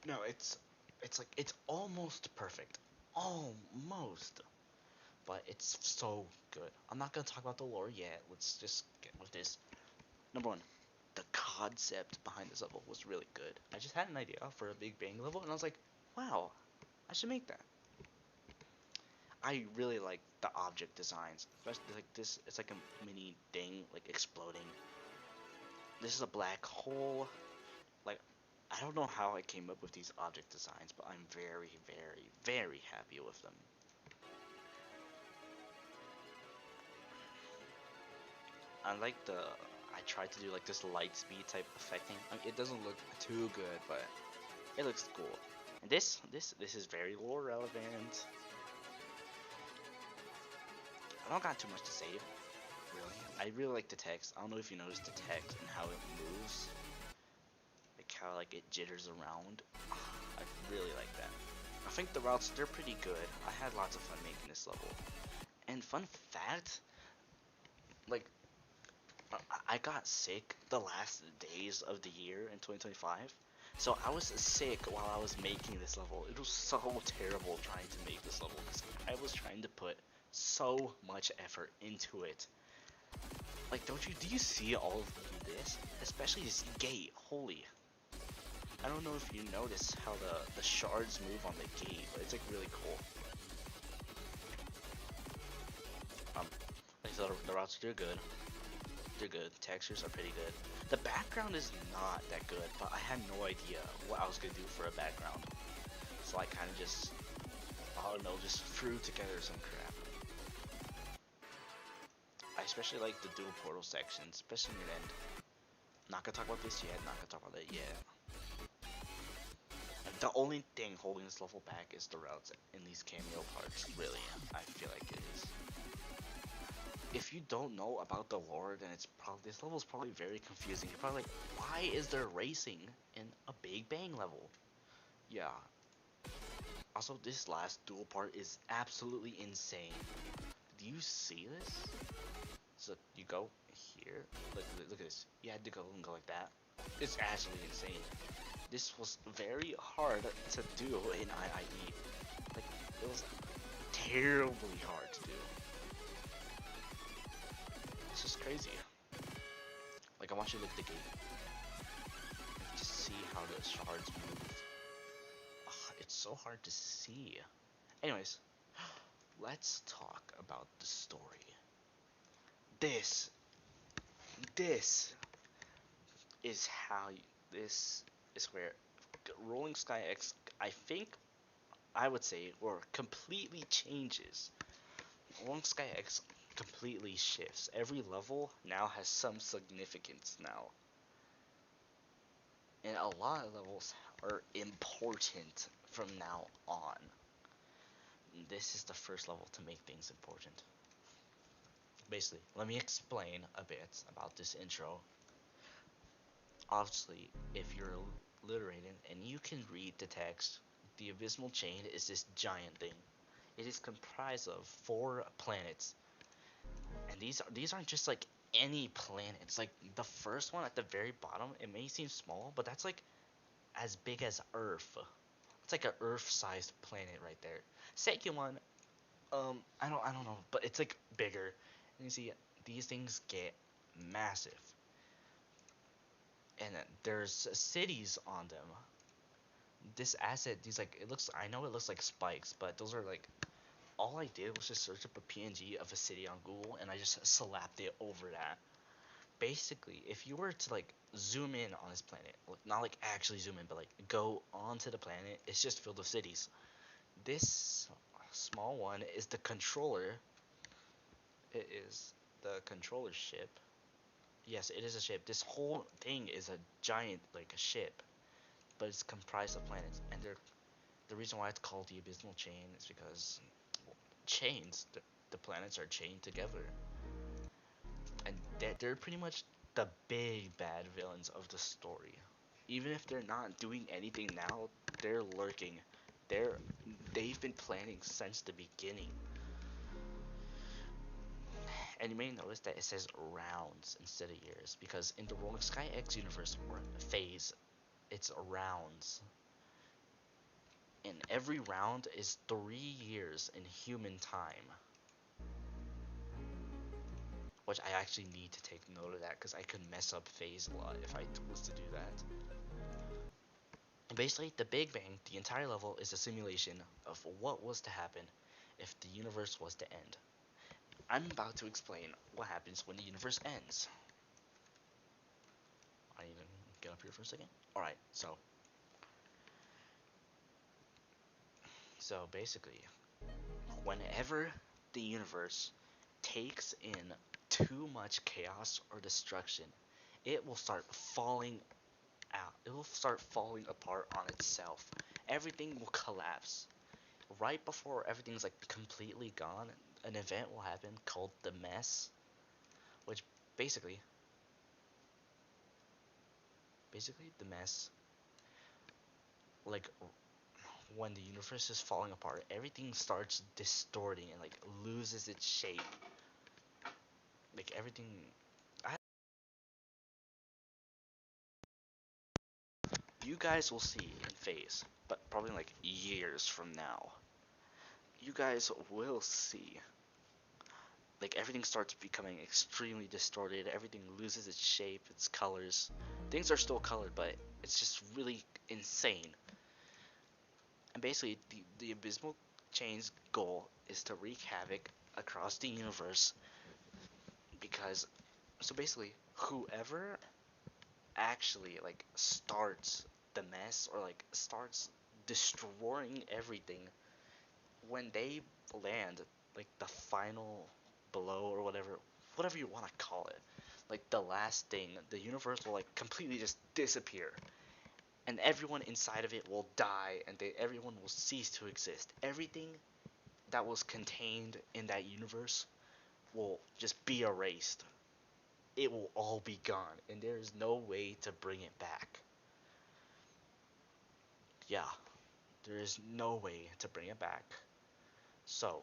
No, it's like it's almost perfect, almost, but it's so good. I'm not gonna talk about the lore yet. Let's just get with this. Number one, the concept behind this level was really good. I just had an idea for a Big Bang level, and I was like, wow, I should make that. I really like the object designs, especially like this. It's like a mini thing, like exploding. This is a black hole. Like, I don't know how I came up with these object designs, but I'm very, very, very happy with them. I like I tried to do like this light speed type effecting. I mean, it doesn't look too good, but it looks cool. And this is very lore relevant. I don't got too much to say, really. I really like the text. I don't know if you noticed the text and how it moves, like how like it jitters around. I really like that. I think the routes, they're pretty good. I had lots of fun making this level. And fun fact, like I got sick the last days of the year in 2025. So I was sick while I was making this level. It was so terrible trying to make this level because I was trying to put so much effort into it. Like, do you see all of this? Especially this gate. Holy. I don't know if you notice how the shards move on the gate, but it's like really cool. Like the routes are good. They're good. Textures are pretty good. The background is not that good, but I had no idea what I was gonna do for a background. So I kind of just, I don't know, just threw together some crap. I especially like the dual portal section, especially near the end. Not gonna talk about this yet, not gonna talk about that yet. The only thing holding this level back is the routes in these cameo parts, really. I feel like it is. If you don't know about the lore, then it's probably this level is probably very confusing. You're probably like, why is there racing in a Big Bang level? Yeah. Also, this last dual part is absolutely insane. Do you see this? So you go here. Look at this. You had to go and go like that. It's actually insane. This was very hard to do in IIE. Like, it was terribly hard to do. This is crazy. Like, I want you to look at the gate. And just see how the shards move. Ugh, it's so hard to see. Anyways, let's talk about the story. This, this is how this is where Rolling Sky X, I think, I would say, or completely changes. Rolling Sky X completely shifts. Every level now has some significance now. And a lot of levels are important from now on. This is the first level to make things important. Basically, let me explain a bit about this intro. Obviously, if you're literated and you can read the text, the Abysmal Chain is this giant thing. It is comprised of 4 planets, and these aren't just like any planets. Like the first one at the very bottom, it may seem small, but that's like as big as Earth. It's like an Earth-sized planet right there. Second one, I don't know, but it's like bigger. And you see, these things get massive, and there's cities on them. This asset, these like it looks. I know it looks like spikes, but those are like. All I did was just search up a PNG of a city on Google, and I just slapped it over that. Basically, if you were to like zoom in on this planet, not like actually zoom in, but like go onto the planet, it's just filled with cities. This small one is the controller. It is the controller ship. Yes, it is a ship. This whole thing is a giant, like a ship, but it's comprised of planets. And the reason why it's called the Abysmal Chain is because chains, the planets are chained together, and they're pretty much the big bad villains of the story. Even if they're not doing anything now, they're lurking. They're they've been planning since the beginning. And you may notice that it says rounds instead of years because in the Rolling Sky X universe or phase, it's rounds. And every round is 3 years in human time. Which I actually need to take note of that because I could mess up phase a lot if I was to do that. And basically, the Big Bang, the entire level, is a simulation of what was to happen if the universe was to end. I'm about to explain what happens when the universe ends. I need to get up here for a second. Alright, so basically, whenever the universe takes in too much chaos or destruction, it will start falling out. It will start falling apart on itself. Everything will collapse. Right before everything's like completely gone, an event will happen called the mess, which basically, the mess, like when the universe is falling apart, everything starts distorting and like loses its shape. Like everything, I, you guys will see in phase, but probably like years from now, you guys will see like everything starts becoming extremely distorted. Everything loses its shape, its colors. Things are still colored, but it's just really insane. And basically, the Abysmal Chain's goal is to wreak havoc across the universe because, so basically, whoever actually like starts the mess or like starts destroying everything when they land like the final blow or whatever you want to call it, like the last thing, the universe will like completely just disappear and everyone inside of it will die and everyone will cease to exist. Everything that was contained in that universe will just be erased. It will all be gone and there is no way to bring it back. Yeah, there is no way to bring it back. So,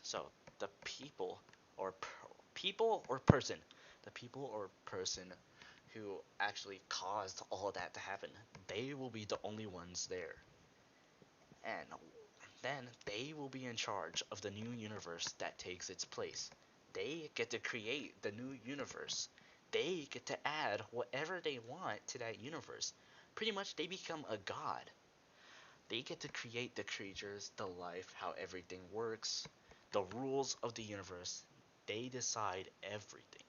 So the people or person, the people or person who actually caused all of that to happen, they will be the only ones there. And then they will be in charge of the new universe that takes its place. They get to create the new universe. They get to add whatever they want to that universe. Pretty much they become a god. They get to create the creatures, the life, how everything works, the rules of the universe. They decide everything.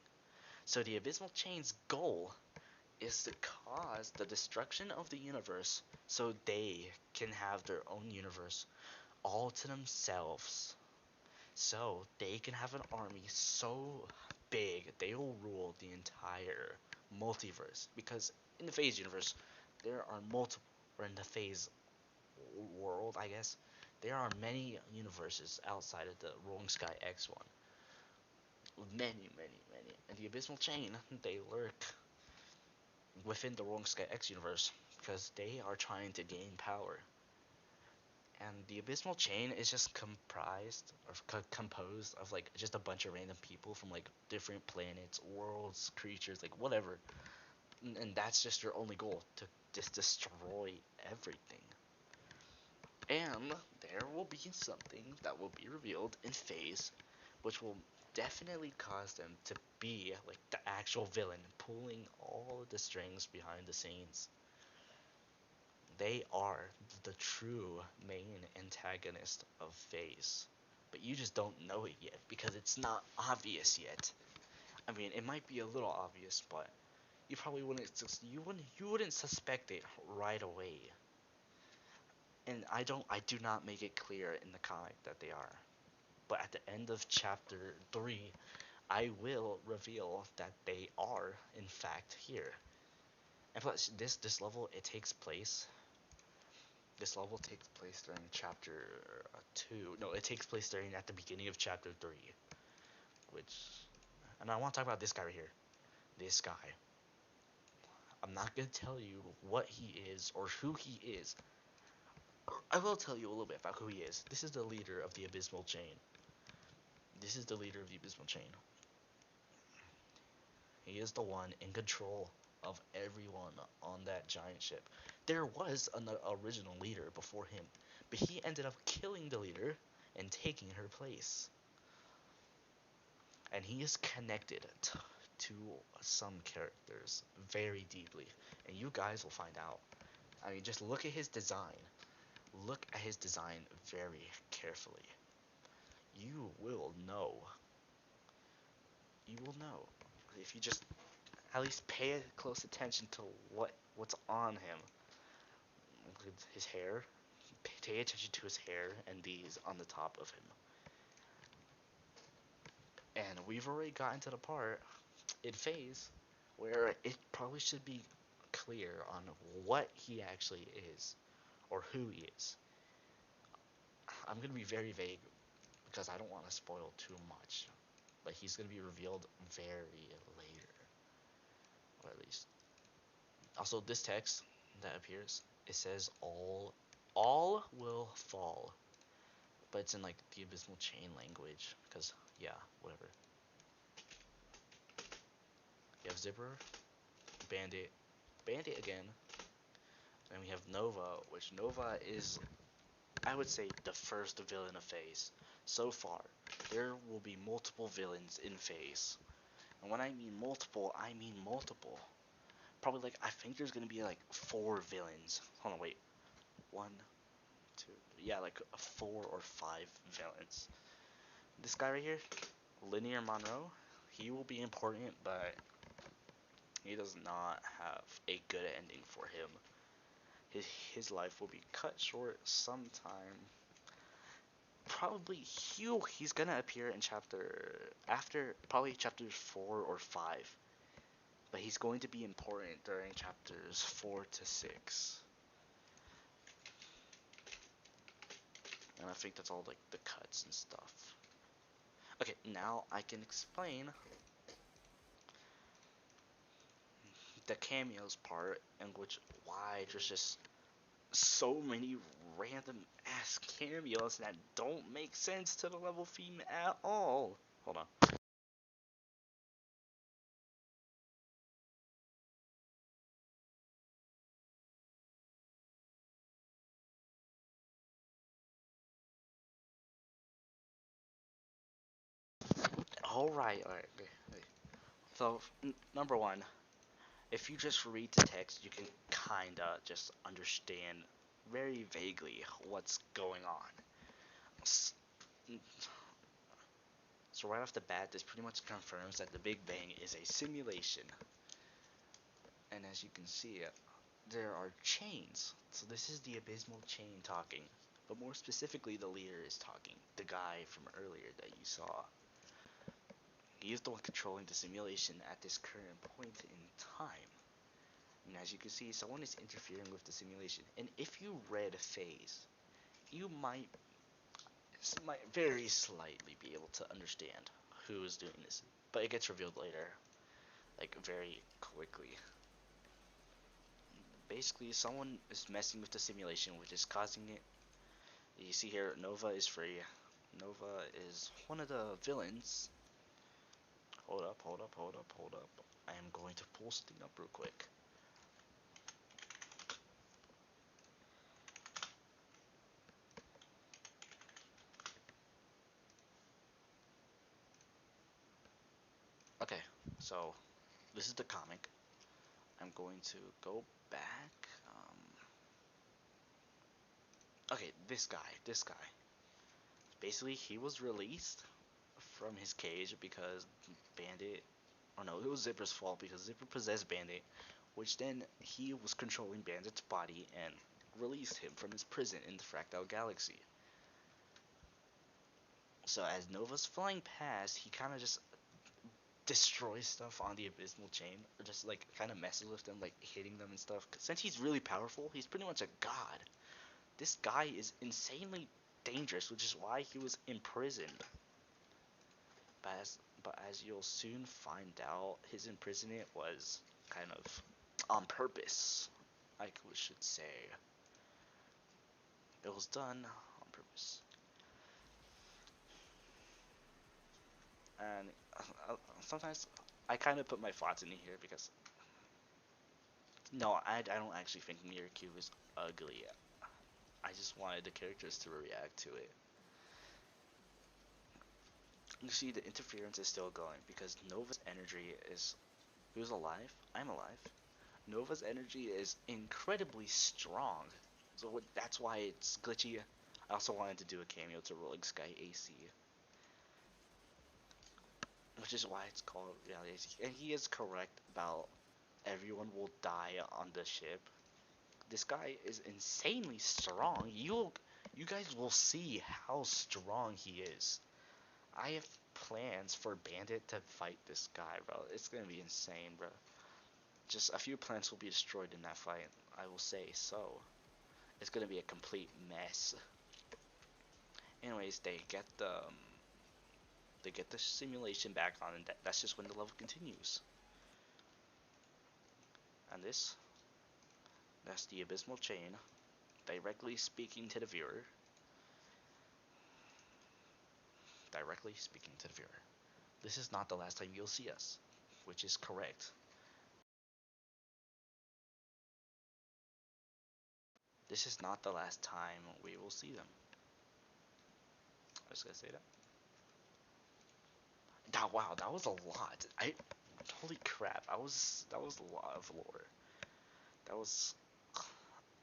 So the Abysmal Chain's goal is to cause the destruction of the universe so they can have their own universe all to themselves. So they can have an army so big they will rule the entire multiverse. Because in the Phase universe, there are multiple, or in the Phase world, I guess, there are many universes outside of the Rolling Sky X one. Many, many, many. And the Abysmal Chain, they lurk within the Rolling Sky X universe because they are trying to gain power. And the Abysmal Chain is just comprised or composed of like just a bunch of random people from like different planets, worlds, creatures, like whatever. And that's just your only goal, to just destroy everything. And there will be something that will be revealed in phase, which will definitely cause them to be like the actual villain, pulling all of the strings behind the scenes. They are the true main antagonist of phase. But you just don't know it yet because it's not obvious yet. I mean, it might be a little obvious, but you probably wouldn't suspect it right away. And I do not make it clear in the comic that they are. But at the end of chapter 3, I will reveal that they are in fact here. And plus, this level it takes place. This level takes place during chapter 2. No, it takes place during at the beginning of chapter 3. Which, and I want to talk about this guy right here. This guy. I'm not gonna tell you what he is or who he is. I will tell you a little bit about who he is. This is the leader of the Abysmal Chain. This is the leader of the Abysmal Chain. He is the one in control of everyone on that giant ship. There was an original leader before him, but he ended up killing the leader and taking her place. And he is connected to some characters very deeply, and you guys will find out. I mean, just look at his design. Look at his design very carefully. You will know. You will know if you just at least pay close attention to what's on him. Look at his hair. Pay attention to his hair and these on the top of him. And we've already gotten to the part in phase where it probably should be clear on what he actually is or who he is. I'm gonna be very vague because I don't want to spoil too much, but he's gonna be revealed very later, or at least. Also, this text that appears, it says all will fall, but it's in like the Abysmal Chain language because yeah, whatever. You have Zipper, Bandit, Bandit again, and we have Nova, which Nova is, I would say, the first villain of phase. So far, there will be multiple villains in phase. And when I mean multiple, I mean multiple. Probably like, I think there's gonna be like 4 villains. Hold on, wait. 1, 2, yeah, like 4 or 5 villains. This guy right here, Linear Monroe, he will be important, but he does not have a good ending for him. His life will be cut short sometime. Probably he's gonna appear in after probably chapters 4 or 5, but he's going to be important during chapters 4 to 6. And I think that's all like the cuts and stuff. Okay, now I can explain the cameos part, in which why there's just so many random ass cameos that don't make sense to the level theme at all. Hold on. Alright. Okay. So, number one, if you just read the text, you can kinda just understand very vaguely what's going on. So right off the bat, this pretty much confirms that the Big Bang is a simulation. And as you can see, there are chains. So this is the Abysmal Chain talking. But more specifically, the leader is talking. The guy from earlier that you saw. He is the one controlling the simulation at this current point in time. And as you can see, someone is interfering with the simulation. And if you read Phase, you might very slightly be able to understand who is doing this. But it gets revealed later, like very quickly. Basically, someone is messing with the simulation, which is causing it. You see here, Nova is free. Nova is one of the villains. Hold up. I am going to pull something up real quick. Okay, so this is the comic. I'm going to go back. Okay, this guy. Basically, he was released from his cage because Bandit. Oh no, it was Zipper's fault because Zipper possessed Bandit, which then he was controlling Bandit's body and released him from his prison in the Fractal Galaxy. So as Nova's flying past, he kind of just destroy stuff on the abysmal chain, or just like kind of messes with them, like hitting them and stuff. 'Cause since he's really powerful, he's pretty much a god. This guy is insanely dangerous, which is why he was imprisoned. But as you'll soon find out, his imprisonment was kind of on purpose. We should say it was done on purpose. And sometimes I kind of put my thoughts in here because no, I don't actually think Miracle is ugly. I just wanted the characters to react to it. You see, the interference is still going because Nova's energy is. Who's alive? I'm alive. Nova's energy is incredibly strong, so that's why it's glitchy. I also wanted to do a cameo to Rolling Sky AC, which is why it's called Reality AC. And he is correct about everyone will die on the ship. This guy is insanely strong. You guys will see how strong he is. I have plans for Bandit to fight this guy, bro. It's gonna be insane, bro. Just a few plants will be destroyed in that fight, I will say so. It's gonna be a complete mess. Anyways, they get the simulation back on, and that's just when the level continues. And that's the abysmal chain, directly speaking to the viewer. Directly speaking to the viewer. This is not the last time you'll see us, which is correct. This is not the last time we will see them. I was gonna say that. Wow, that was a lot. Holy crap, that was a lot of lore. That was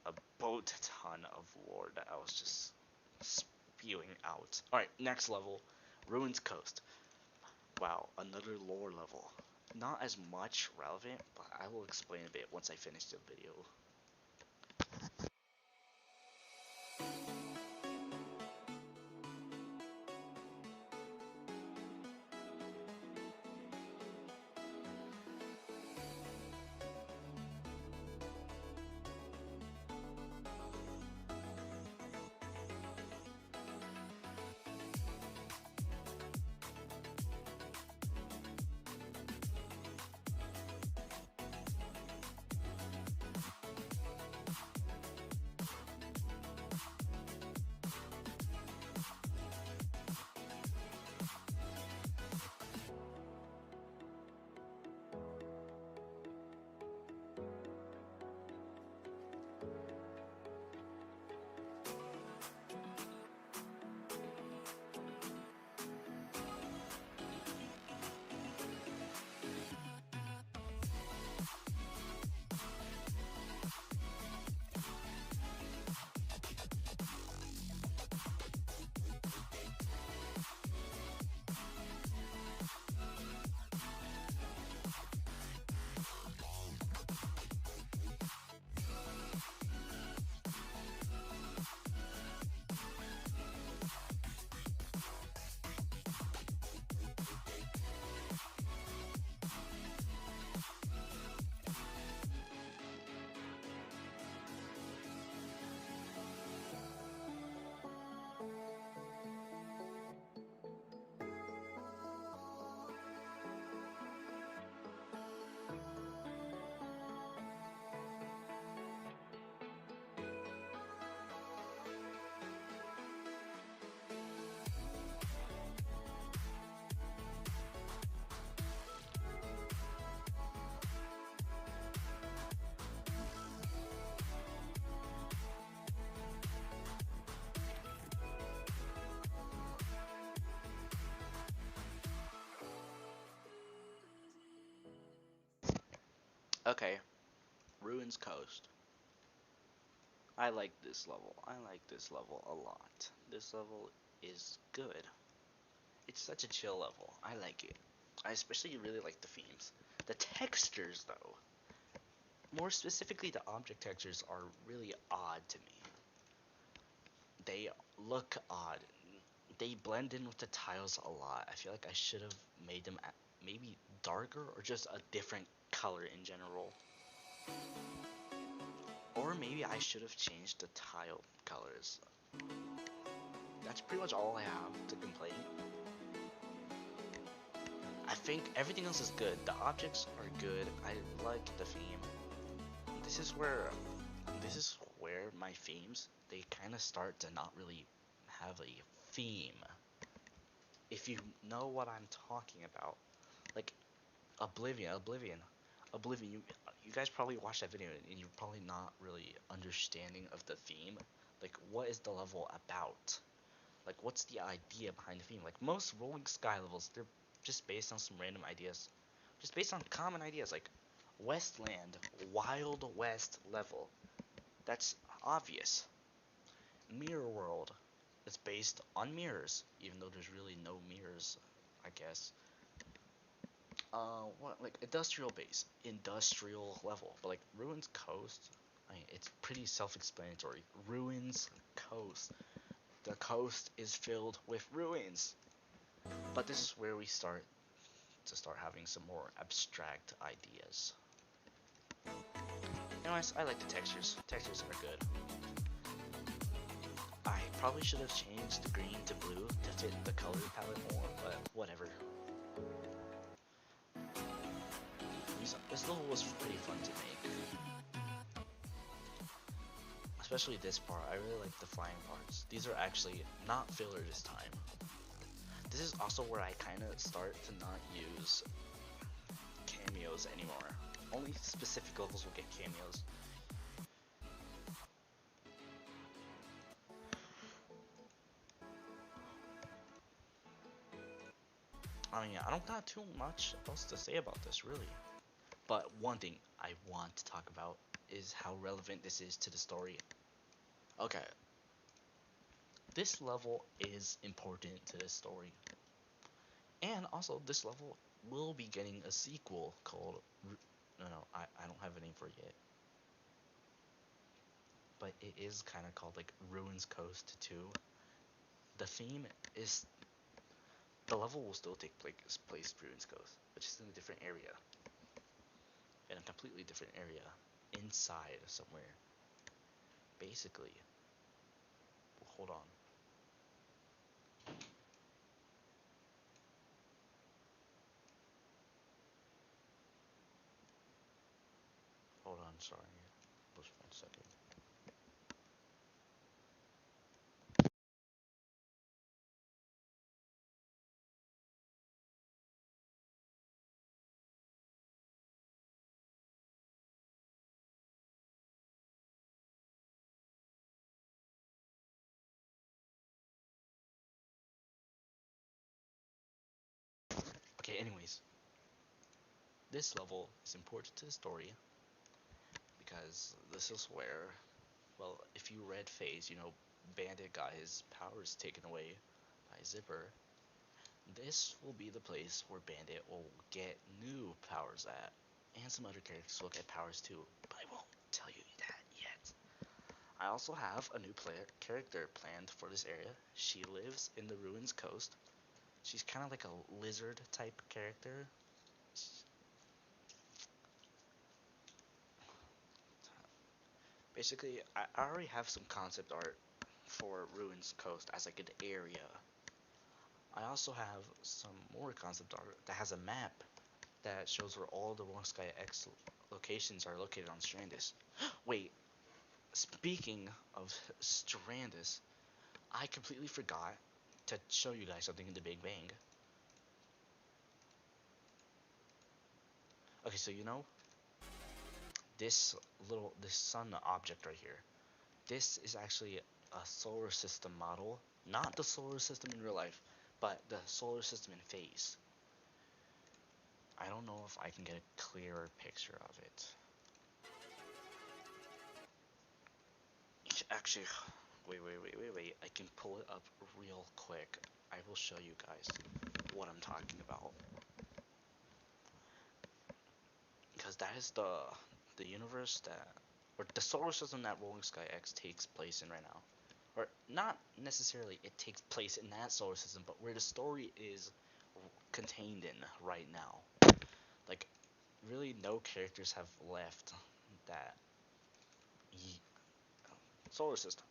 a boat ton of lore that I was just spewing out. Alright, next level, Ruins Coast. Wow, another lore level. Not as much relevant, but I will explain a bit once I finish the video. Okay, Ruins Coast. I like this level. I like this level a lot. This level is good. It's such a chill level. I like it. I especially really like the themes. The textures, though, more specifically the object textures, are really odd to me. They look odd. They blend in with the tiles a lot. I feel like I should have made them maybe darker or just a different color in general. Or maybe I should have changed the tile colors. That's pretty much all I have to complain. I think everything else is good. The objects are good. I like the theme. This is where this is where my themes, they kind of start to not really have a theme. If you know what I'm talking about, like Oblivion. You guys probably watched that video and you're probably not really understanding of the theme. Like, what is the level about? Like, what's the idea behind the theme? Like, most Rolling Sky levels, they're just based on some random ideas. Just based on common ideas, like Westland, Wild West level. That's obvious. Mirror World is based on mirrors, even though there's really no mirrors, I guess. What, like, industrial level, but like Ruins Coast, I mean, it's pretty self-explanatory. Ruins Coast. The coast is filled with ruins. But this is where we start having some more abstract ideas. Anyways, I like the textures. Textures are good. I probably should have changed the green to blue to fit the color palette more, but whatever. This level was pretty fun to make. Especially this part, I really like the flying parts. These are actually not filler this time. This is also where I kind of start to not use cameos anymore. Only specific levels will get cameos. I mean, I don't got too much else to say about this, really. But one thing I want to talk about is how relevant this is to the story. Okay. This level is important to the story. And also, this level will be getting a sequel called... No, I don't have a name for it yet. But it is kind of called, like, Ruins Coast 2. The theme is... The level will still take place Ruins Coast, but just in a different area. In a completely different area. Inside somewhere. Basically. Hold on. Hold on, sorry. Just 1 second. Okay, anyways. This level is important to the story because this is where, well, if you read Phase, you know, Bandit got his powers taken away by Zipper. This will be the place where Bandit will get new powers at, and some other characters will get powers too, but I won't tell you that yet. I also have a new character planned for this area. She lives in the Ruins Coast. She's kind of like a lizard type character. Basically, I already have some concept art for Ruins Coast as like an area. I also have some more concept art that has a map that shows where all the Rolling Sky X locations are located on Strandis. Wait, speaking of Strandis, I completely forgot to show you guys something in the Big Bang. Okay, so you know, this sun object right here, this is actually a solar system model, not the solar system in real life, but the solar system in Phase. I don't know if I can get a clearer picture of it. Actually, wait. I can pull it up real quick. I will show you guys what I'm talking about. Because that is the universe that, or the solar system that Rolling Sky X takes place in right now. Or not necessarily it takes place in that solar system, but where the story is contained in right now. really no characters have left that ye- solar system.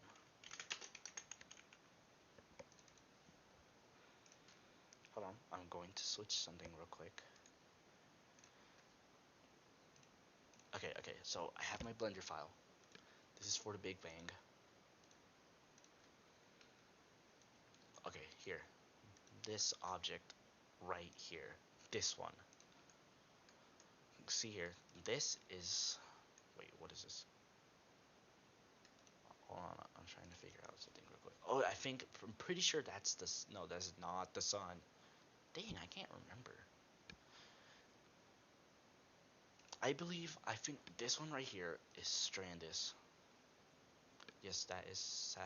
Hold on, I'm going to switch something real quick. Okay, so I have my Blender file. This is for the Big Bang. Okay, here. This object right here. This one. See here. This is... Wait, what is this? Hold on, I'm trying to figure out something real quick. Oh, I'm pretty sure that's the... No, that's not the sun. Dang, I can't remember. I think this one right here is Strandis. Yes, that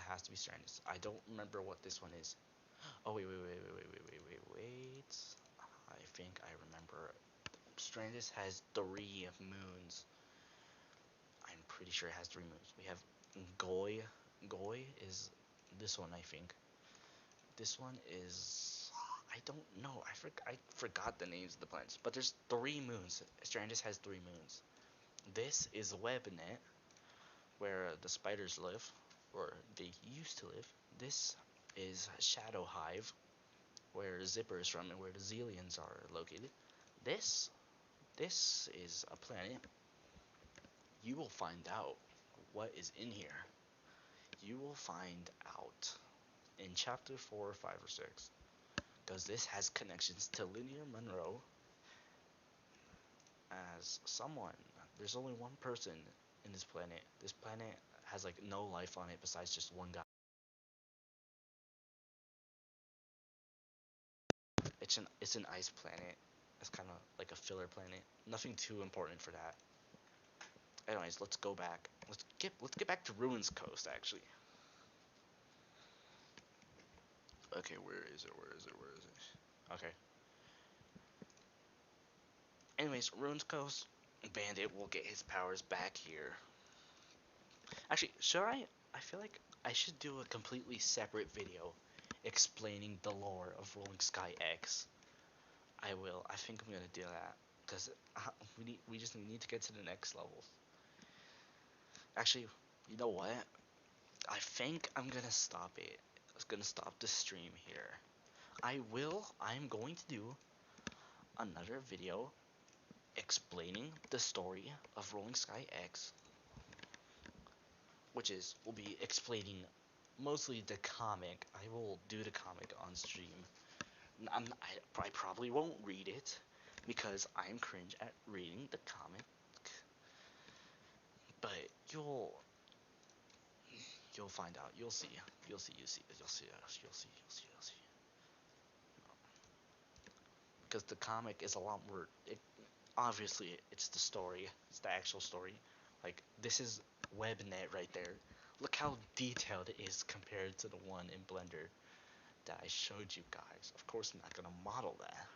has to be Strandis. I don't remember what this one is. Oh, wait. I think I remember. Strandis has 3 moons. I'm pretty sure it has 3 moons. We have Goy. Goy is this one, I think. This one is... I don't know. I forgot the names of the planets. But there's 3 moons. Strandis has 3 moons. This is Webnet, where the spiders live, or they used to live. This is Shadow Hive, where Zipper is from and where the Zillions are located. This is a planet. You will find out what is in here. You will find out in chapter 4 or 5 or 6, because this has connections to Linear Monroe as someone. There's only one person in this planet. This planet has like no life on it besides just one guy. It's an ice planet. It's kind of like a filler planet. Nothing too important for that. Anyways, let's go back. Let's get back to Ruins Coast actually. Okay, where is it? Okay. Anyways, Ruins Coast. Bandit will get his powers back here. Actually, should I? I feel like I should do a completely separate video explaining the lore of Rolling Sky X. I will. I think I'm gonna do that because we just need to get to the next levels. Actually, you know what? I think I'm gonna stop it. I was gonna stop the stream here. I'm going to do another video explaining the story of Rolling Sky X, which will be explaining mostly the comic. I will do the comic on stream. I probably won't read it because I'm cringe at reading the comic, but you'll find out. You'll see. Because the comic is a lot more. Obviously, it's the story. It's the actual story. Like this is WebNet right there. Look how detailed it is compared to the one in Blender that I showed you guys. Of course, I'm not gonna model that.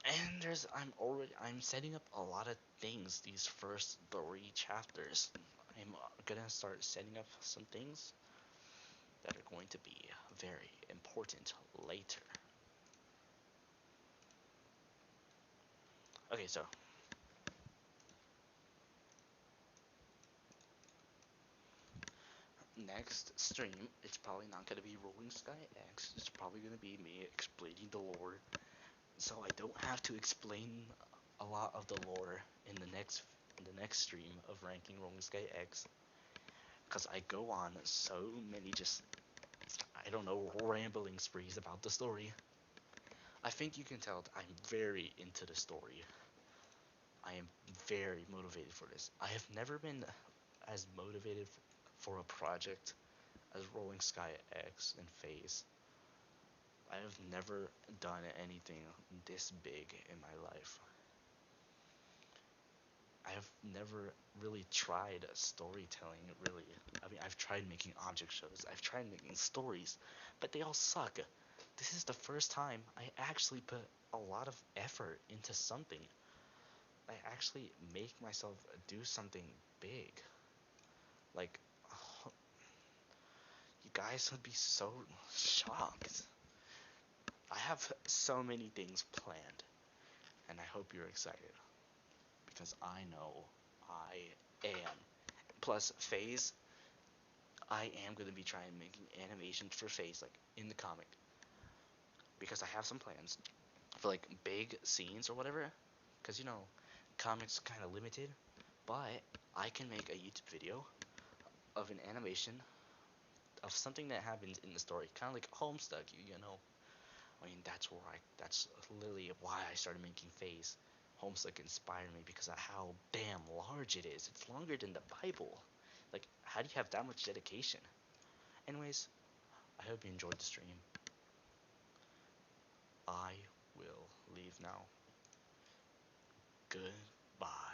And I'm setting up a lot of things these first 3 chapters. I'm gonna start setting up some things that are going to be very important later. Okay, so next stream, it's probably not gonna be Rolling Sky X. It's probably gonna be me explaining the lore, so I don't have to explain a lot of the lore in the next stream of ranking Rolling Sky X, because I go on so many just I don't know rambling sprees about the story. I think you can tell that I'm very into the story. I am very motivated for this. I have never been as motivated for a project as Rolling Sky X and Phase. I have never done anything this big in my life. I have never really tried storytelling, really. I mean, I've tried making object shows, I've tried making stories, but they all suck. This is the first time I actually put a lot of effort into something. I actually make myself do something big. Like, you guys would be so shocked. I have so many things planned, and I hope you're excited because I know I am. Plus, Phase, I am gonna be trying making animations for Phase, like in the comic, because I have some plans for like big scenes or whatever. Because comics kind of limited, but I can make a YouTube video of an animation of something that happens in the story, kind of like Homestuck. I mean, that's literally why I started making Phase. Homestuck inspired me because of how damn large it is. It's longer than the Bible. Like, how do you have that much dedication? Anyways, I hope you enjoyed the stream. I will leave now. Goodbye.